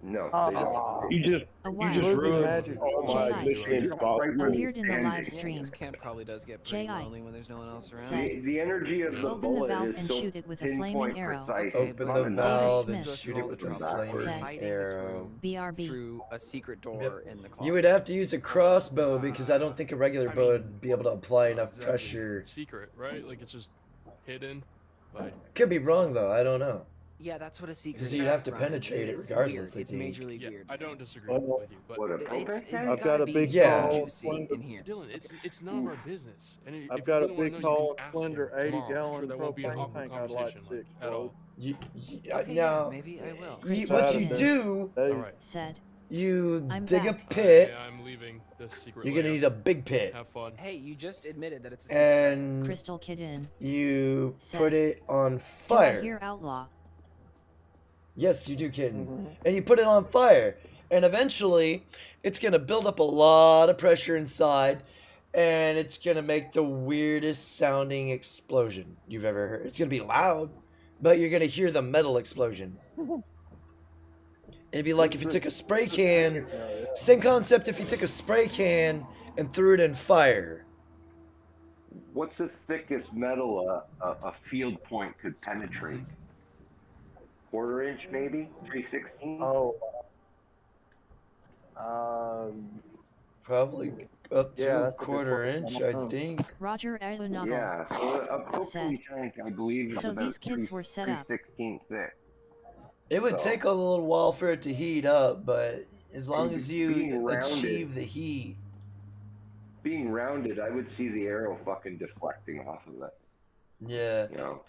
No, Oh. they don't. you just A you while. just Movie ruined magic. all my J.I. listening thoughts. Appeared in the live Standing. Yeah, stream. this camp probably does get pretty J.I. lonely when there's no one else around. said, The energy of the Open the bullet valve is and so shoot it with a flaming pinpoint arrow. precise. Okay, Open but the David valve and Smith shoot it with a backwards. flaming hiding his arrow. room BRB. through a secret door in the closet. You would have to use a crossbow because I don't think a regular bow would be able to apply enough Exactly. pressure. Secret, right? Like it's just hidden. Like Could be wrong though, I don't know. Yeah, that's what a secret 'Cause is. you'd have to Ryan. penetrate it It's regardless, Weird. I It's think. majorly yeah, weird. I don't disagree with you, but What a It's I've gotta got a be big Yeah. tall juicy in here. Dylan, it's none of our business. And if I've you got a really wanna big know, you tall can ask Splendor him tomorrow. 80-gallon I'm sure that won't be an propane awkward tank I'd like conversation to like, at all. Okay, now, yeah, maybe I will. what you Saturday. do, Hey, All right. Said, you I'm dig back. a pit. I'm leaving the secret. You're gonna layer. need a big pit, Have fun. Hey, you just admitted that it's a secret. and Crystal Kid in. you Said, put it on Do I fire. hear outlaw? Yes, you do, kitten. And you put it on fire, and eventually, it's gonna build up a lot of pressure inside, and it's gonna make the weirdest sounding explosion you've ever heard. It's gonna be loud, but you're gonna hear the metal explosion. It'd be like if you took a spray can, same concept if you took a spray can and threw it in fire. What's the thickest metal a field point could penetrate? Quarter inch, maybe? 3/16? Oh. Probably up to Yeah, a that's a good quarter question. inch, I I don't know. think. Roger Aeronagle. Yeah, so a propane Said, tank, I believe, is so about these kids were set up. 3/16 thick. It would So- take a little while for it to heat up, but as long And as being you rounded. achieve the heat. being rounded, I would see the arrow fucking deflecting off of it. Yeah. You know,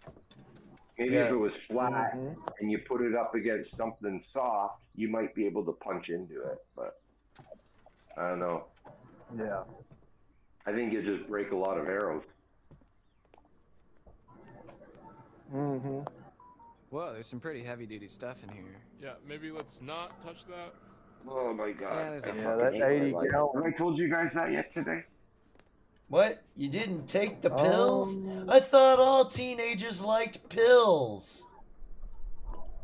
maybe Yeah. if it was flat and you put it up against something soft, you might be able to punch into it. But I don't know. Yeah. I think you just break a lot of arrows. Mm-hmm. Whoa, there's some pretty heavy-duty stuff in here. Yeah, maybe let's not touch that. Oh my god. Yeah, there's I that. fucking that hate my 80 life. gallon. Have I told you guys that yesterday? What? You didn't take the pills? I thought all teenagers liked pills.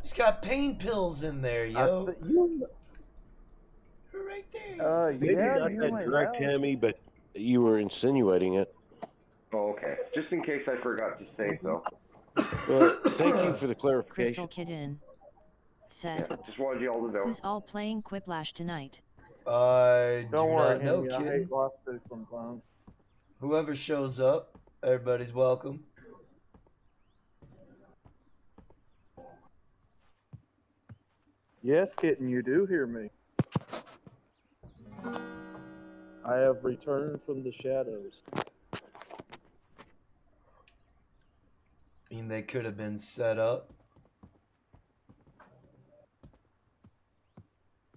He's got pain pills in there, yo. Right there. Yeah, Maybe not you that ain't direct, allowed. Hammy, but you were insinuating it. Oh, okay. Just in case I forgot to say so. Well, thank you for the clarification. Crystal Kitten said, Yeah, just wanted you all to know. who's all playing Quiplash tonight? I do Don't worry, not know, Henry. I kid. hate life too sometimes. Whoever shows up, everybody's welcome. Yes, kitten, you do hear me. I have returned from the shadows. I mean, they could have been set up.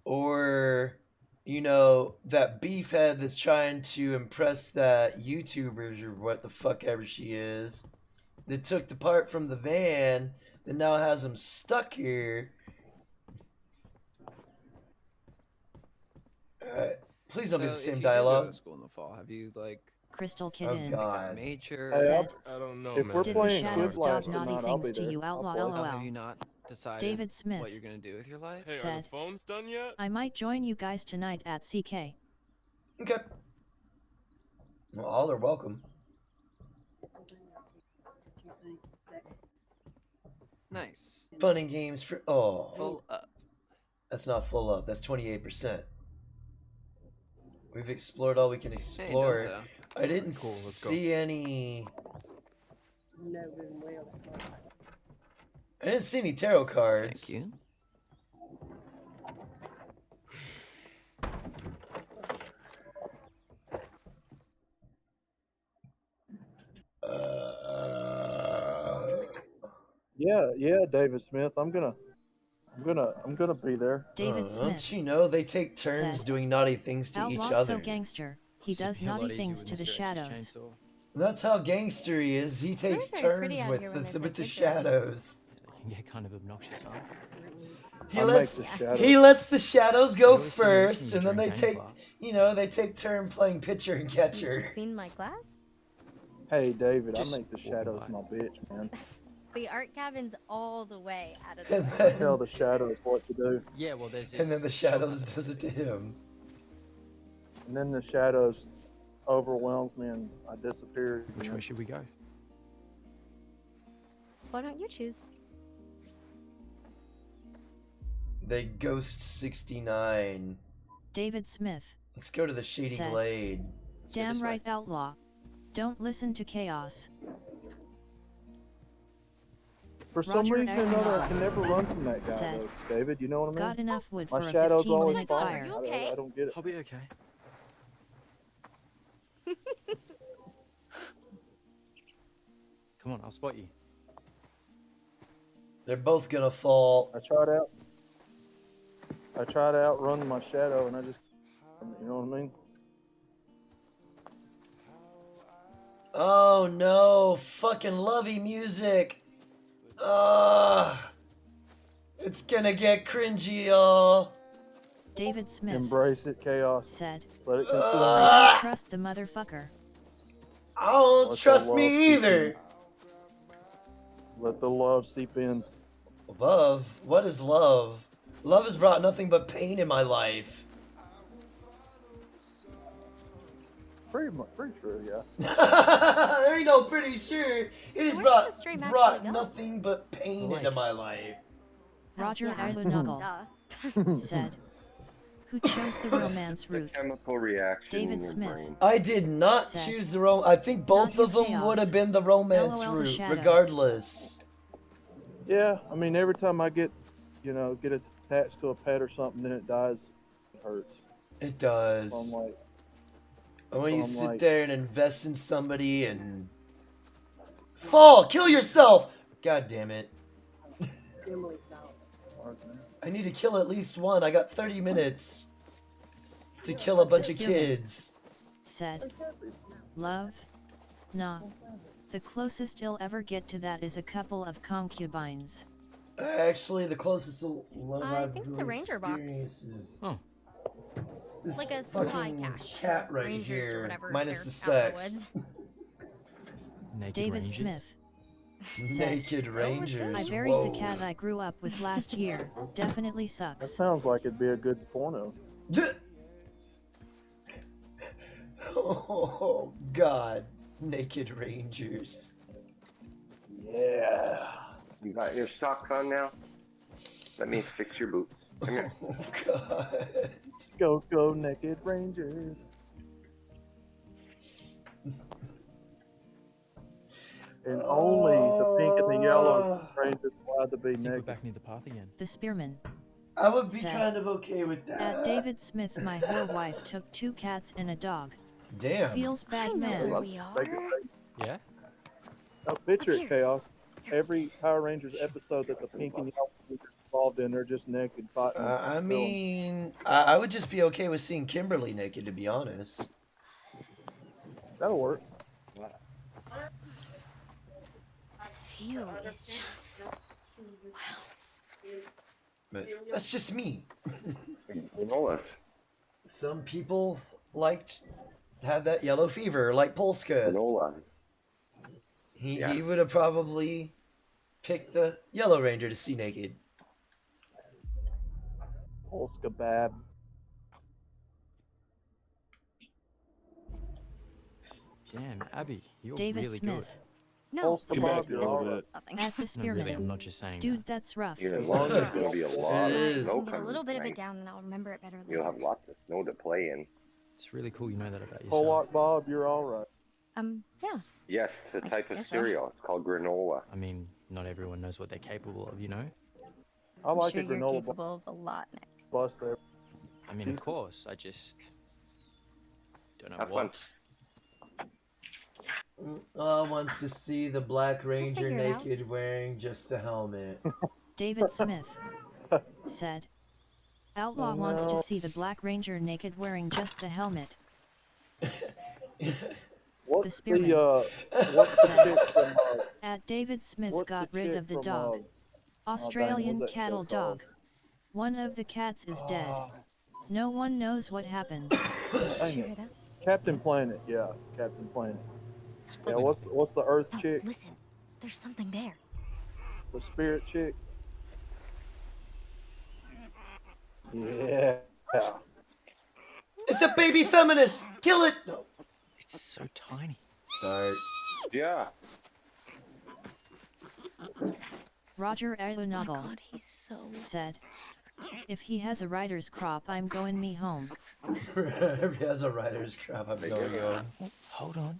Or, you know, that beefhead that's trying to impress that YouTuber or what the fuck ever she is, that took the part from the van, that now has him stuck here. Alright. Please don't be the So, same if you dialogue. do go to school in the fall, have you, like, Crystal Kitten God. major? said, I don't know, If man. we're did the playing shadows Quiplash stop naughty tonight, I'll things be to there. you, outlaw I'll play. Oh, have lol? you not decided David Smith what you're gonna do with your life? Hey, are said, the phones done yet? I might join you guys tonight at CK. Okay. Well, all are welcome. Nice. Fun and games for... Oh. Full up. That's not full up. That's 28%. We've explored all we can explore. Hey, done so. I didn't Cool, let's go. see any... I didn't see any tarot cards. Thank you. Yeah, David Smith. I'm gonna be there. David Smith Don't you know they take turns said, doing naughty things to each Outlaw's other? so gangster. He This would does be a lot naughty easier things with to the Mr. H's shadows. chainsaw. That's how gangster he is. He takes very turns pretty out with here when there's no with the kids around. shadows. It can get kind of obnoxious, huh? He lets the shadows go always seem to listen first, to and then they during take, game class. you know, they take turn playing pitcher and catcher. Seen my class? Hey, David, Just I make the walking shadows by. my bitch, man. The art cabin's all the way out of the And way. I tell the shadows what to do, Yeah, well, there's this. And then the shop shadows there. does it to him. and then the shadows overwhelms me, and I disappear. Which way should we go? Why don't you choose? They ghost 69. David Smith Let's go to the Shady said, Glade. Let's go damn this way. right, outlaw. Don't listen to chaos. For some Roger reason or another, I Aguilar can never run from that guy, said, though, David. You know what I mean? Got enough wood My for a shadows 15 always minute follow fire. me. Are you okay? I don't get it. I'll be okay. Come on, I'll spot you. They're both gonna fall. I try to outrun my shadow, and I just, you know what I mean? Oh no, fucking lovey music. It's gonna get cringy, y'all. David Smith Embrace it, chaos. said, Let it consume I you. don't trust the motherfucker. I don't Let trust the love me seep either. in. Let the love seep in. Love? What is love? Love has brought nothing but pain in my life. Pretty true, yeah. There ain't no pretty sure. It has where brought, does the stream actually brought go? nothing but pain The into lake. my life. Roger Yeah. Arlunuggle Duh. said, who chose the romance The route? chemical reaction David in your Smith. brain. I did not Said, choose the romance. I think both Not of you, them chaos. would have been the romance LOL the route, shadows. regardless. Yeah, I mean, every time I get attached to a pet or something, then it dies. It hurts. It does. So I'm like, And when you I'm sit like- there and invest in somebody and fall, kill yourself. God damn it. I need to kill at least one. I got 30 minutes to kill a bunch of kids. Said, love? Nah. The closest you'll ever get to that is a couple of concubines. Actually, the closest to love I I've think it's a really ranger box. experienced is this Like a supply fucking cache. cat right Rangers here, or whatever, minus they're the out in the sex. woods. Naked David Rangers? Smith. Said, Naked Rangers. I buried Whoa. the cat I grew up with last year. Definitely That sucks. sounds like it'd be a good porno. Oh God, Naked Rangers. Yeah. You got your socks on now? Let me fix your boots. Come here. Oh God. Go Naked Rangers. And only the pink and the yellow Rangers allowed to be I think we're naked. back near the path again. The spearman. I would be Said, kind of okay with that. At David Smith, my whore wife took 2 cats and a dog. Damn. Feels bad, I know man. where we are. Yeah? Now picture Up it, Chaos. Every Power Rangers episode that the pink and yellow Rangers are involved in, they're just naked fighting. I mean, I would just be okay with seeing Kimberly naked, to be honest. That'll work. This view is just wow. But that's just me. You know us. Some people like have that yellow fever, like Polska. Nola. He would have probably picked the Yellow Ranger to see naked. Polska bad. Damn, Abby, you're David really Smith. good. No, Polska this Bob, you're all is good. nothing. At the No, spearman. really, I'm not just saying Dude, that's rough. As long as there's going to be a lot It of is. snow Get a coming little bit of it tonight, down, and I'll remember it better later. you'll have lots of snow to play in. It's really cool you know that about yourself. Pollock Bob, you're all right. Yeah. Yes, it's a type of guess so. cereal. It's called granola. I mean, not everyone knows what they're capable of, you know? I like I'm a sure you're granola capable of a lot, Nick. bus there. I mean, of course, I just don't know Have what. Wants to see the Black Ranger figure it out. naked wearing just the helmet. David Smith. Said, Outlaw wants to No. see the Black Ranger naked wearing just the helmet. What's spearman. What's the chick from At David Smith what's got the rid chick of the from, dog. dang, Australian what's that show cattle called? dog. One of the cats is dead. No one knows what happened. Dang it. Captain Planet, yeah, Captain Planet. Yeah, what's the Earth chick? Listen, there's something there. The Spirit chick? Yeah. It's a baby feminist! Kill it! No. It's so tiny. Sorry. Yeah. Roger Oh Aeronagel God, he's so. said, if he has a rider's crop, I'm going me home. If he has a rider's crap, I'm going home. Hold on.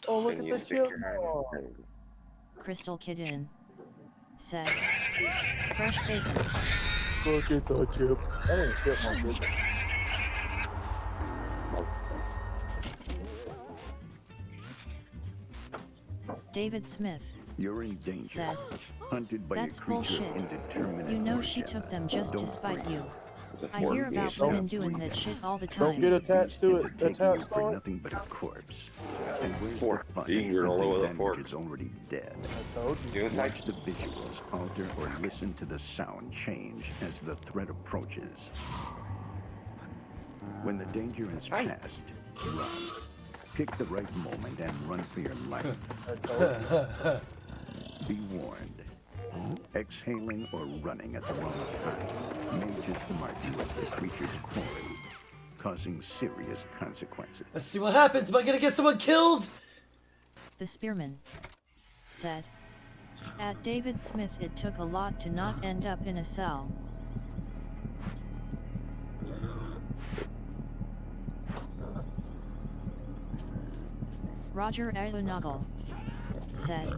Oh, look Can at you the stick your chip. hand in? Crystal Kidden said, fresh bacon. Look at the chip. That ain't chipmunk, is it? David Smith You're in danger. said, Hunted by that's a creature bullshit. indeterminate. You know origin. she took them just to Don't spite worry. you. It's a I hear horse about beast. women doing that shit all the Don't time. get attached to it. They're That's taking how you it for starts. nothing but a corpse. And where's Fork. the fun? Eating granola Hunting with a them fork. which is already dead. I told you. You Watch the visuals alter or listen to the sound change as the threat approaches. When the danger is past, run. Pick the right moment and run for your life. I told you. Be warned. Exhaling or running at the wrong time may just mark you as the creature's quarry, causing serious consequences. Let's see what happens. Am I gonna get someone killed? The spearman said, at David Smith, it took a lot to not end up in a cell. Roger Aeronagel said,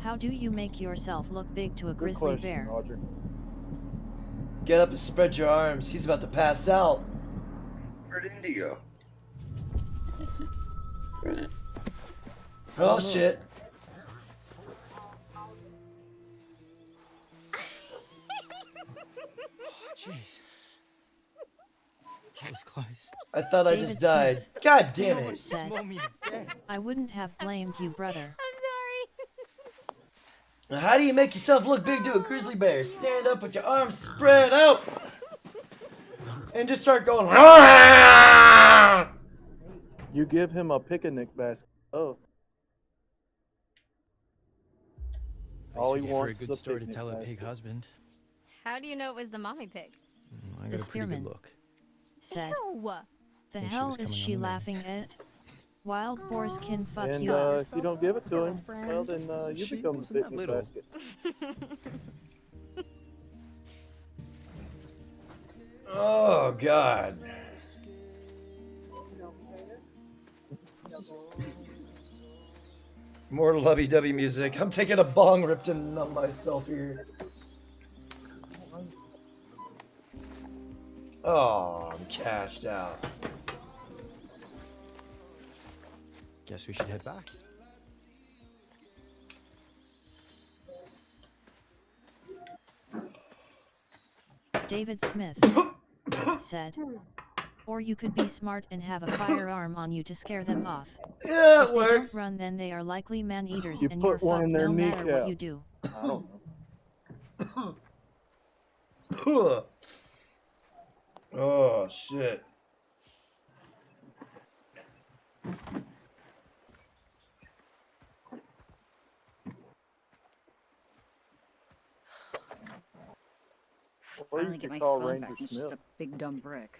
how do you make yourself look big to a Good grizzly question, bear? Roger. Get up and spread your arms. He's about to pass out. Where'd Indy go? Oh shit. Jeez. That was close. I thought I just David died. Smith God damn it. said, me to death. I wouldn't have blamed you, brother. Now, how do you make yourself look big to a grizzly bear? Stand up with your arms spread out and just start going. You give him a picnic basket. Oh. All he For a wants good is a story to picnic tell her basket. pig husband. How do you know it was the mommy pig? I The got a pretty spearman good look. said, Ew. the Think she hell was is coming she on the laughing at? Wild boars can fuck And you. if you don't give it to him, well then you She become the wasn't that picnic little. basket. Oh god. More lovey-dovey music. I'm taking a bong rip to numb myself here. Oh, I'm cashed out. Guess we should head back. David Smith said, or you could be smart and have a firearm on you to scare them off. Yeah, if it they works. don't run, then they are likely man-eaters You and put you're one fucked in their no matter what kneecap. you do. I don't know. Oh shit. Or you Finally get could my call phone Ranger back. It's Smith. just a big dumb brick.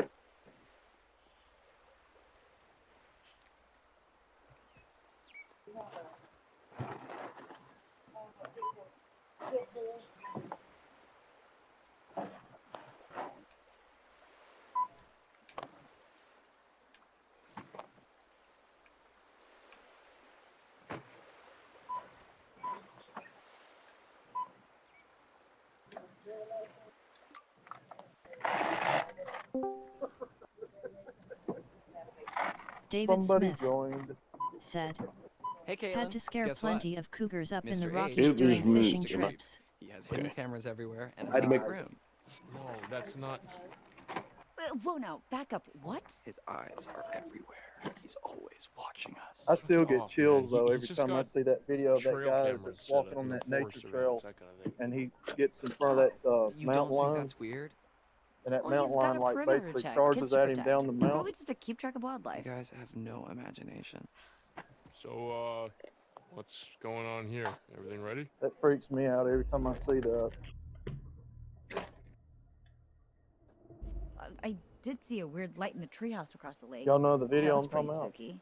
David Somebody Smith joined. said, Hey, Caitlin. had to scare Guess plenty what? of cougars up in Mr. the H Rockies is during Mr. fishing H. trips. He has hidden cameras everywhere and a I'd make- secret room. No, that's not. Whoa, now, back up. What? His eyes are everywhere. He's always watching us. I still Fuck get off, chills man. though He's every just time I got see that video of that trail guy cameras that's set walking up, on you know, that nature forest trail, surveillance, that kind of thing. and he gets in front of that You mountain don't think lion, that's weird? and that Well, he's mountain got lion a like perimeter basically check, charges kids to at him protect. down the And mountain. probably just to keep track of You wildlife. guys have no imagination. So, what's going on here? Everything ready? That freaks me out every time I see that. I did see a weird light in the treehouse across the lake. Y'all know the That video was I'm pretty talking about? spooky.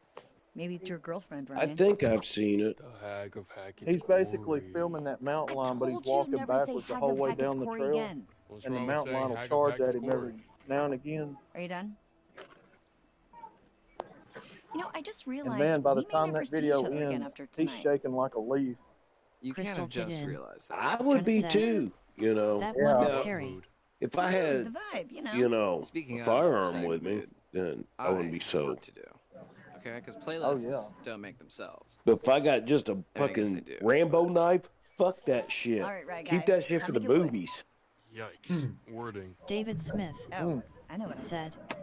Maybe it's your girlfriend, I Brian. think I've seen it. The hag of heck. He's basically filming that mountain lion, but he's told you walking never say backwards the hag whole of way heck, it's down the Quarry trail, again. What's and the wrong with mountain saying lion will hag of charge heck at is him Quarry? every now and again. Are you done? You know, I just And realized man, by the we may time never that see video each other again ends, after he's tonight. shaking like a leaf. You can't Crystal have just Kid in. realized that. I was would trying to be say. too, you know. That Yeah. one is Now, scary. if I had, The vibe, you know, Speaking a of firearm saying with me, mood, then I wouldn't be have so. work to do. Okay, because Oh playlists yeah. don't make themselves. But if I got just a I mean, I guess they fucking do. Rambo knife, fuck that shit. All right, Keep guy. that shit Time for to the get wood. movies. Yikes. Wording. David Smith Oh, I know what I said. said,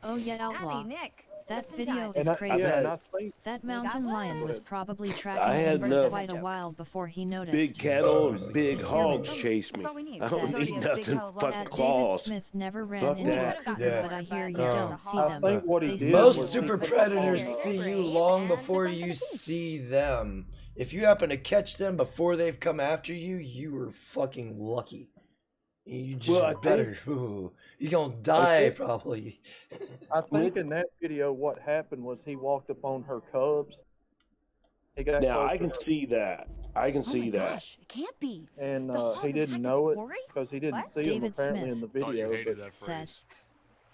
oh yeah, outlaw. Howdy, Nick. That Just in video time. is And crazy. and I think That got mountain one? lion was Good. probably I tracking had him for enough quite a while before he noticed. big cattle and Just big a hogs spearmint. chase That's me. all we need. I There's don't already need a big nothing pile of but logs David claws. Smith never ran Fuck into that. a cougar, Yeah. but I hear you No. don't see I them. think what he They did seem was Most he super put predators on, see you brave long and before took off you in a piece. see them. If you happen to catch them before they've come after you, you were fucking lucky. You just Well, I think- better. Ooh, you're gonna die think- probably. I think in that video what happened was he walked up on her cubs. He got Now close I to can her, see that. I can Oh see my that. gosh, it can't be. and The hog he of didn't heck, know it's it Quarry? because he didn't What? see him David apparently Smith in the Thought you video. hated But that said, phrase.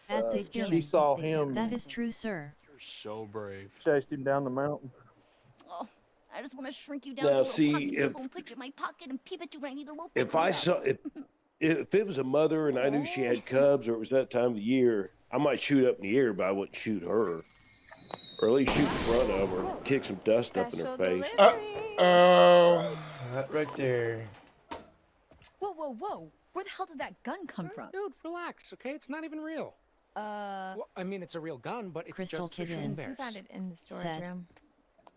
at the Big she spearmint. saw big him, That is true, sir. You're so brave. chased him down the mountain. Oh, I just want to shrink you down Now, to a little see, pocket if- pimple and put you in my pocket and peep at you when I need a little If I saw if it was a mother and I knew she had cubs or it was that time of the year, I might shoot up in the air, but I wouldn't shoot her. Or at least shoot in front of her, kick some dust up in her face. Oh, that right there. Whoa, whoa, whoa! Where the hell did that gun come from? Dude, relax, okay? It's not even real. Well, I mean, it's a real gun, but it's Crystal just for shooting Kid bears. We found it in the storage said, room.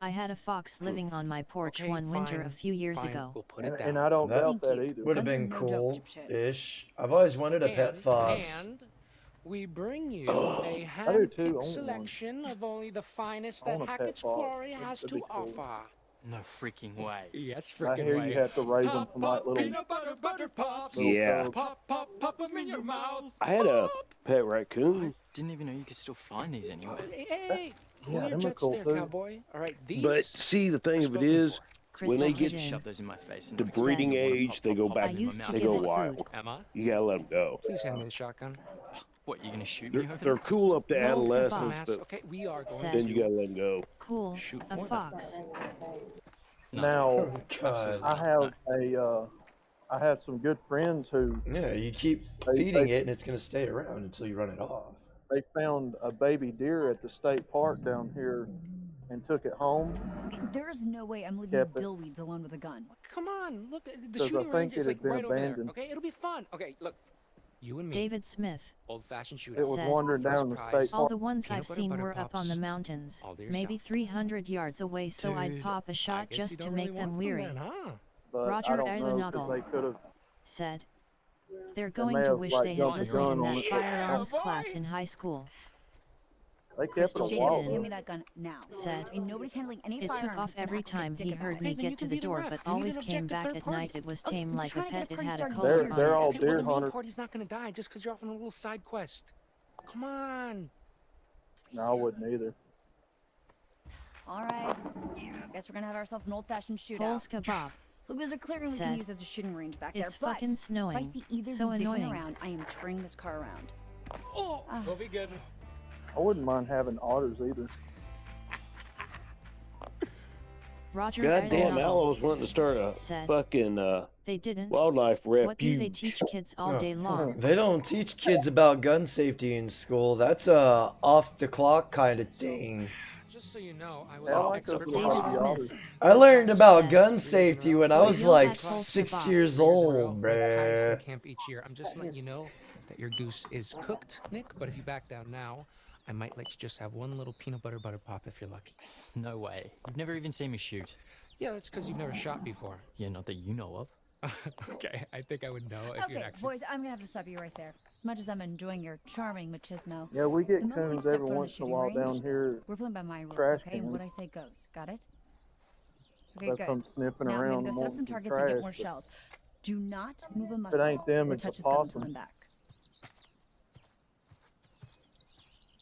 I had a fox living on my porch Okay, one winter a fine, few years fine. ago. We'll put it down. And I don't doubt That that either. would have Guns are been no joke, cool-ish. I've always wanted a pet fox. And we bring you a I do too. I hand-picked want selection of only the finest I that want a pet Hackett's fox. Quarry has That'd to be cool. offer. No freaking way. Yes, I frickin' hear way. you have to raise them from like little. Peanut butter, butter pops. Yeah. Pop, pop, pop them in your mouth. I had a pet raccoon. Didn't even know you could still find these anywhere. Hey, Yeah, hold your them are jets cool there, too. cowboy. All right, these. But see, the thing of it is, when they get Shove those in my face and to breeding age, they go back. I used to They give go it wild. food. Emma, You gotta let them go. please hand me the shotgun. What, you gonna shoot me over They're there? cool up to No, adolescence, Kebabs. but Okay, we are going Said, then you gotta let them go. cool, Shoot a for them. fox. Now, God. I have some good friends who Yeah, you keep They- feeding they- it and it's gonna stay around until you run it off. they found a baby deer at the state park down here and took it home. Okay, there is no way I'm leaving Kept it. dillweeds alone with a gun. Come on, look, the 'Cause I shooting think range it is had like been right over there. abandoned. Okay, it'll be fun. Okay, look, you and me, David Smith old-fashioned shootout. It was Said, wandering First down the prize, state All park. the ones Peanut I've butter seen butter were up on the pops. mountains, All to maybe yourself. 300 yards away, so I'd Dude, pop a I shot guess you just to don't make really them want weary. Then, huh? But Roger I don't know because Erlenagel they could have. said, they're may going to have, wish like, they had jumped the listened gun in on that it. firearms Yeah, class boy. in high school. They kept it Crystal a Kid while. in. Give me that gun now. Said, And nobody's handling any It took firearms off if you're every not gonna time dick he about heard it. me Okay, then you get to can the be the door, ref. but You need always an came objective back third at party. night. It was Okay, tame we're like a trying to get pet. the It party had a started. collar They're on they're it. all Okay, well, deer the main hunters. party's not gonna die just because you're off on a little side quest. Come on. No, I wouldn't either. All right. Guess we're gonna have ourselves an old-fashioned shootout. Poles kebab. Look, there's a clearing we can Said, use as a shooting range back It's there. But fucking if snowing. I see either So of you dicking annoying. around, I am turning this car around. Oh, we'll be good. I wouldn't mind having otters either. Roger Goddamn, Erlenagel Al was wanting to start a said, fucking they didn't. wildlife refuge. What do they teach kids all day long? They don't teach kids about gun safety in school. That's a off the clock kind of thing. Just so you know, I was Yeah, I an like those expert little David baby Smith. otters. I learned about Said, gun safety when I was You'll like have Poles 6 kebab. years 3 years in a row, old, like highest in bruh. camp each year. I'm just letting you know that your goose is cooked, Nick. But if you back down now, I might let you just have one little peanut butter pop if you're lucky. No way. You've never even seen me shoot. Yeah, that's because you've never shot before. Yeah, not that you know of. Okay, I think I would know if you'd Okay, actually. boys, I'm gonna have to stop you right there. As much as I'm enjoying your charming machismo, Yeah, we get the moment we coons step every foot on the once in a shooting while range, down here. we're playing by my rules, trash okay? And what I cans. say goes. Got it? Okay, They'll good. come sniffing Now I'm around gonna go set up wanting some some targets and get trash, more but shells. Do not move a if muscle it ain't them, or it's touch a a gun until possum. I'm back.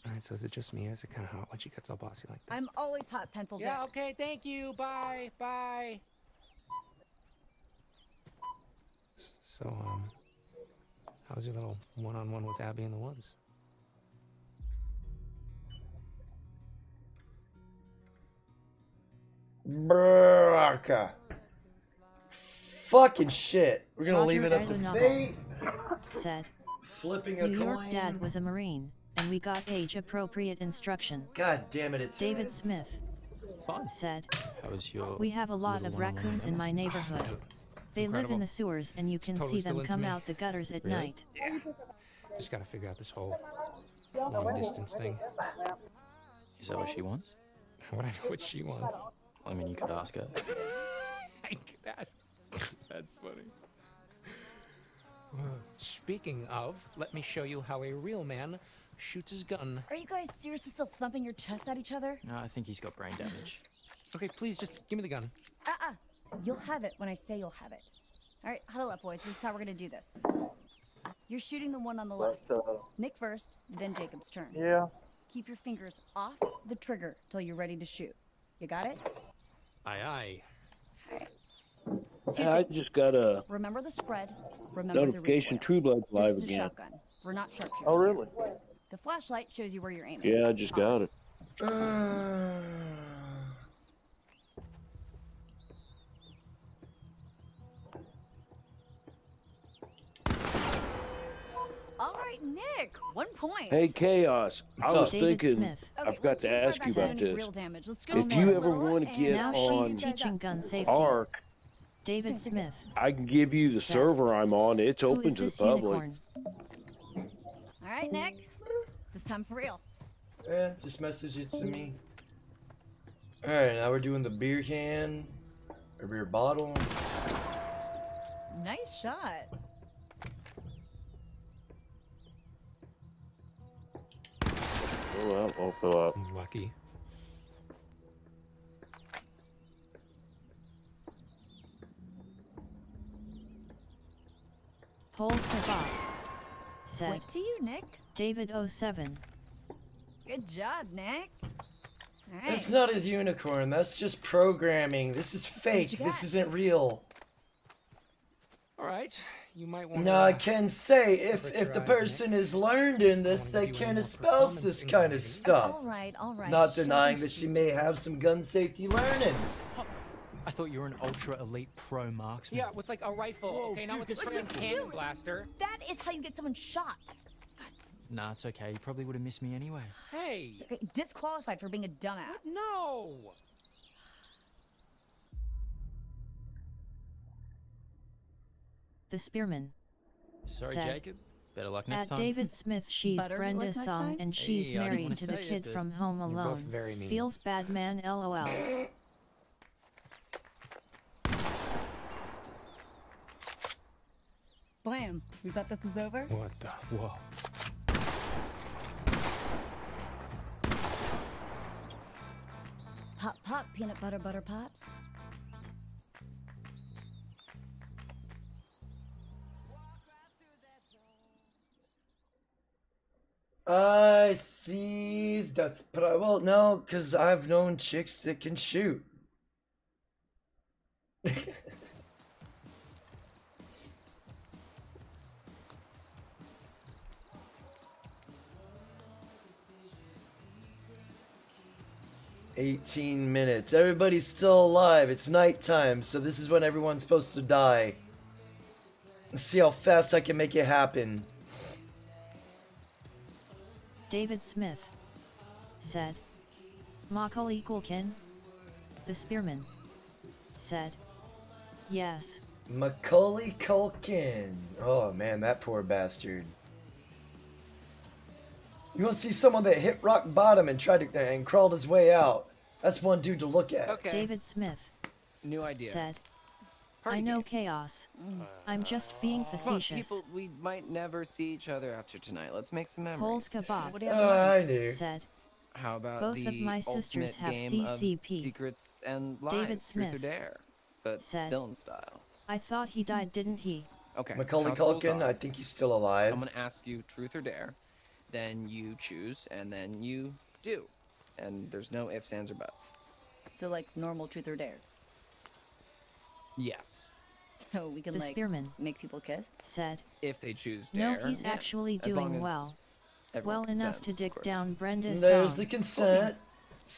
All right, so is it just me or is it kind of hot when she gets all bossy like that? I'm always hot, pencil Yeah, dick. okay, thank you. Bye. Bye. So, how's your little one-on-one with Abby in the woods? Braka. Fucking shit. We're gonna Roger leave it up to Erlenagel fate. said, Flipping a New York coin. dad was a Marine, and we got age-appropriate instruction. God damn it, it's David Smith Fun. said, How was your we have a lot little of one-on-one raccoons with in my neighborhood. They live in incredible. the sewers and you can Totally see still them into come me. out the gutters at Really? night. Yeah. Just gotta figure out this whole long-distance thing. Is that what she wants? How would I know what she wants? I mean, you could ask her. I could ask. That's funny. Speaking of, let me show you how a real man shoots his gun. Are you guys seriously still thumping your chests at each other? No, I think he's got brain damage. Okay, please just give me the gun. You'll have it when I say you'll have it. All right, huddle up, boys. This is how we're gonna do this. You're shooting the one on the left. Nick first, then Jacob's turn. Yeah. Keep your fingers off the trigger till you're ready to shoot. You got it? Aye, aye. Two I things. just got a Remember the spread. Remember notification the recoil. True Blood's live This is a again. shotgun. We're not sharpshooters. Oh, really? The flashlight shows you where you're aiming. Yeah, I just got it. All right, Nick. 1 point. Hey, Chaos. I What's was up? David thinking Smith I've got to ask you about this. Real damage. Let's go If you ever want to get Now on she's teaching gun safety. Ark, David Smith. I can give you the server I'm on. It's Who open is to the this public. unicorn? All right, Nick. This time for real. Yeah, just message it to me. Alright, now we're doing the beer can. Or beer bottle. Nice shot. Oh, well, I'll fill up. Lucky. Polls kebab. Said. What to you, Nick? David 07. Good job, Nick. All right. That's not a unicorn, that's just programming. This is fake, this isn't real. Alright, you might want No, I to... can say if the Richard person is learned in this, they can espouse this kind of stuff. All right. Not denying that she may have some gun safety learnings. I thought you were an ultra elite pro marksman. Yeah, with like a rifle, okay, not with this friggin' cannon blaster. That is how you get someone shot. Nah, it's okay. You probably would have missed me anyway. Hey! Okay, disqualified for being a dumbass. No! The Spearman. Sorry, said, Jacob. Better luck next At time. David Smith, she's Butter Brenda like next Song, time? and she's Hey, I didn't married wanna to the say it, kid but from Home you're both Alone. very mean. Feels bad, man. LOL. Blam. We thought this was over? What the? Whoa. Pop, pop, peanut butter, butter pops. I see. That's well, no, because I've known chicks that can shoot. 18 minutes. Everybody's still alive. It's nighttime, so this is when everyone's supposed to die. Let's see how fast I can make it happen. David Smith said. Macaulay Culkin. The Spearman said. Yes. Macaulay Culkin. Oh man, that poor bastard. You want to see someone that hit rock bottom and tried to and crawled his way out? That's one dude to look at. Okay. David Smith New idea. said. Party I know game. chaos. I'm just being Come on, facetious. people, we might never see each other after tonight. Let's make some memories. Polls kebab. What do you have in mind? I knew. Said. How about Both the of my sisters ultimate have game CCP. of secrets and lies, David truth or Smith dare, but said. Dylan style. I thought he died, didn't he? Okay. Macaulay house rules Culkin, are, I think he's still alive. Someone asks you truth or dare, then you choose, and then you do. And there's no ifs, ands, or buts. So like normal truth or dare. Yes. So we can The like Spearman make people kiss. said. If they choose No, dare. he's yeah, actually as long doing as well. everyone Well enough to consents, dig of course. down Brenda's There's song. the consent.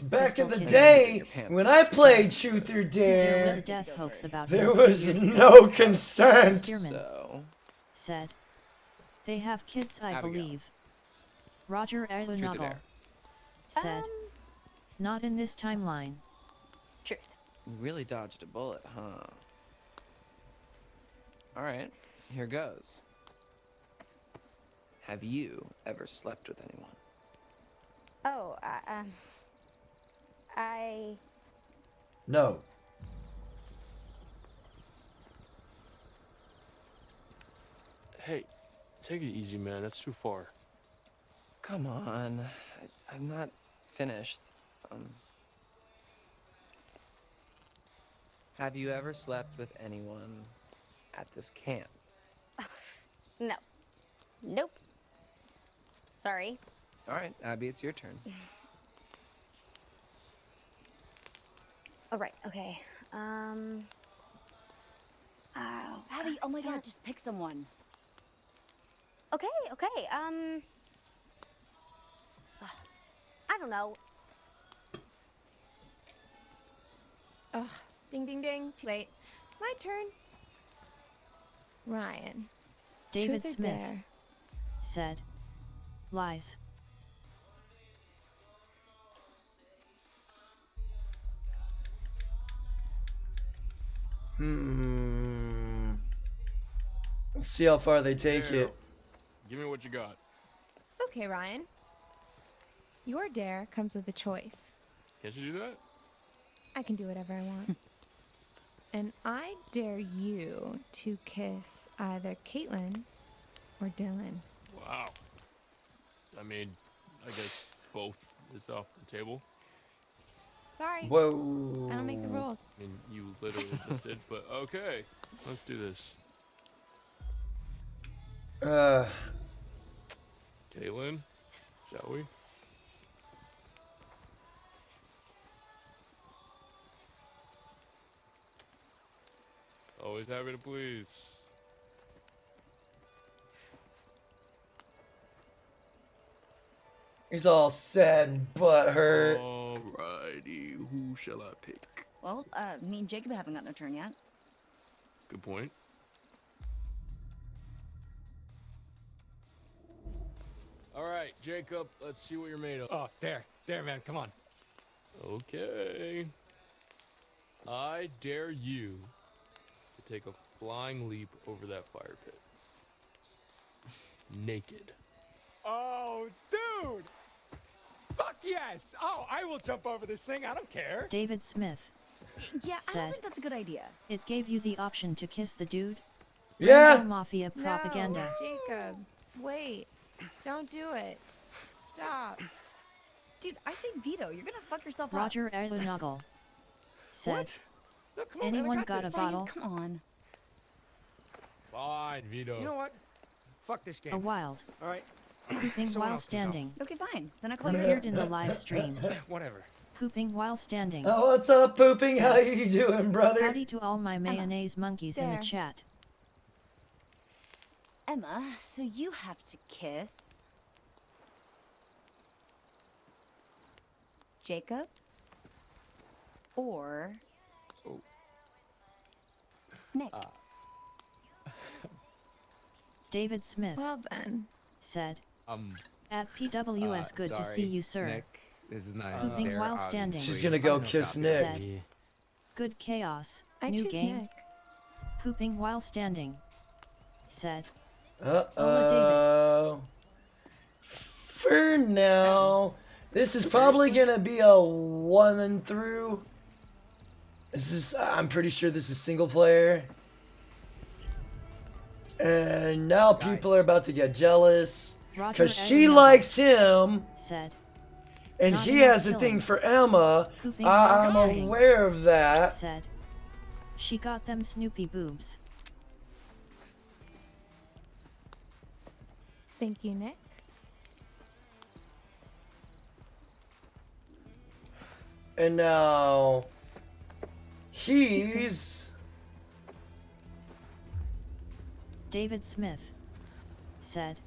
Back Crystal in the Kid. day, Pants when off. I played Truth or There was a Dare, death hoax about there him was years ago. no consent. Spearman So, said. They have kids, I Abigail. believe. Roger truth or Arenado dare. said. Not in this timeline. Truth. You really dodged a bullet, huh? Alright, here goes. Have you ever slept with anyone? Oh, I. No. Hey, take it easy, man. That's too far. Come on, I'm not finished. Have you ever slept with anyone at this camp? No. Nope. Sorry. Alright, Abby, it's your turn. All right. Okay. Abby, oh my god, just pick someone. Okay. Okay. I don't know. Ugh. Ding, ding, ding. Too late. My turn. Ryan. David Truth or Smith dare? said. Lies. Let's see how far they take Dale, it. Give me what you got. Okay, Ryan. Your dare comes with a choice. Can't you do that? I can do whatever I want. And I dare you to kiss either Caitlin or Dylan. Wow. I mean, I guess both is off the table. Sorry. Whoa. I don't make the rules. I mean, you literally just did, but okay. Let's do this. Caitlin, shall we? Always happy to please. He's all sad and butthurt. Alrighty, who shall I pick? Well, me and Jacob haven't gotten a turn yet. Good point. Alright, Jacob, let's see what you're made of. Oh, there, man, come on. Okay. I dare you to take a flying leap over that fire pit. Naked. Oh, dude! Fuck yes! Oh, I will jump over this thing, I don't care. David Smith Yeah, I don't said, think that's a good idea. it gave you the option to kiss the dude. Yeah. Rainbow Mafia propaganda. No, Jacob, wait. Don't do it. Stop. Dude, I say veto. You're gonna fuck yourself up. Roger Aeronagel said, What? No, come on, man, I anyone got a this. bottle? Come on. Fine, Vito. You know what? Fuck this game. A wild. All right. Pooping Someone while else can go. standing. Okay, fine. Then I call you. Appeared in the live stream. Whatever. Pooping while standing. Oh, what's up, Pooping? How you doing, brother? Howdy to all my mayonnaise monkeys in the There. chat. Emma, so you have to kiss Jacob or Oh. Nick. David Smith Well then. said, at PWS, good to see you, sir. Nick, this is not Pooping fair, while standing. She's obviously. gonna go I'm no kiss copy. Nick. Said, good chaos. I New choose game. Nick. Pooping while standing. Said, Uh-oh. For now, this is probably gonna be a 1 and through. This is, I'm pretty sure this is single player. And now people are about to get jealous Roger because she Aeronagel likes him said, and not he enough has a killing. thing for Emma. Pooping while I'm standing. aware of that. Said, she got them Snoopy boobs. Thank you, Nick. And now he's David Smith said,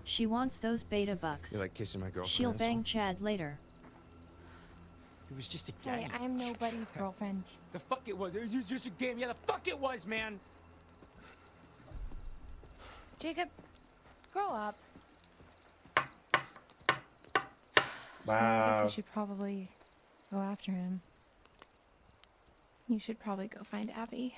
she wants those beta bucks. You like kissing my girlfriend? She'll asshole? bang Chad later. It was just a Hey, game. I'm nobody's girlfriend. The fuck it was. It was just a game. Yeah, the fuck it was, man. Jacob, grow up. I guess I wow. should probably go after him. You should probably go find Abby.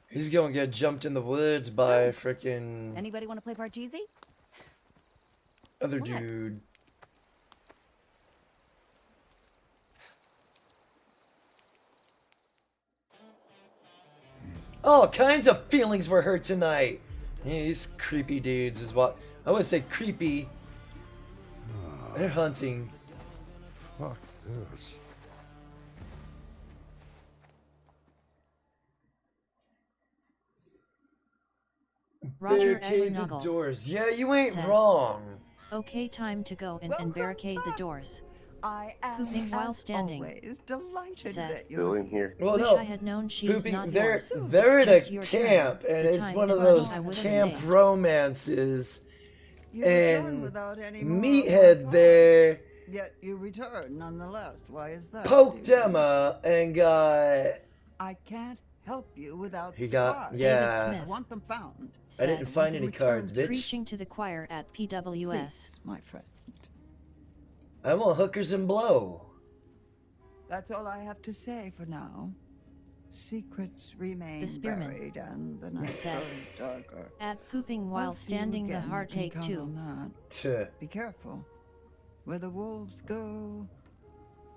He's gonna get jumped in the woods by frickin' Anybody want to play Parcheesi? other What? dude. All kinds of feelings were hurt tonight. These creepy dudes is what I would say. Creepy. They're hunting. Fuck this. Roger Barricade the Aeronagel doors. Yeah, you ain't said, wrong. okay, time to go in and barricade the doors. I am, Pooping while as standing. always, delighted Said, that you're Go in here. Well, wish no. I had known she's Pooping, not they're yours. they're It's at just a your camp, turn. and The it's time one in of the bottle those I would've camp saved. romances. You return And without any more Meathead parts. there Yet you return nonetheless. Why is that? poked dear? Emma and got. I can't help you without He the got- cards. yeah. David Smith I want them found. I didn't said, find You any return cards, to bitch. preaching to the choir at PWS. Please, my friend. I want hookers and blow. That's all I have to say for now. Secrets remain spearman buried and the night said, grows darker. At pooping while We'll see you standing the again, you heart can ache count too. on that. Be careful. Where the wolves go,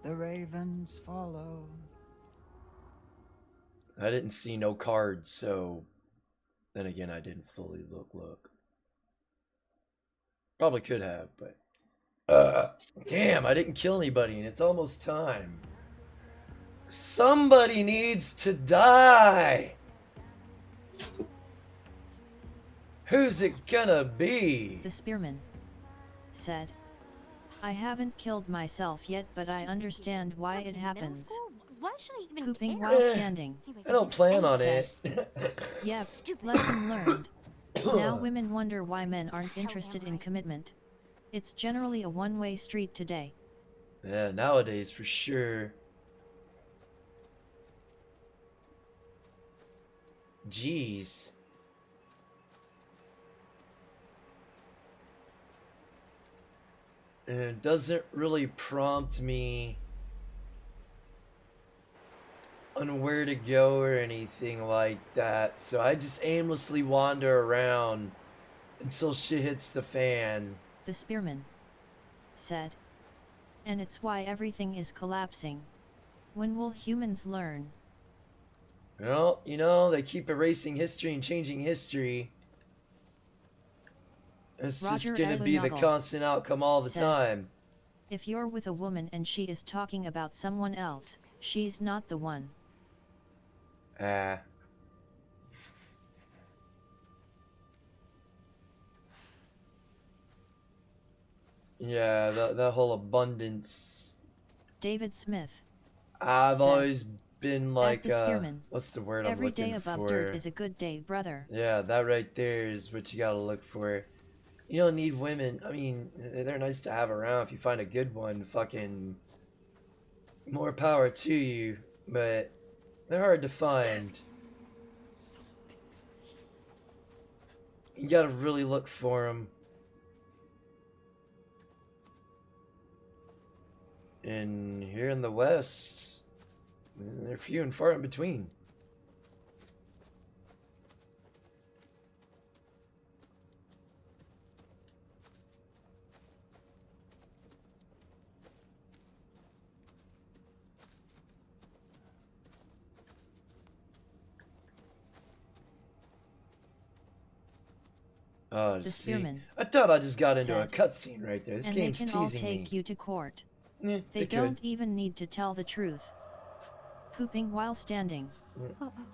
the ravens follow. I didn't see no cards, so then again, I didn't fully look. Probably could have, but damn, I didn't kill anybody, and it's almost time. Somebody needs to die. Who's it gonna be? The spearman said, I haven't killed myself yet, but I understand why it happens. Why should I even Pooping care? while standing. I don't plan on it. Yep, lesson learned. Now women wonder why men aren't interested in commitment. It's generally a one-way street today. Yeah, nowadays for sure. Jeez. And it doesn't really prompt me on where to go or anything like that, so I just aimlessly wander around until shit hits the fan. The spearman said, and it's why everything is collapsing. When will humans learn? Well, you know, they keep erasing history and changing history. It's Roger just gonna be the Alunagel constant outcome all the said, time. If you're with a woman and she is talking about someone else, she's not the one. Ah. Yeah, that whole abundance. David Smith I've said, always been like, the spearman, what's the word I'm every looking day above for? dirt is a good day, brother. Yeah, that right there is what you gotta look for. You don't need women. I mean, they're nice to have around if you find a good one. Fucking more power to you, but they're hard to find. You gotta really look for them. And here in the West, they're few and far in between. Oh, The see, spearman I thought I just got into a said, cutscene right there. This and game's they can all teasing take me. you to court. Yeah, They could. don't even need to tell the truth. Pooping while standing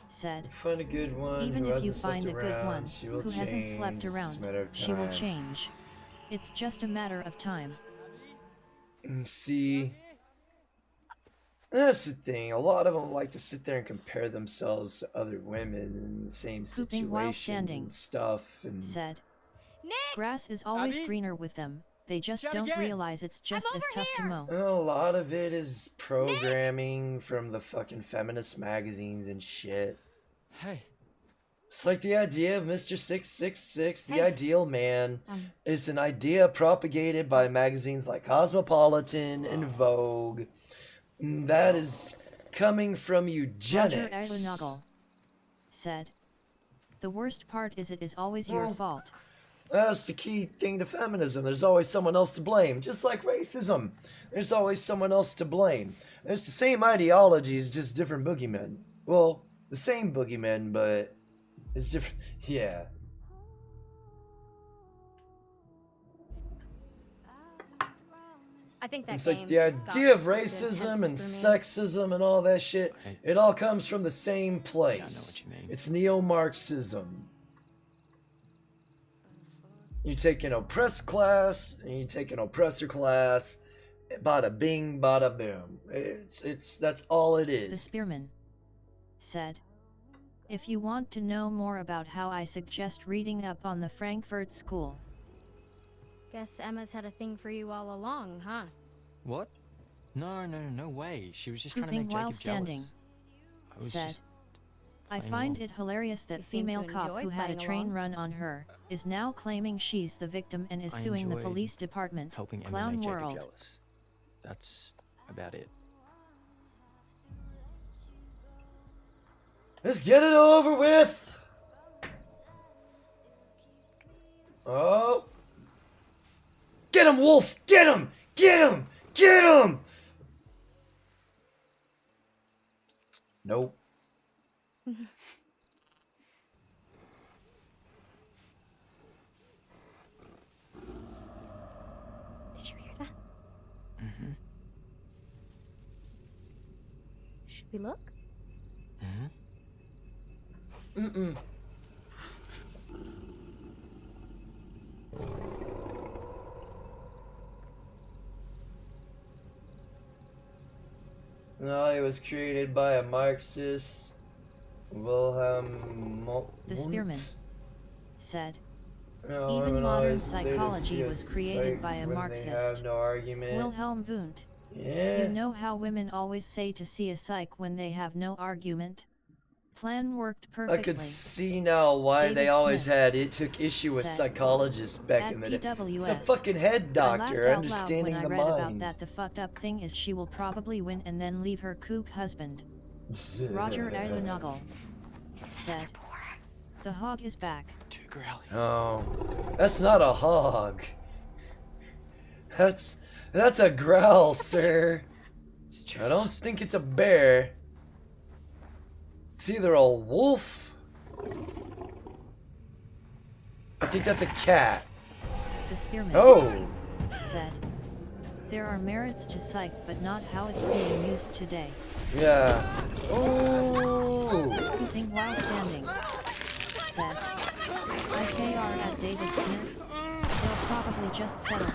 said, Find a good one even who if you hasn't slept find a good around, one she will who hasn't slept change. It's around, just a matter of she will time. change. It's just a matter of time. See, that's the thing. A lot of them like to sit there and compare themselves to other women in the same Pooping while situations standing and stuff. And said, grass is always greener with them. They just don't realize it's just as tough to mow. a lot of it is programming from the fucking feminist magazines and shit. Hey. It's like the idea of Mr. 666, the ideal man, is an idea propagated by magazines like Cosmopolitan and Vogue. That is coming from Roger eugenics. Alunagel said, the worst part is it is always your fault. That's the key thing to feminism. There's always someone else to blame. Just like racism. There's always someone else to blame. It's the same ideologies, just different boogeymen. Well, the same boogeymen, but it's different. Yeah. I think that It's game like the just got idea of a bit racism and tense for me. sexism and all that shit. It all comes from the same place. I know what you mean. It's neo-Marxism. You take an oppressed class and you take an oppressor class. Bada bing, bada boom. That's all it is. The spearman said, if you want to know more about how I suggest reading up on the Frankfurt School. Guess Emma's had a thing for you all along, huh? What? No way. She was just trying to Pooping make while Jacob standing jealous. I was said, just I playing find along. it hilarious that You seem to female cop enjoy who had a playing train along. run on her is now claiming she's the victim and is I suing the enjoy police department. helping Emma Clown make Jacob World. jealous. That's about it. Let's get it over with. Oh. Get him, Wolf! Get him! Get him! Get him! Nope. Did you hear that? Mm-hmm. Should we look? Mm-hmm. Mm-mm. No, it was created by a Marxist, Wilhelm The Spearman said. No, Even women modern always say to psychology see a was created psych by a when they Marxist, have no argument. Wilhelm Wundt. Yeah. You know how women always say to see a psych when they have no argument? Plan worked I perfectly. could see now why David they always Smith took issue with said, psychologists back at in the day. It's a PWS, fucking head I laughed doctor out loud understanding when I the read about mind. that. The fucked up thing is she will probably win and then leave her kook husband. Roger Erlenagel said, the hog is back. Oh, that's not a hog. That's a growl, sir. I don't think it's a bear. It's either a wolf. I think that's a cat. The Spearman Oh. said, there are merits to psych, but not how it's being used today. Yeah. Oh. Cooking while standing said, IKR at David Smith. They'll probably just settle it.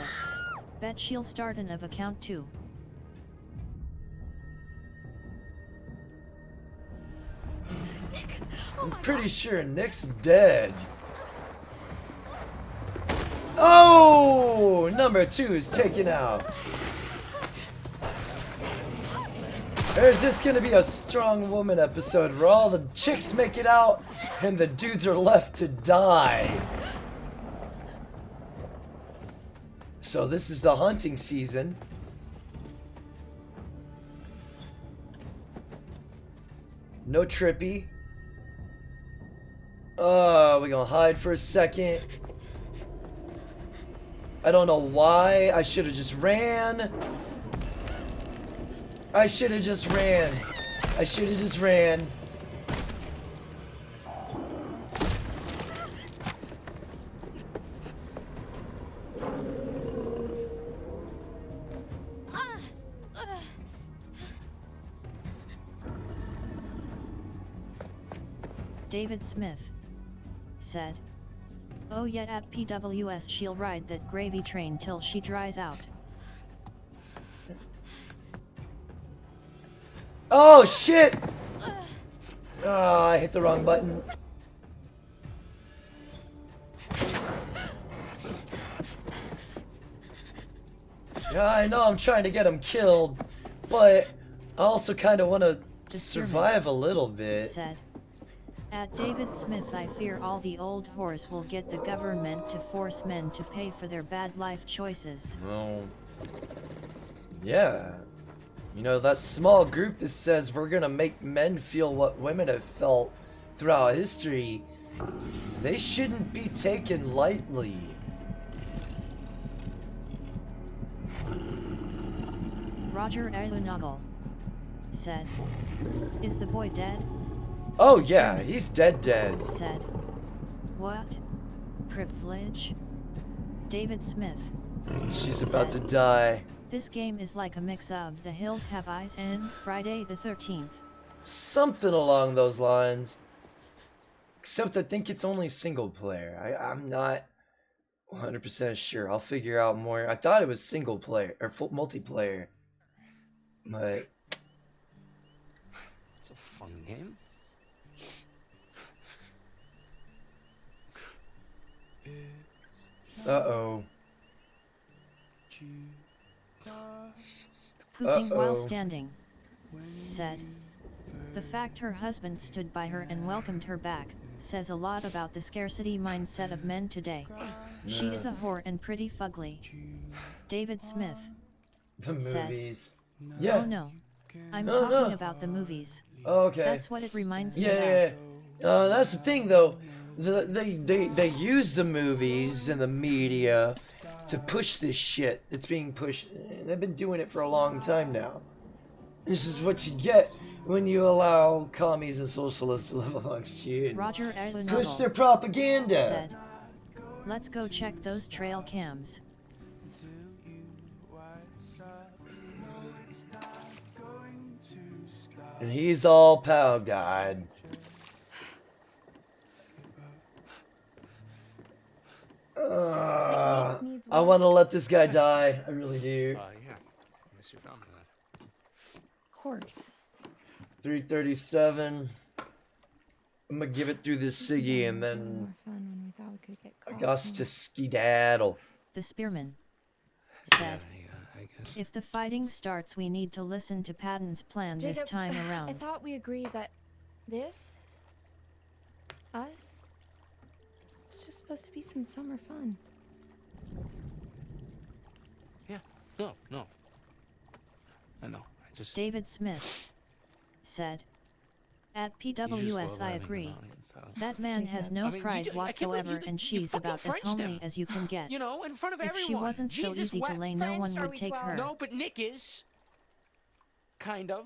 Bet she'll start an of account too. I'm pretty sure Nick's dead. Oh, number 2 is taken out. Or is this gonna be a strong woman episode where all the chicks make it out and the dudes are left to die? So this is the hunting season. No trippy. We're gonna hide for a second. I don't know why. I should have just ran. I should have just ran. I should have just ran. David Smith said, oh yeah, at PWS she'll ride that gravy train till she dries out. Oh shit! Oh, I hit the wrong button. Yeah, I know I'm trying to get him killed, but I also kind of want to survive a little bit. Said, at David Smith, I fear all the old whores will get the government to force men to pay for their bad life choices. Well, yeah. You know, that small group that says we're gonna make men feel what women have felt throughout history, they shouldn't be taken lightly. Roger Erlenagel said, is the boy dead? Oh yeah, he's dead. Said, what? Privilege? David Smith. She's about to die. This game is like a mix of The Hills Have Eyes and Friday the 13th. Something along those lines. Except I think it's only single player. I'm not 100% sure. I'll figure out more. I thought it was single player or multiplayer. But it's a fun game. Uh-oh. Pooping while standing. Said, the fact her husband stood by her and welcomed her back says a lot about the scarcity mindset of men today. She is a whore and pretty fugly. David Smith The said, movies. Yeah. oh no. I'm talking about the movies. Okay. That's what it reminds me Yeah. of. That's the thing, though. They use the movies and the media to push this shit. It's being pushed. They've been doing it for a long time now. This is what you get when you allow commies and socialists to live amongst you and Roger push their propaganda. Said, let's go check those trail cams. And he's all pow-eyed. I want to let this guy die. I really do. Yeah. Unless you found that. Of course. 337. I'm gonna give it through this ciggy and then More fun when we thought we could get I caught. got to skedaddle. The spearman said, if the fighting starts, we need to listen to Patton's plan this Jacob, time I around. thought we agreed that us, it's just supposed to be some summer fun. Yeah. No. I know. I just. David Smith said, at PWS I agree. That man has no pride whatsoever and she's about as homely as you can get. You know, in front of If everyone. she wasn't so Jesus easy to lay, no one would take her. No, but Nick is. Kind of.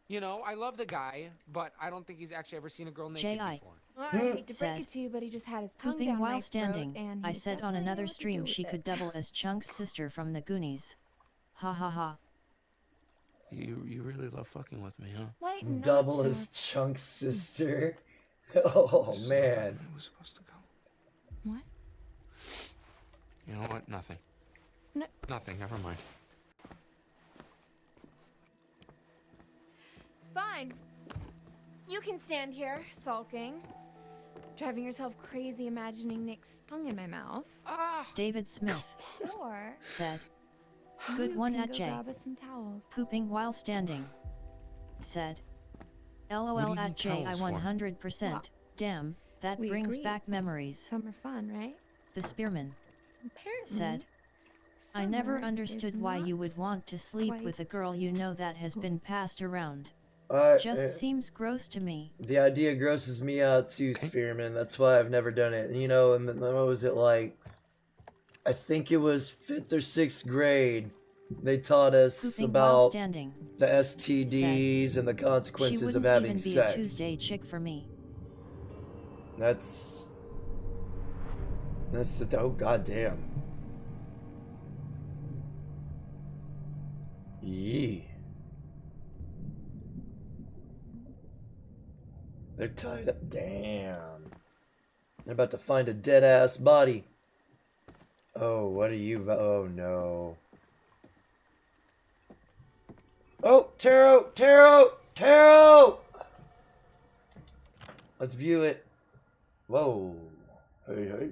You know, I love the guy, but I don't think he's actually ever seen a girl naked J.I. before. Well, I hate to break it to you, but he just had his tongue Pooping down while my standing, throat, and I he said on definitely knew another what to stream do she with could it. double as Chunk's sister from the Goonies. Ha ha ha. You really love fucking with me, huh? Lighten up, Double as Chunks. Chunk's sister. Oh man. I was supposed to go. What? You know what? Nothing. No. Nothing. Never mind. Fine. You can stand here, sulking, driving yourself crazy, imagining Nick's tongue in my mouth. David Smith Or said, good you one can at go J. grab us some towels. Pooping while standing said, What do LOL you at need J I towels for? 100%. Damn, that We brings agreed. back memories. Summer fun, right? The spearman Apparently. said, I never summer understood is why you not would want to sleep quite with a girl you know that has been passed around. I- Just seems gross to me. The idea grosses me out too, Spearman. That's why I've never done it. You know, and then what was it like? I think it was 5th or 6th grade. They taught us Pooping while about standing the STDs and the she consequences wouldn't of having even be sex. a Tuesday chick for me. That's the oh goddamn. Yee. They're tied up. Damn. They're about to find a dead ass body. Oh, what are you? Oh no. Oh, Taro! Let's view it. Whoa. Hey.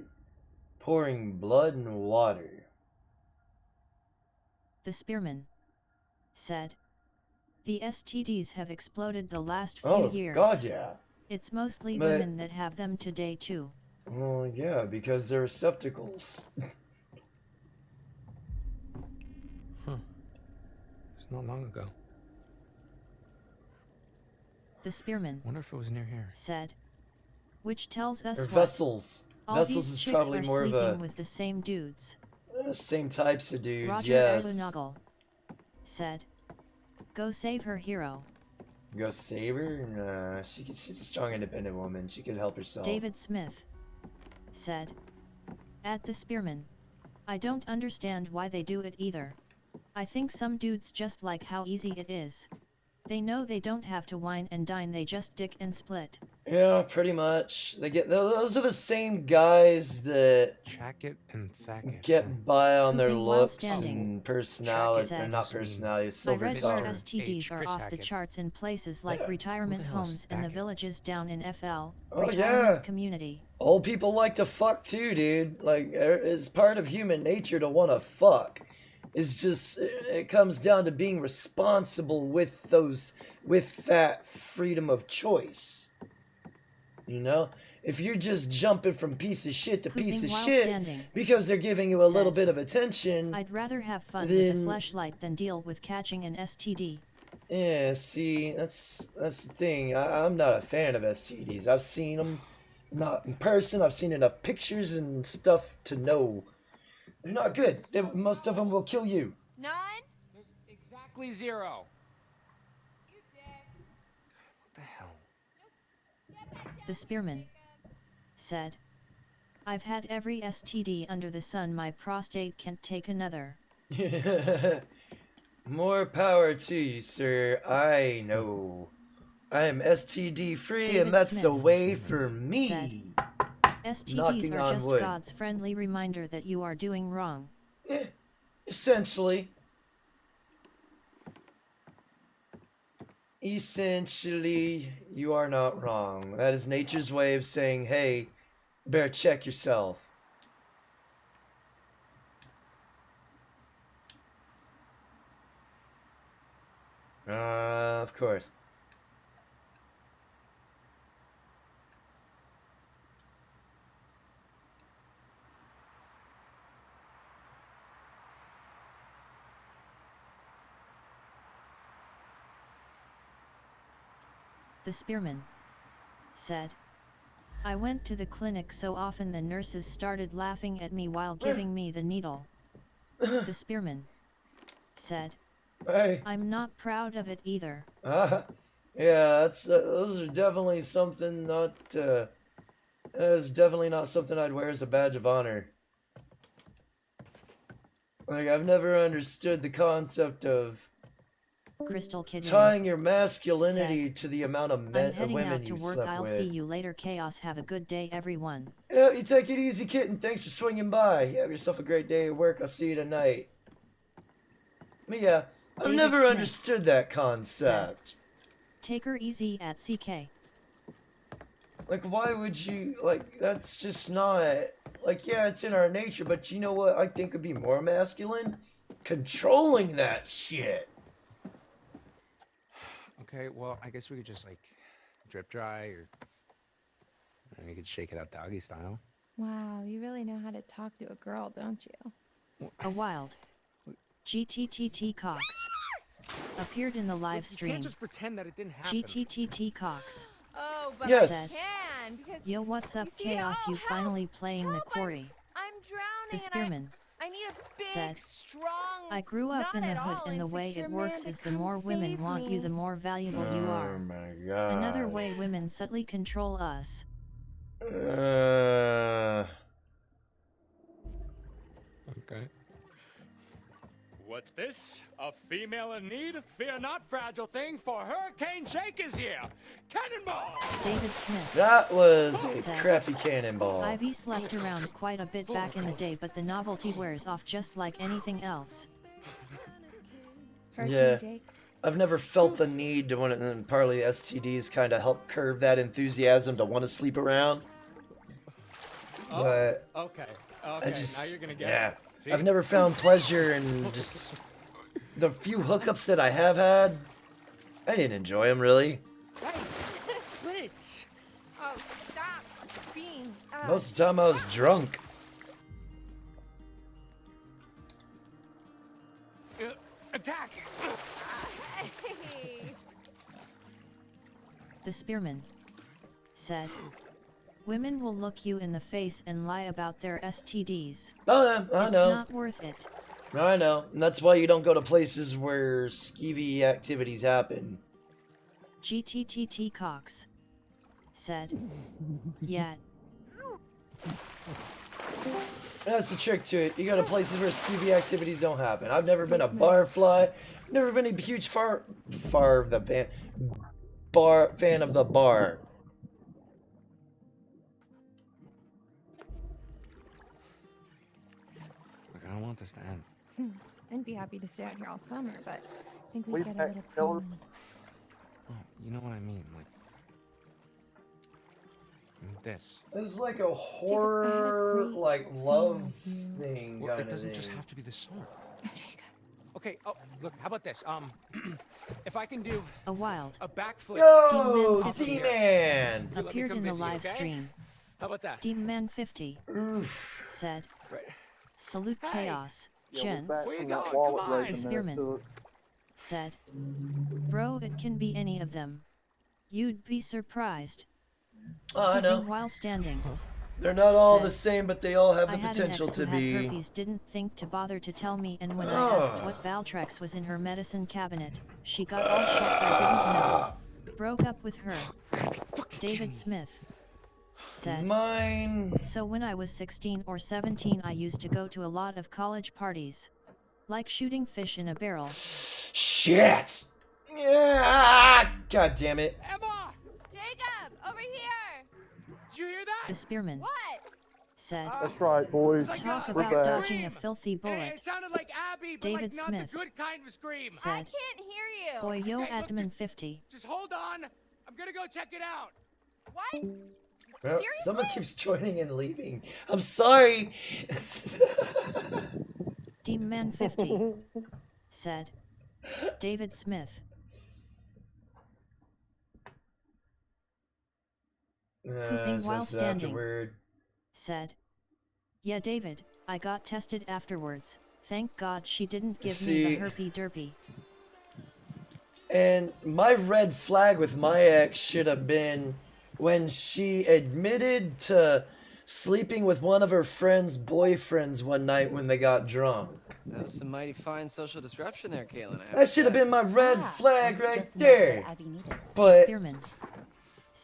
Pouring blood and water. The spearman said, the STDs have exploded the last few Oh, years. God, yeah. It's mostly But- women that have them today too. Oh, yeah, because they're receptacles. It's not long ago. The spearman Wonder if it was near here. said, which tells us They're what? vessels. All Vessels these is chicks probably are more of sleeping a with the same dudes. same types of dudes. Roger yes. Erlenagel said, go save her hero. Go save her? Nah, she's a strong, independent woman. She could help herself. David Smith said, at the spearman, I don't understand why they do it either. I think some dudes just like how easy it is. They know they don't have to wine and dine, they just dick and split. Yeah, pretty much. They get those are the same guys that Jacket and Thacket. get by on their Pooping while looks standing. and personality, Said, or not personality, I silver read where tongue. STDs are off the charts in places like Yeah. retirement Who the hell is homes in the Thacket? villages down in FL, Oh, retirement yeah. community. Old people like to fuck too, dude. Like, it's part of human nature to want to fuck. It's just, it comes down to being responsible with that freedom of choice. You know? If you're just jumping from piece of shit to piece Pooping of while shit standing. because they're giving you a little Said, bit of attention, I'd rather have fun Then- with a fleshlight than deal with catching an STD. Yeah, see, that's the thing. I'm not a fan of STDs. I've seen them, not in person. I've seen enough pictures and stuff to know they're not good. Most of them will kill you. None? There's exactly 0. You dick. What the hell? The spearman said, I've had every STD under the sun. My prostate can't take another. More power to you, sir. I know. I am STD free, David and that's Smith the way for said, me. STDs Knocking are on just wood. God's friendly reminder that you are doing wrong. Essentially. Essentially, you are not wrong. That is nature's way of saying, hey, better check yourself. Of course. The spearman said, I went to the clinic so often the nurses started laughing at me while giving me the needle. The spearman said, Hey. I'm not proud of it either. Yeah, that's those are definitely something not. That is definitely not something I'd wear as a badge of honor. Like, I've never understood the concept of Crystal Kid tying your masculinity said, to the amount of I'm men, heading women out to you work. slept I'll with. see you later. Chaos. Have a good day, everyone. Yeah, you take it easy, kitten. Thanks for swinging by. You have yourself a great day at work. I'll see you tonight. But yeah, I've David never Smith understood that concept. Take her easy at CK. Like, why would you, like, that's just not, like, yeah, it's in our nature, but you know what I think would be more masculine? Controlling that shit. Okay, well, I guess we could just, like, drip dry, or you could shake it out doggy style. Wow, you really know how to talk to a girl, don't you? A wild GTTT Cox appeared in the live You stream. can't just pretend that it didn't happen. GTTT Cox Oh, but Yes. I can because Yo, what's up, you see, Chaos? oh, You help, finally playing the Quarry. I'm drowning The spearman and I need a big, said, strong, I grew up not in the at hood, all and the way insecure it works man to is the come more women save want you, me. the more valuable you Oh are. my god. Another way women subtly control us. Okay. What's this? A female in need? Fear not, fragile thing, for Hurricane Jake is here! Cannonball! David Smith That was a said, crappy cannonball. Ivy slept around quite a bit back in the day, but the novelty wears off just like anything else. Yeah, I've never felt the need to want to, and partly STDs kind of help curb that enthusiasm to want to sleep around. But Okay, I just, now you're gonna get yeah, it. See? I've never found pleasure in just the few hookups that I have had. I didn't enjoy them really. Hey, Blitz! Oh, stop being. Most of the time I was drunk. Attack! Hey. The spearman said, women will look you in the face and lie about their STDs. Oh, yeah, I It's know. not worth it. I know. And that's why you don't go to places where skeevy activities happen. GTTT Cox said, yeah. That's the trick to it. You go to places where skeevy activities don't happen. I've never been a barfly. Never been a huge fan of the bar. Look, I don't want this to end. I'd be happy to stay out here all summer, but I think We we'd get a packed little color. cold. Oh, you know what I mean, like this. It's like a horror, like love thing. Well, kind it doesn't of just thing. have to be the song. Okay, oh, look, how about this? If I can do a wild backflip. Yo, off the air. D-Man! You let me appeared come in the visit you, live okay? stream. How about that? Demon50 said, salute Hey. Chaos, Yeah, Jen, we're back Where you from that going? wallet Come on. racing there, Spearman so said. Bro, it can be any of them. You'd be surprised. Oh, I know. Pooping while standing. They're not all said, the same, but they all have the I had potential an ex who to had be. herpes, didn't think to bother to tell me, and when I asked what Valtrex was in her medicine cabinet, she got all shocked I didn't know. Broke up with her. David Smith said. Mine. So when I was 16 or 17 I used to go to a lot of college parties. Like shooting fish in a barrel. Shit! Yeah! God damn it. Emma! Jacob, over here! Did you hear that? The spearman. What? Said. That's right, boys. Talk We're about back. dodging a filthy bullet. It sounded like Abby, but David like not Smith the good kind of scream. said. I can't hear you. Boy, yo, Okay, look, admin 50. Just hold on. I'm gonna go check it out. What? Well, Seriously? someone keeps joining and leaving. I'm sorry. Deemman 50 said. David Smith. Pooping while standing. Afterward. Said. Yeah, David, I got tested afterwards. Thank God she didn't give me the herpy derpy. And my red flag with my ex should have been when she admitted to sleeping with one of her friend's boyfriends one night when they got drunk. That was some mighty fine social disruption there, Caitlin. That should have been my red flag right there. But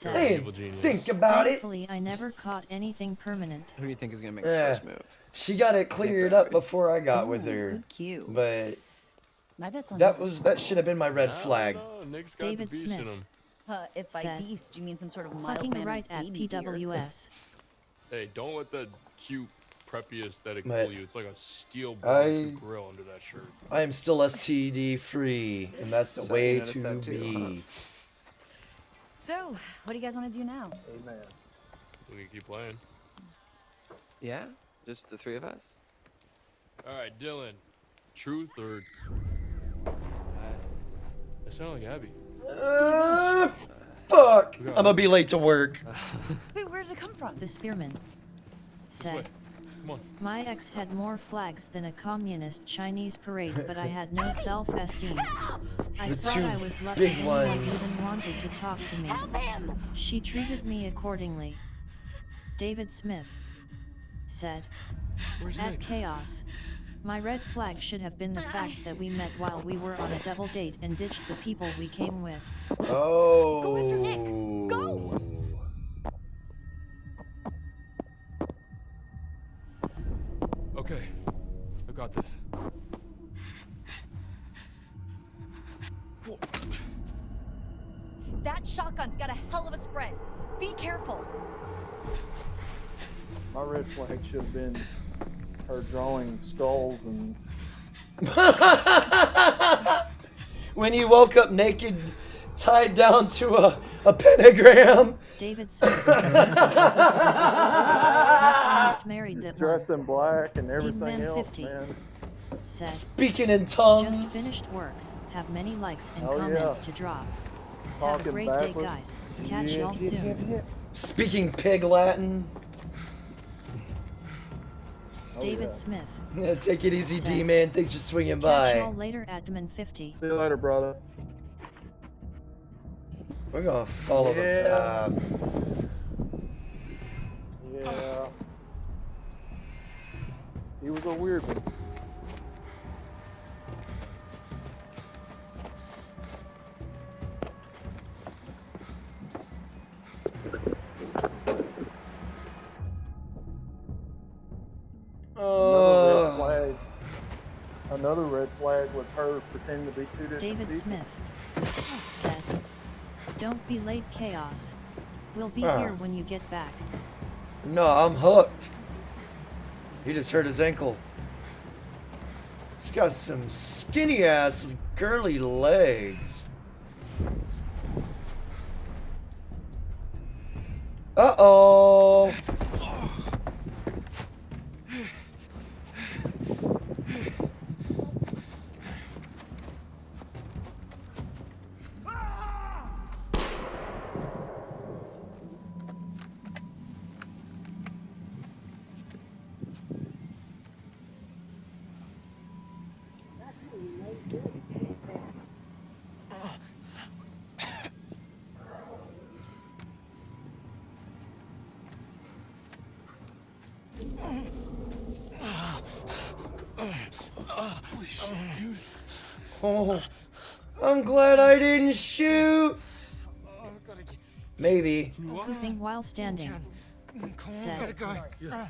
hey, think about it. Thankfully, I never caught anything permanent. Who do you think is gonna make the first move? She got it cleared up before I got with her. Good cue. But My bet's on that should have been my red flag. David Smith. If by said, beast you mean some sort of mild fucking mannered right at baby deer. PWS. Hey, don't let that cute, preppy aesthetic But fool you. It's like a steel barbecue grill under that shirt. I am still STD free, and that's the So way you noticed to that too, be. So, what do you guys want to do now? Amen. We can keep playing. Yeah? Just the three of us? Alright, Dylan. Truth or... That sounded like Abby. Fuck! I'm gonna be late to work. Wait, where did it come from? The spearman said. Come on. My ex had more flags than a communist Chinese parade, but I had no self-esteem. I The thought two I was lucky big anyone ones. even wanted to talk to me. Help him! She treated me accordingly. David Smith said. Where's At Nick? Chaos. My red flag should have been the fact that we met while we were on a double date and ditched the people we came with. Oh. Go after Nick! Go! Okay. I got this. That shotgun's got a hell of a spread. Be careful. My red flag should have been her drawing skulls and. When you woke up naked, tied down to a pentagram. David Smith. Almost married that Dressed one. in black and everything Deepman else, 50 man. said. Speaking in tongues. Just finished work. Have many likes and Oh, comments yeah. to drop. Have a Talking great day, backwards. guys. Catch y'all soon. Speaking pig Latin. Oh, David yeah. Smith. Yeah, take it easy, Said. D-man. Thanks for swinging Catch by. y'all later, Admin 50. See you later, brother. We're gonna follow the path. Yeah. He was a weird one. Another red flag was her pretending to be two different David people. Smith said. Don't be late, Chaos. We'll be Ah. here when you get back. No, I'm hooked. He just hurt his ankle. He's got some skinny ass girly legs. Uh-oh. shit, dude. Oh, I'm glad I didn't shoot. Maybe. Pooping while standing. Said,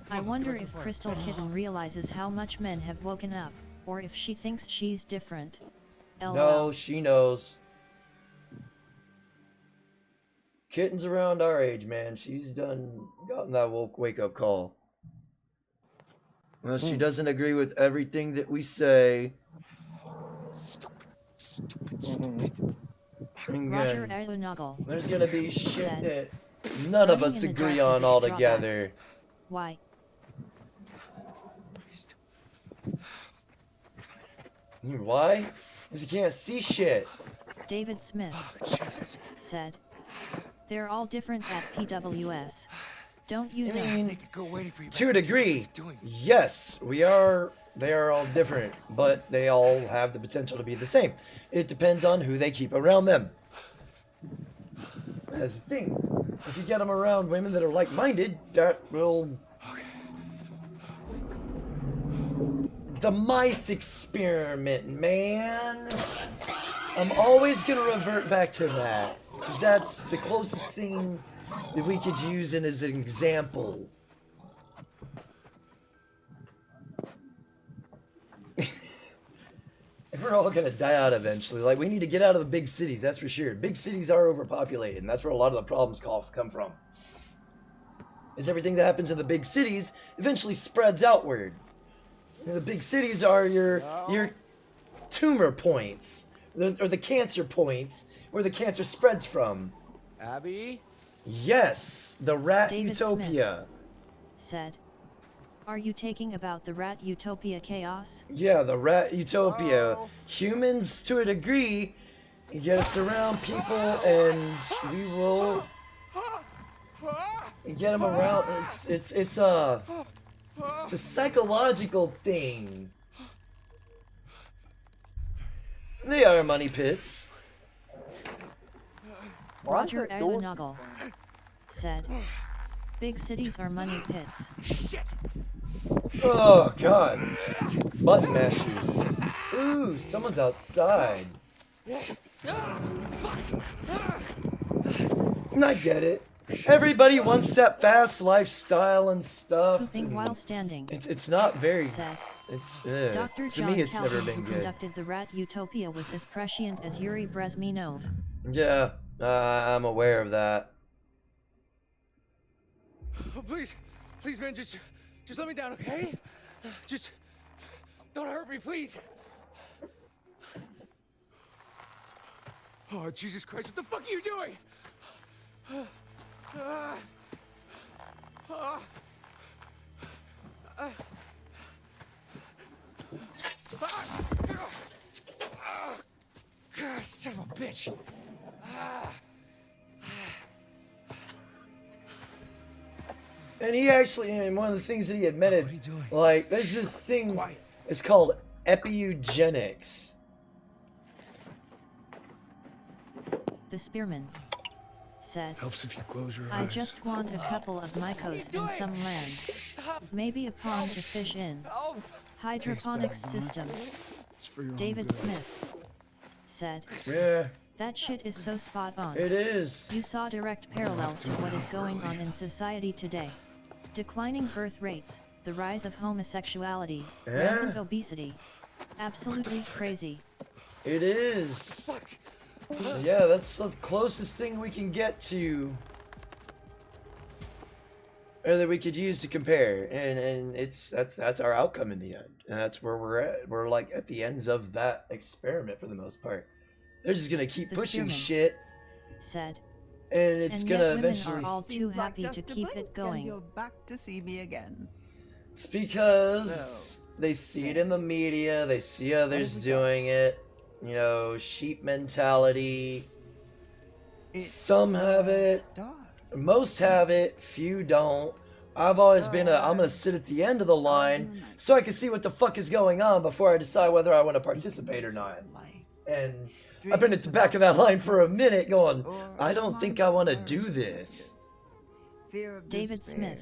I wonder if Crystal Kitten realizes how much men have woken up, or if she thinks she's different. LOL. No, she knows. Kitten's around our age, man. She's gotten that wake up call. Well, she doesn't agree with everything that we say. Roger Aeronoggle. There's gonna be shit said, that none of running us in the agree dark on is all its together. drawbacks. Why? Why? Because you can't see shit. David Smith said, they're all different at PWS. Don't you know? To a degree, yes, we are. They are all different, but they all have the potential to be the same. It depends on who they keep around them. That's the thing. If you get them around women that are like-minded, that will... The mice experiment, man. I'm always gonna revert back to that. 'Cause that's the closest thing that we could use in as an example. We're all gonna die out eventually. Like, we need to get out of the big cities, that's for sure. Big cities are overpopulated, and that's where a lot of the problems come from. Is everything that happens in the big cities eventually spreads outward. You know, the big cities are your tumor points, or the cancer points, where the cancer spreads from. Abby? Yes, the rat David utopia. Smith said, are you taking about the rat utopia chaos? Yeah, the rat utopia. Humans, to a degree, get us around people, and we will get them around. It's a psychological thing. They are money pits. Roger Aeronoggle said, big cities are money pits. Shit! Oh, God. Button mashers. Ooh, someone's outside. I get it. Everybody wants that fast lifestyle and stuff. Pooping while standing. It's not very... Said, It's... Dr. To John me, it's never Calvin, been who good. conducted the rat utopia, was as prescient as Yuri Brezhnev. Yeah, I'm aware of that. Oh, please, man, just let me down, okay? Just don't hurt me, please. Oh, Jesus Christ, what the fuck are you doing? God, son of a bitch. And he actually, and one of the things that he admitted, like, there's this thing, it's called epiogenics. The spearman said, Helps if you close your I eyes. just want a couple of mycos in some land. Maybe a pond to fish in. Hydroponics system. David Smith said, Yeah. That shit is so spot on. It is. You saw direct parallels to what is going on in society today. Declining birth rates, the rise of homosexuality, rampant obesity. Absolutely crazy. It is. Yeah, that's the closest thing we can get to, or that we could use to compare, and that's our outcome in the end, and that's where we're at. We're like at the ends of that experiment for the most part. They're just gonna keep pushing shit. Said. And it's and gonna yet women eventually. are all too Seems like happy to just a keep blink it going. And you're back to see me again. It's because they see it in the media. They see others doing it. You know, sheep mentality. Some have it. Most have it. Few don't. I've always been I'm gonna sit at the end of the line so I can see what the fuck is going on before I decide whether I want to participate or not. And I've been at the back of that line for a minute going, I don't think I want to do this. David Smith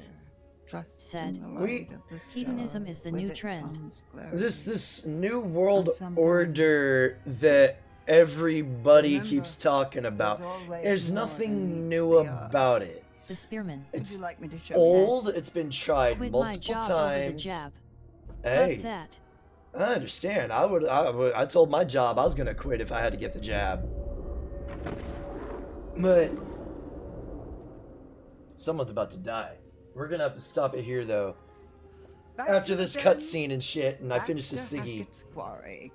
Trust said, in the light of the star. hedonism is the new With it trend. comes clarity. This new world And sometimes, order that everybody remember, keeps talking about. there's always There's more nothing than new meets the eye. about it. The spearman. Would It's you like me to show old. It's been tried Quit multiple my job times. over the jab. Hey, Fuck that. I understand. I told my job I was gonna quit if I had to get the jab. But someone's about to die. We're gonna have to stop it here though. Back After to this the cutscene and shit, and I Back finish the to Siggy. Hackett's Quarry.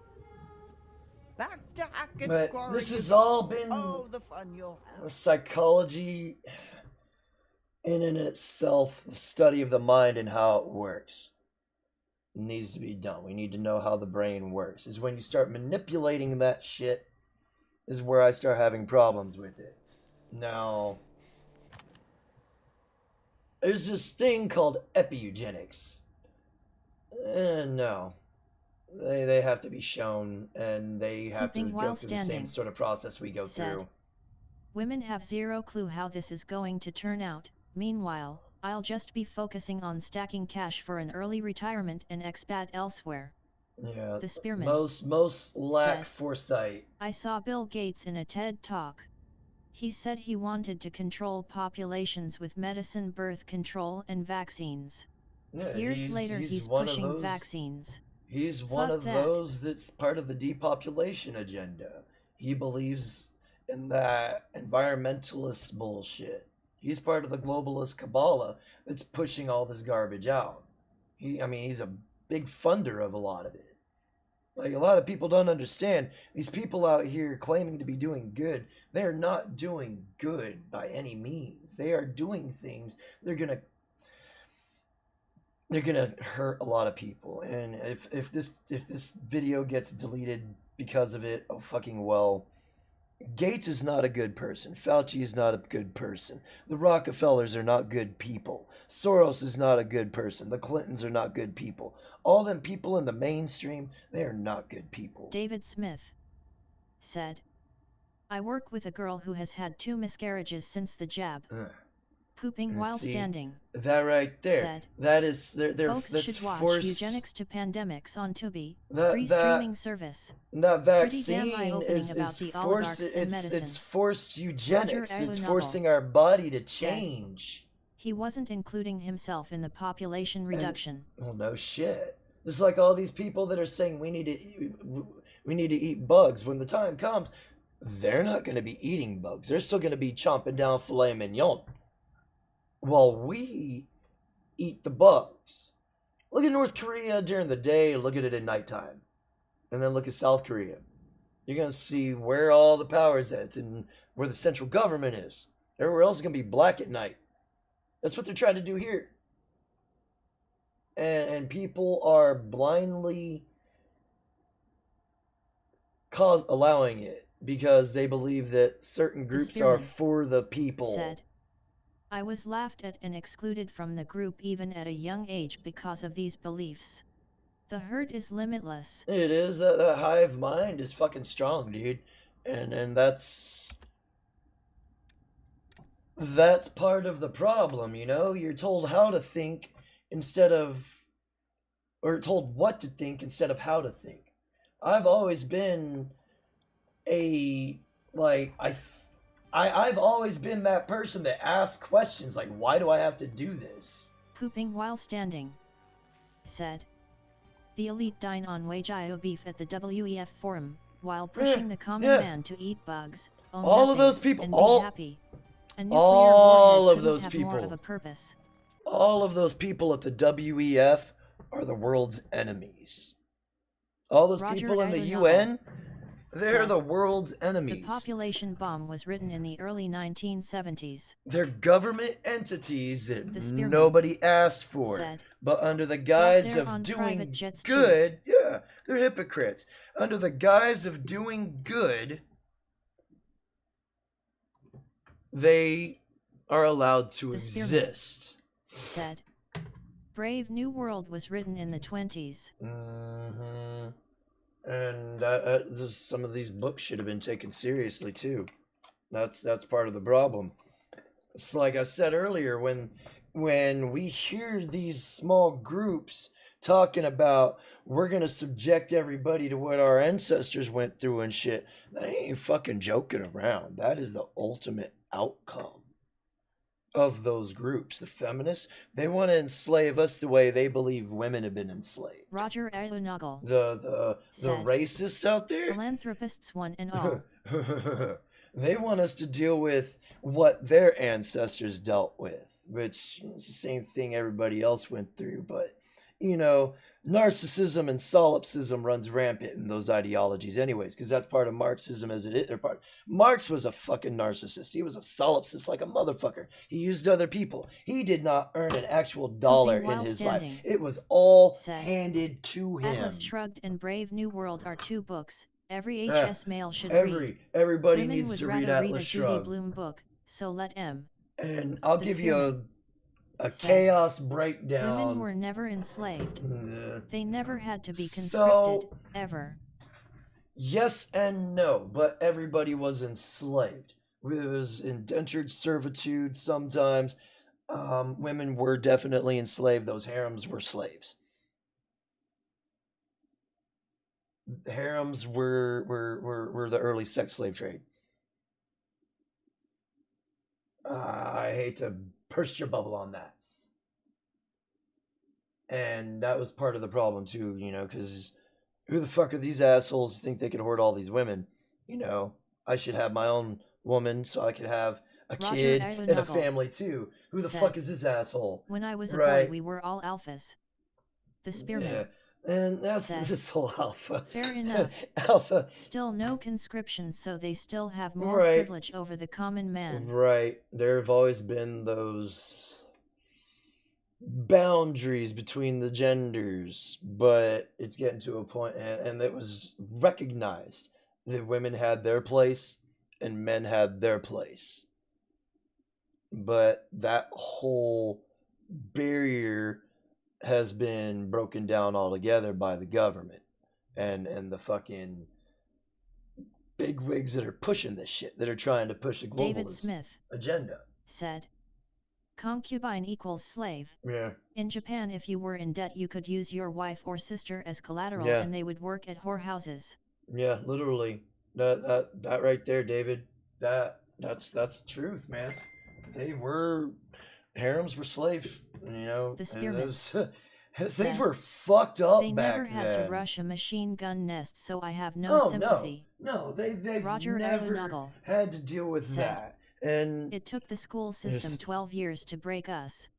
Back to Hackett's But Quarry. this you has go. all been Oh, the fun you'll have. psychology in itself, the study of the mind and how it works. It needs to be done. We need to know how the brain works. Is when you start manipulating that shit is where I start having problems with it. Now, there's this thing called epigenetics. No. They have to be shown, and they have to Pooping go while through the same standing, sort of process we go said, through. Women have zero clue how this is going to turn out. Meanwhile, I'll just be focusing on stacking cash for an early retirement and expat elsewhere. Yeah, The spearman most lack said, foresight. I saw Bill Gates in a TED Talk. He said he wanted to control populations with medicine, birth control, and vaccines. Yeah, Years later, he's one pushing of those, vaccines. He's one Fuck of that. those that's part of the depopulation agenda. He believes in that environmentalist bullshit. He's part of the globalist Kabbalah that's pushing all this garbage out. He's a big funder of a lot of it. Like, a lot of people don't understand. These people out here claiming to be doing good, they're not doing good by any means. They are doing things they're gonna hurt a lot of people. And if this video gets deleted because of it, oh fucking well. Gates is not a good person. Fauci is not a good person. The Rockefellers are not good people. Soros is not a good person. The Clintons are not good people. All them people in the mainstream, they are not good people. David Smith said, I work with a girl who has had 2 miscarriages since the jab. Pooping while See, standing. That right there. Said, that is folks that's should watch forced. Eugenics to Pandemics on Tubi, That- free that- streaming service. That Pretty vaccine damn eye-opening is about the forced. oligarchs and medicine. It's forced eugenics. Roger It's Ailunovel forcing our body to said, change. He wasn't including himself in the population reduction. Well, no shit. Just like all these people that are saying we need to eat bugs. When the time comes, they're not going to be eating bugs. They're still going to be chomping down filet mignon, while we eat the bugs. Look at North Korea during the day. Look at it at nighttime, and then look at South Korea. You're going to see where all the power is at and where the central government is. Everywhere else is going to be black at night. That's what they're trying to do here. And people are blindly allowing it because they believe that certain groups are spearman for the people. Said, I was laughed at and excluded from the group even at a young age because of these beliefs. The hurt is limitless. It is. That hive mind is fucking strong, dude. And that's part of the problem, you know? You're told how to think instead of, or told what to think instead of how to think. I've always been I've always been that person that asks questions like, why do I have to do this? Pooping while standing. Said, the elite dine on wage-io beef at the WEF forum, while pushing the common man to eat bugs, own all nothing, of those people, and all, be happy. A nuclear all warhead of those couldn't have people, more of a purpose. all of those people at the WEF are the world's enemies. All those Roger people in the Ailunovel UN, they're said, the world's enemies. The population bomb was written in the early 1970s. They're government entities that spearman nobody asked for, said, but under the guise there of on doing private jets too. good, yeah, they're hypocrites. Under the guise of doing good, they are allowed to spearman exist. Said, Brave New World was written in the 20s. Mm-hmm. And some of these books should have been taken seriously too. That's part of the problem. It's like I said earlier, when when we hear these small groups talking about we're gonna subject everybody to what our ancestors went through and shit, that ain't fucking joking around. That is the ultimate outcome of those groups. The feminists, they want to enslave us the way they believe women have been enslaved. Roger Alunagle The said, racists out there, philanthropists one and all, they want us to deal with what their ancestors dealt with, which is the same thing everybody else went through. But, you know, narcissism and solipsism runs rampant in those ideologies anyways, because that's part of Marxism as it is. Marx was a fucking narcissist. He was a solipsist like a motherfucker. He used other people. He did not earn an actual dollar in his life. It was all handed to him. Atlas Shrugged and Brave New World are two books every HS male should read. Everybody Women needs would to rather read read Atlas a Judy Shrugged. Bloom book, so let M. And I'll The give you Spearman a said, chaos breakdown. Women were never enslaved. They never had to be conscripted, So, ever. yes and no, but everybody was enslaved. It was indentured servitude sometimes. Women were definitely enslaved. Those harems were slaves. Harems were the early sex slave trade. I hate to burst your bubble on that. And that was part of the problem too, you know, because who the fuck are these assholes who think they can hoard all these women? You know, I should have my own woman so I could have a Roger kid and a Alunagle family too. Who the said, fuck is this asshole? When I was a Right. boy, we were all alphas. The Spearman Yeah. And that's said, this whole alpha. Fair enough. Alpha. Still no conscription, so they still have more Right. privilege over the common man. Right. There have always been those boundaries between the genders, but it's getting to a point, and it was recognized that women had their place and men had their place. But that whole barrier has been broken down altogether by the government and the fucking bigwigs that are pushing this shit, that are trying to push the David globalist Smith agenda. said, concubine equals slave. Yeah. In Japan, if you were in debt, you could use your wife or sister as collateral, Yeah. and they would work at whorehouses. Yeah, literally. That right there, David. That's truth, man. Harems were slaves, you know. The and Spearman those things said, were fucked up they back never had then. to rush a machine gun nest, so I have no Oh sympathy. no, they've Roger never Alunagle had to deal with said, that. And it took the school system 12 years to break us.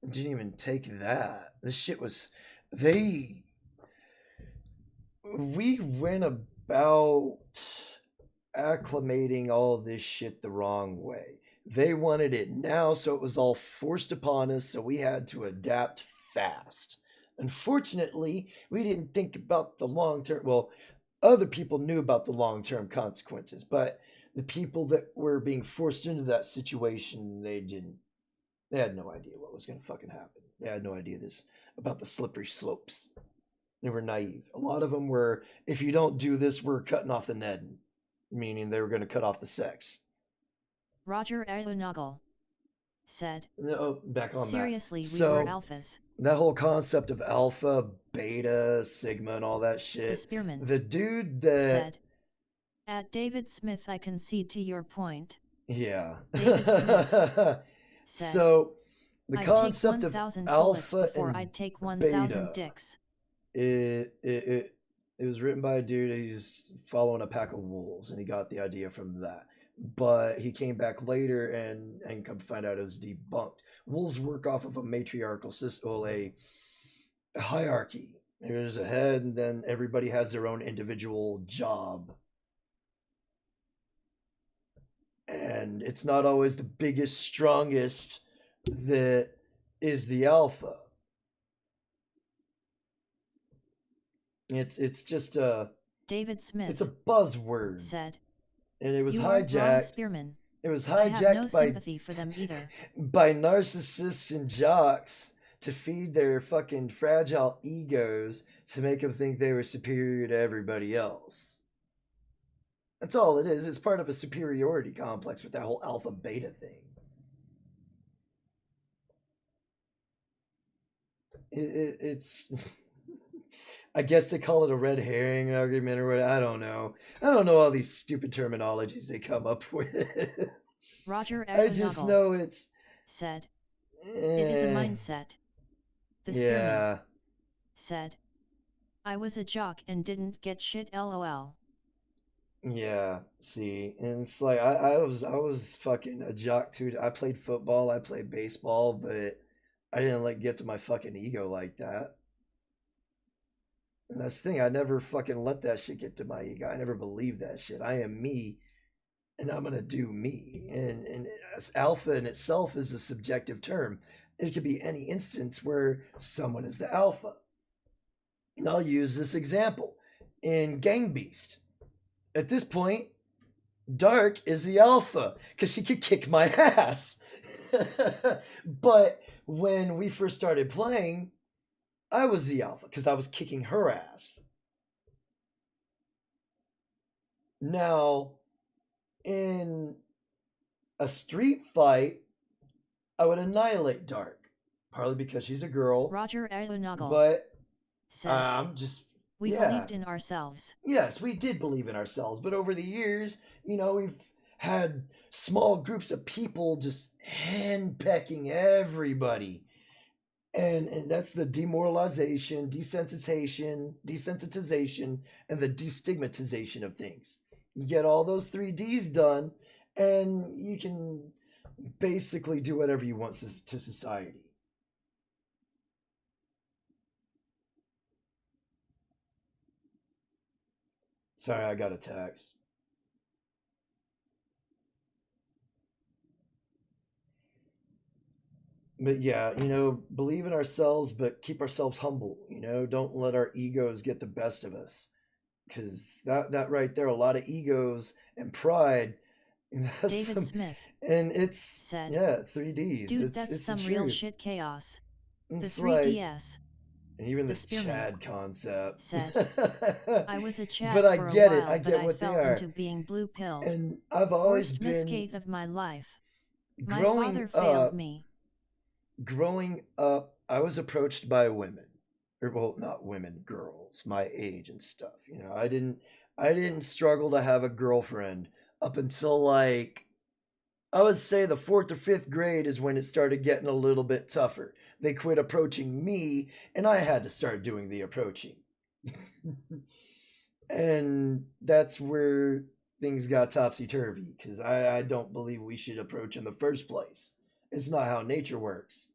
it didn't even take that. This shit was we went about acclimating all this shit the wrong way. They wanted it now, so it was all forced upon us, so we had to adapt fast. Unfortunately, we didn't think about the long term. Well, other people knew about the long term consequences, but the people that were being forced into that situation, they didn't. They had no idea what was going to fucking happen. They had no idea about the slippery slopes. They were naive. A lot of them were, if you don't do this, we're cutting off the Ned, meaning they were going to cut off the sex. Roger Alunagle said, No, back on seriously, that. we So, were alphas. that whole concept of alpha, beta, sigma, and all that shit. The Spearman The dude that said, at David Smith, I concede to your point. Yeah. David Smith said, so the I'd concept take of 1,000 alpha bullets before and I'd take 1,000 beta, dicks. it was written by a dude. He's following a pack of wolves, and he got the idea from that. But he came back later and come to find out it was debunked. Wolves work off of a matriarchal system, a hierarchy. There's a head, and then everybody has their own individual job. And it's not always the biggest, strongest that is the alpha. It's just David Smith it's a buzzword. Said, and it was you aren't wrong, hijacked. Spearman. It was I have no hijacked by sympathy for them either. by narcissists and jocks to feed their fucking fragile egos to make them think they were superior to everybody else. That's all it is. It's part of a superiority complex with that whole alpha beta thing. it's I guess they call it a red herring argument or what. I don't know. I don't know all these stupid terminologies they come up with. Roger I just know it's said. It is a eh, mindset. The spearman yeah. said. I was a jock and didn't get shit lol. Yeah, see, and it's like I was fucking a jock too. I played football, I played baseball, but I didn't like get to my fucking ego like that. And that's the thing, I never fucking let that shit get to my ego. I never believed that shit. I am me, and I'm gonna do me. And as alpha in itself is a subjective term. It could be any instance where someone is the alpha. And I'll use this example in Gang Beast. At this point, Dark is the alpha because she could kick my ass. But when we first started playing, I was the alpha because I was kicking her ass. Now, in a street fight, I would annihilate Dark, partly because she's a girl. Roger Aeronagel But said. I'm just We yeah. believed in ourselves. Yes, we did believe in ourselves, but over the years, we've had small groups of people just handpecking everybody. And that's the demoralization, desensitization, and the destigmatization of things. You get all those 3 Ds done, and you can basically do whatever you want to society. Sorry, I got a text. But yeah, believe in ourselves, but keep ourselves humble. Don't let our egos get the best of us. Because that right there, a lot of egos and pride. That's David Smith and it's said, yeah, 3Ds. Dude, it's that's the some real truth. shit chaos. The It's 3DS. And even The this spearman Chad concept. said, I was a Chad But I for a get while, it. I but get I what they fell are. into being blue-pilled. And I've always Worst been mistake of my life. My growing father failed up. me. Growing up, I was approached by women, or well, not women, girls, my age and stuff. I didn't struggle to have a girlfriend up until like I would say the 4th or 5th grade is when it started getting a little bit tougher. They quit approaching me, and I had to start doing the approaching. And that's where things got topsy-turvy, because I don't believe we should approach in the first place. It's not how nature works.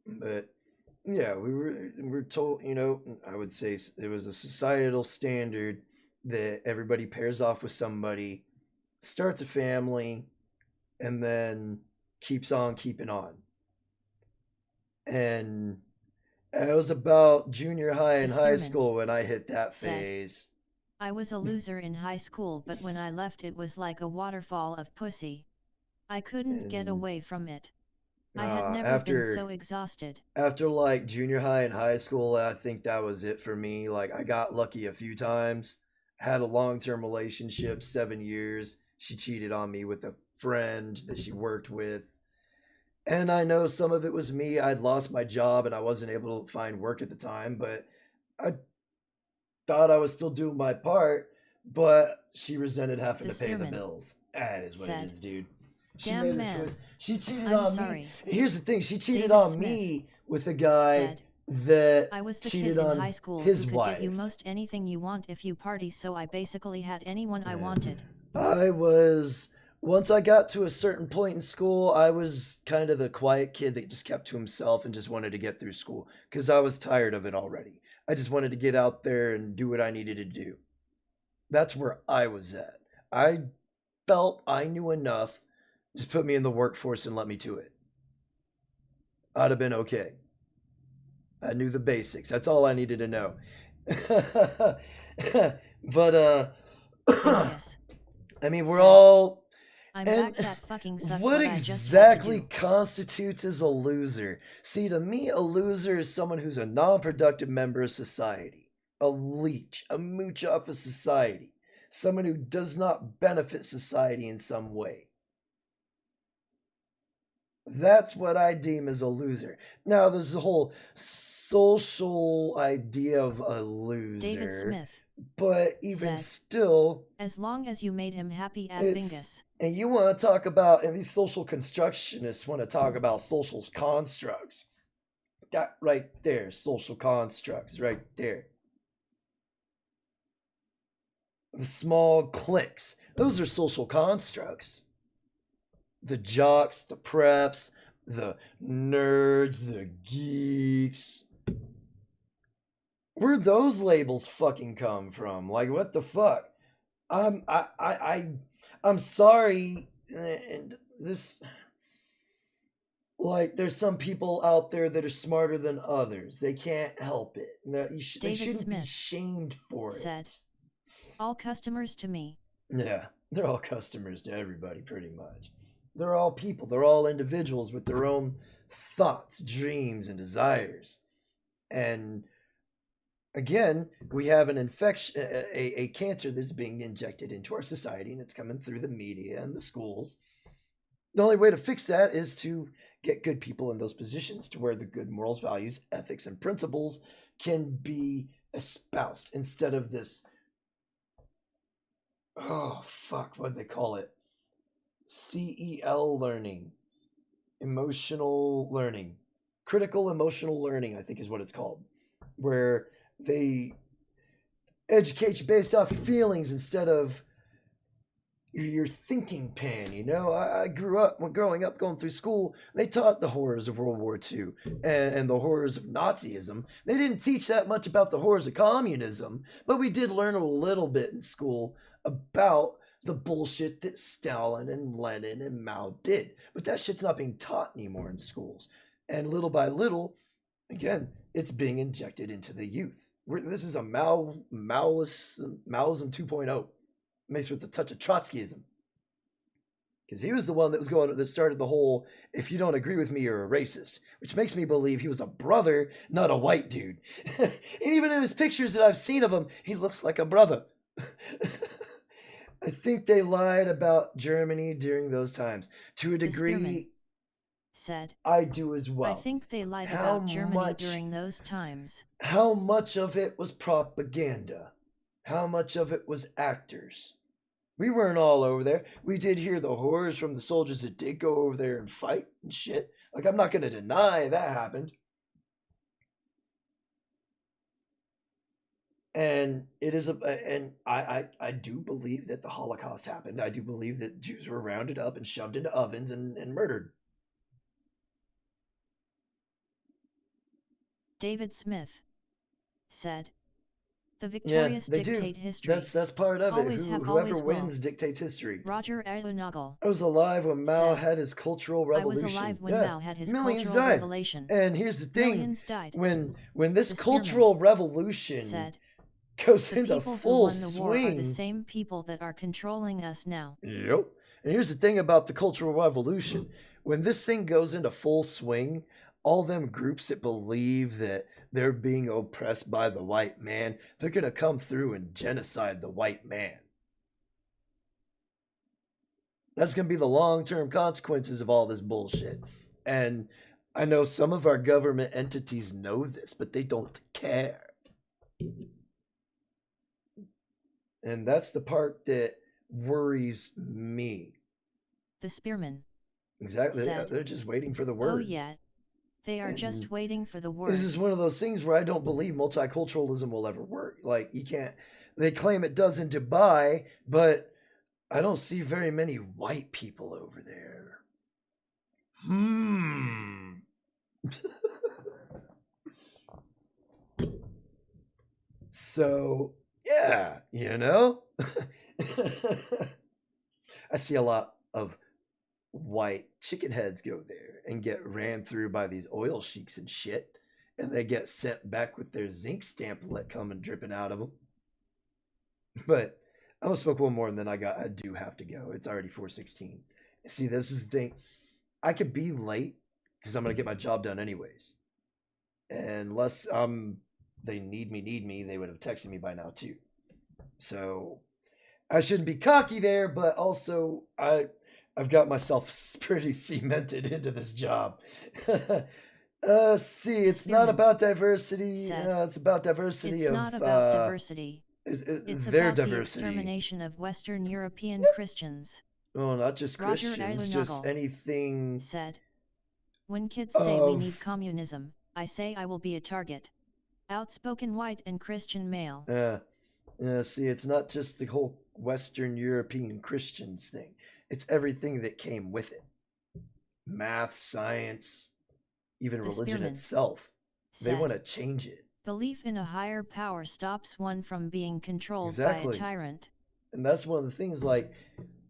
But yeah, we're told, I would say it was a societal standard that everybody pairs off with somebody, starts a family, and then keeps on keeping on. And it was about junior high and high school when I hit that phase. I was a loser in high school, but when I left it was like a waterfall of pussy. I couldn't get away from it. I had never been so exhausted. After like junior high and high school, I think that was it for me. Like I got lucky a few times. Had a long-term relationship, 7 years. She cheated on me with a friend that she worked with. And I know some of it was me. I'd lost my job and I wasn't able to find work at the time, but I thought I was still doing my part, but she resented having to pay the bills. That is what it is, dude. She made a choice. She cheated on me. Here's the thing: she cheated on me with a guy that I was the cheated kid in on high school his who could wife. get you most anything you want if you party, so I basically had anyone I wanted. Once I got to a certain point in school, I was kind of the quiet kid that just kept to himself and just wanted to get through school because I was tired of it already. I just wanted to get out there and do what I needed to do. That's where I was at. I felt I knew enough. Just put me in the workforce and let me to it. I'd have been okay. I knew the basics. That's all I needed to know. But I mean, we're all. I'm back. That fucking sucked. What exactly constitutes as a loser? See, to me, a loser is someone who's a non-productive member of society, a leech, a mooch off of society. someone who does not benefit society in some way. That's what I deem as a loser. Now, there's the whole social idea of a loser. David Smith But even said, still, as long as you made him happy at it's, Bingus. and you want to talk about, and these social constructionists want to talk about social constructs. That right there, social constructs, right there. The small cliques, those are social constructs. The jocks, the preps, the nerds, the geeks. Where'd those labels fucking come from? Like, what the fuck? I'm sorry, and this, like, there's some people out there that are smarter than others. They can't help it. They shouldn't be shamed for said, it. All customers to me. Yeah, they're all customers to everybody, pretty much. They're all people. They're all individuals with their own thoughts, dreams, and desires. And again, we have an infection, a cancer that's being injected into our society, and it's coming through the media and the schools. The only way to fix that is to get good people in those positions to where the good morals, values, ethics, and principles can be espoused instead of this, oh, fuck, what'd they call it? CEL learning. Emotional learning. Critical emotional learning, I think is what it's called. Where they educate you based off your feelings instead of your thinking pan. You know, I growing up, going through school, they taught the horrors of World War II and the horrors of Nazism. They didn't teach that much about the horrors of communism, but we did learn a little bit in school about the bullshit that Stalin and Lenin and Mao did. But that shit's not being taught anymore in schools. And little by little, again, it's being injected into the youth. This is a Maoism 2.0, mixed with a touch of Trotskyism. Because he was the one that started the whole, if you don't agree with me, you're a racist. Which makes me believe he was a brother, not a white dude. And even in his pictures that I've seen of him, he looks like a brother. I think they lied about Germany during those times. To a degree, said, I do as well. I think they lied about Germany during those times. How much of it was propaganda? How much of it was actors? We weren't all over there. We did hear the horrors from the soldiers that did go over there and fight and shit. Like, I'm not going to deny that happened. And it is I do believe that the Holocaust happened. I do believe that Jews were rounded up and shoved into ovens and murdered. David Smith said, the victorious dictate history. That's part of always it. Always whoever wins dictates history. Roger Erlenagel. I was alive when Mao had his cultural revolution. I was alive when Mao had his cultural died. revolution. And here's the thing. Millions died. When this cultural revolution said, goes the into people full who won the swing. War are the same people that are controlling us now. Yep. And here's the thing about the cultural revolution. When this thing goes into full swing, all them groups that believe that they're being oppressed by the white man, they're going to come through and genocide the white man. That's going to be the long-term consequences of all this bullshit. And I know some of our government entities know this, but they don't care. And that's the part that worries me. The spearman. Exactly. Said, they're just waiting for the word. Oh, yeah. They are just waiting for the word. This is one of those things where I don't believe multiculturalism will ever work. Like, you can't... They claim it does in Dubai, but I don't see very many white people over there. So, yeah, you know? I see a lot of white chicken heads go there and get ran through by these oil sheiks and shit, and they get sent back with their zinc stamp coming dripping out of them. But I'm gonna smoke one more and then I do have to go. It's already 4:16. See, this is the thing. I could be late because I'm gonna get my job done anyways. Unless they need me, they would have texted me by now too. So I shouldn't be cocky there, but also I've got myself pretty cemented into this job. See, it's not about diversity. It's about diversity It's of. not about diversity. It's Their about the diversity. extermination of Western European Christians. Well, not just Roger Christians, Eilenagel just anything. Said, when kids say we need communism, I say I will be a target. Outspoken white and Christian male. See, it's not just the whole Western European Christians thing. It's everything that came with it. Math, science, even religion itself. They want to change it. Belief in a higher power stops one from being controlled by a tyrant. And that's one of the things, like,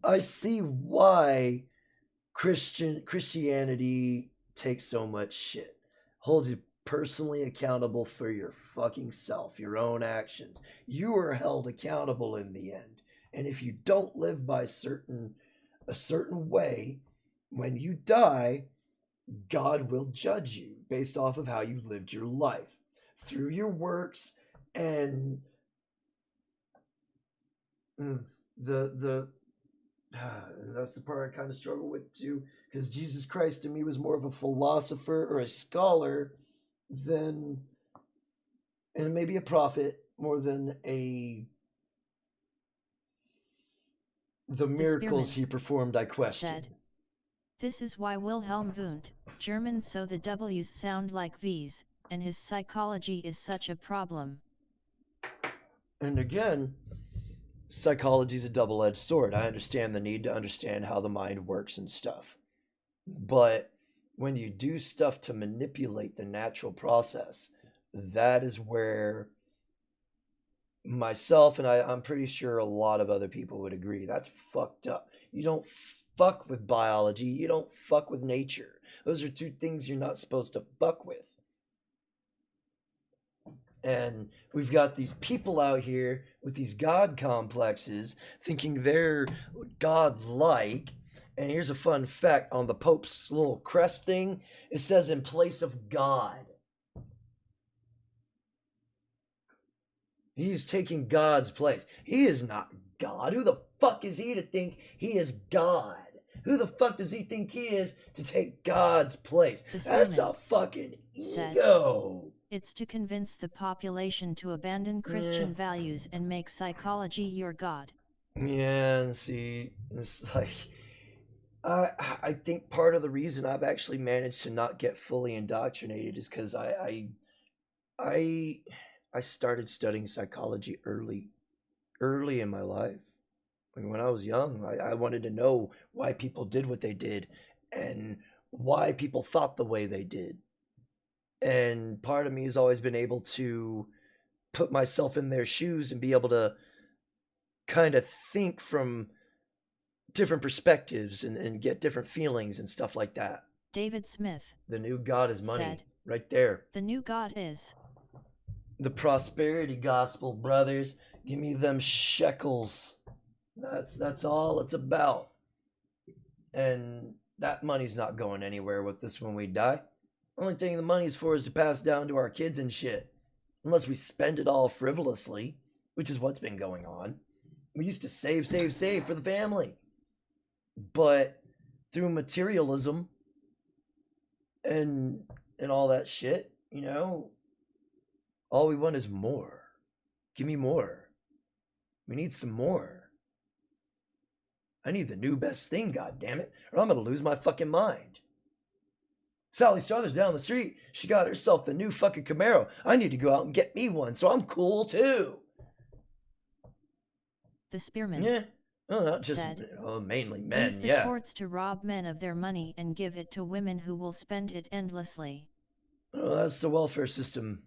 I see why Christianity takes so much shit. Holds you personally accountable for your fucking self, your own actions. You are held accountable in the end. And if you don't live by a certain way, when you die, God will judge you based off of how you lived your life through your works. And that's the part I kind of struggle with too, because Jesus Christ to me was more of a philosopher or a scholar than, and maybe a prophet more than the miracles he performed I question. Said, this is why Wilhelm Wundt, German so the W's sound like V's, and his psychology is such a problem. And again, psychology is a double-edged sword. I understand the need to understand how the mind works and stuff. But when you do stuff to manipulate the natural process, that is where myself and I'm pretty sure a lot of other people would agree, that's fucked up. You don't fuck with biology. You don't fuck with nature. Those are two things you're not supposed to fuck with. And we've got these people out here with these God complexes thinking they're God-like. And here's a fun fact on the Pope's little crest thing. It says in place of God. He's taking God's place. He is not God. Who the fuck is he to think he is God? Who the fuck does he think he is to take God's place? That's a fucking ego. It's to convince the population to abandon Christian values and make psychology your God. Yeah, and see, it's like, I think part of the reason I've actually managed to not get fully indoctrinated is because I started studying psychology early in my life. When I was young, I wanted to know why people did what they did and why people thought the way they did. And part of me has always been able to put myself in their shoes and be able to kind of think from different perspectives and get different feelings and stuff like that. David Smith. The new God is money. Said, right there. The new God is the prosperity gospel, brothers. Give me them shekels. That's all it's about. And that money's not going anywhere with us when we die. Only thing the money's for is to pass down to our kids and shit. Unless we spend it all frivolously, which is what's been going on. We used to save for the family. But through materialism and all that shit, you know, all we want is more. Give me more. We need some more. I need the new best thing, goddammit, or I'm gonna lose my fucking mind. Sally Struthers down the street, she got herself the new fucking Camaro. I need to go out and get me one, so I'm cool too. The Spearman. Yeah. Oh, not just said, mainly men, use the courts to rob men of their money and give it to women who will spend it endlessly. Well, that's the welfare system.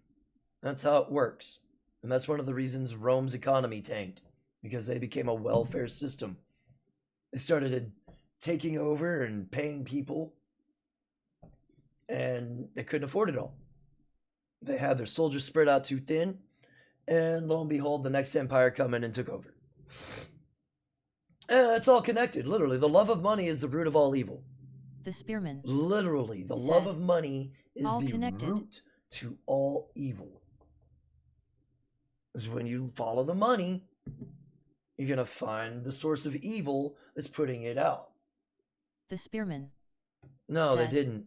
That's how it works. And that's one of the reasons Rome's economy tanked. Because they became a welfare system. They started taking over and paying people. And they couldn't afford it all. They had their soldiers spread out too thin. And lo and behold, the next empire come in and took over. It's all connected, literally. The love of money is the root of all evil. The Spearman. Literally, the love of money is the root to all evil. Because when you follow the money, you're gonna find the source of evil that's putting it out. The spearmen. No, they said, didn't.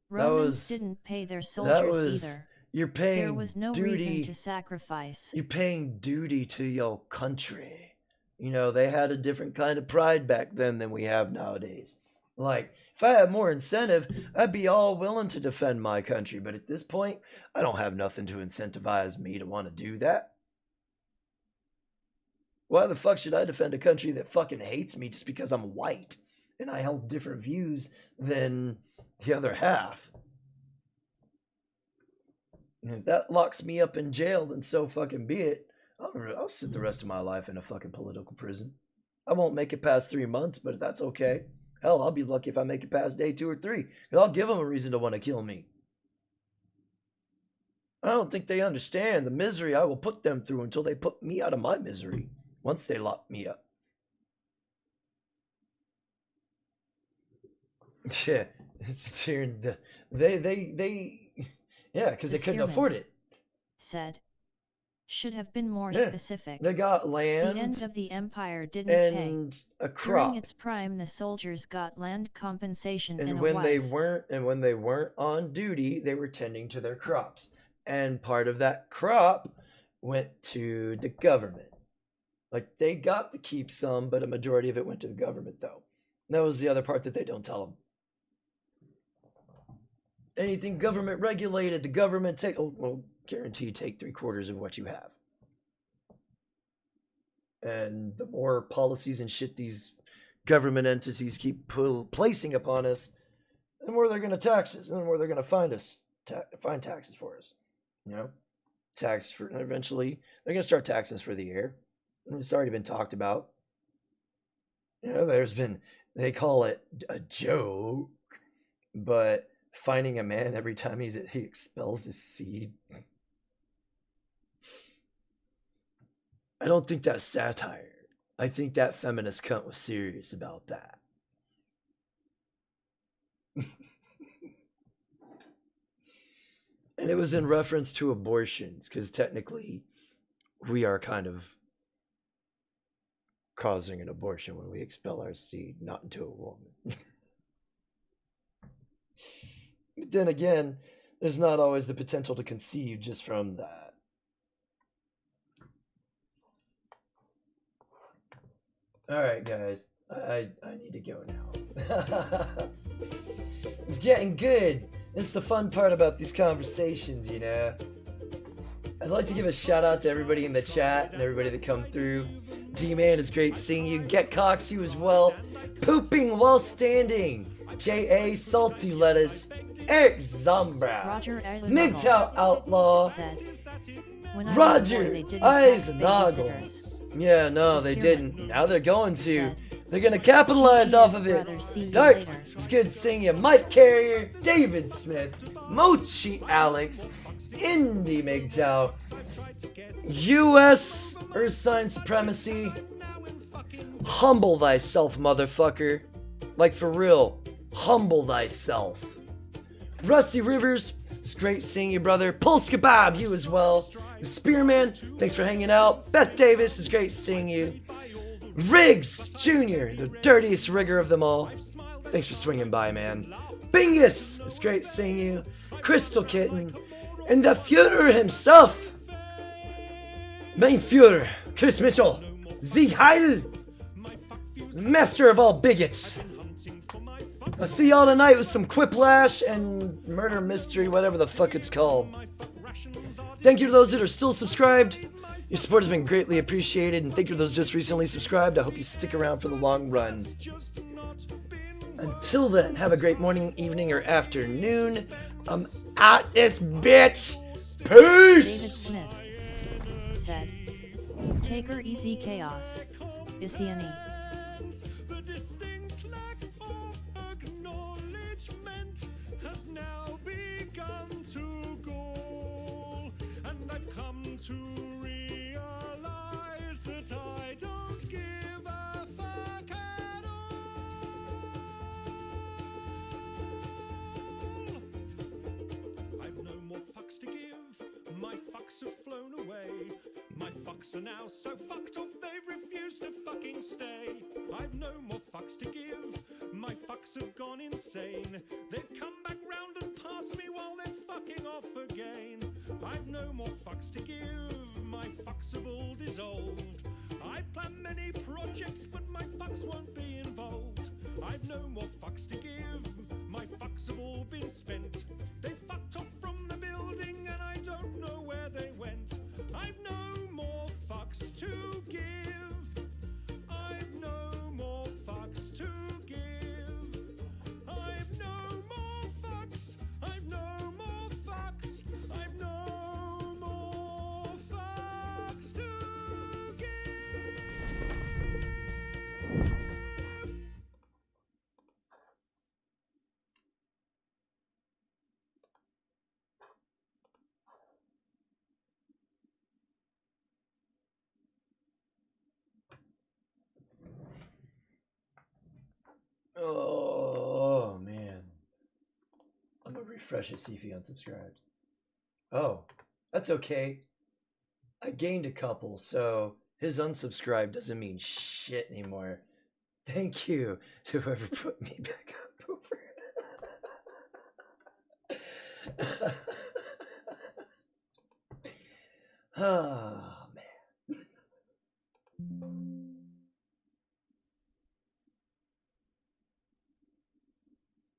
Romans didn't pay their soldiers either. You're paying There was no duty, reason to sacrifice. You're paying duty to your country. You know, they had a different kind of pride back then than we have nowadays. Like, if I had more incentive, I'd be all willing to defend my country. But at this point, I don't have nothing to incentivize me to want to do that. Why the fuck should I defend a country that fucking hates me just because I'm white and I held different views than the other half? And if that locks me up in jail, then so fucking be it. I'll sit the rest of my life in a fucking political prison. I won't make it past 3 months, but that's okay. Hell, I'll be lucky if I make it past day 2 or 3. And I'll give them a reason to want to kill me. I don't think they understand the misery I will put them through until they put me out of my misery. Once they lock me up. Yeah. Yeah, because they couldn't afford it. Said. Should have been more specific. They got land. The end of the empire didn't and pay. A crop. During its prime, the soldiers got land compensation and and a when wife. they weren't on duty, they were tending to their crops. And part of that crop went to the government. Like, they got to keep some, but a majority of it went to the government, though. And that was the other part that they don't tell them. Anything government regulated, the government will guarantee you take 3/4 of what you have. And the more policies and shit these government entities keep placing upon us, the more they're going to tax us, and the more they're going to find taxes for us. You know, tax for, and eventually they're going to start taxing us for the air. And it's already been talked about. You know, they call it a joke, but finding a man every time he expels his seed. I don't think that's satire. I think that feminist cunt was serious about that. And it was in reference to abortions, because technically we are kind of causing an abortion when we expel our seed not into a woman. But then again, there's not always the potential to conceive just from that. Alright guys, I need to go now. It's getting good. It's the fun part about these conversations, you know. I'd like to give a shout out to everybody in the chat and everybody that come through. D-Man, it's great seeing you. Get Cox, you as well. Pooping while standing. J.A. Salty Lettuce. Eric Zombra. MGTOW Outlaw. Said, Roger Eisenagel. Yeah, no, they didn't. Now they're going to. They're going to capitalize off of it. Dark, it's good seeing you. Mike Carrier, David Smith, Mochi Alex, Indy MGTOW, U.S. Earth Sign Supremacy. Humble thyself, motherfucker. Like, for real. Humble thyself. Rusty Rivers, it's great seeing you, brother. Pulse Kebab, you as well. The Spearman, thanks for hanging out. Beth Davis, it's great seeing you. Riggs Jr., the dirtiest rigger of them all. Thanks for swinging by, man. Bingus, it's great seeing you. Crystal Kitten, and the Führer himself. Mein Führer, Chris Mitchell. Sieg Heil, master of all bigots. I'll see y'all tonight with some Quiplash and Murder Mystery, whatever the fuck it's called. Thank you to those that are still subscribed. Your support has been greatly appreciated, and thank you to those just recently subscribed. I hope you stick around for the long run. Until then, have a great morning, evening, or afternoon. I'm out this bitch. Peace! David Smith said, take her easy, chaos. Isiani. Has now begun to go, and I've come to realize that I don't give a fuck at all. I've no more fucks to give, my fucks have flown away, my fucks are now so fucked off they've I've refused to fucking stay. I've no more fucks to give. My fucks have gone insane. They've come back round and passed me while they're fucking off again. I've no more fucks to give. My fucks have all dissolved. I plan many projects, but my fucks won't be involved. I've no more fucks to give. My fucks have all been spent. They fucked off from the building and I don't know where they went. I've no more fucks to give. I've no more fucks to give. I've no more fucks. I've no more fucks. I've no more fucks to give. Oh man. I'm gonna refresh it, see if he unsubscribed. Oh, that's okay. I gained a couple, so his unsubscribe doesn't mean shit anymore. Thank you to whoever put me back up over.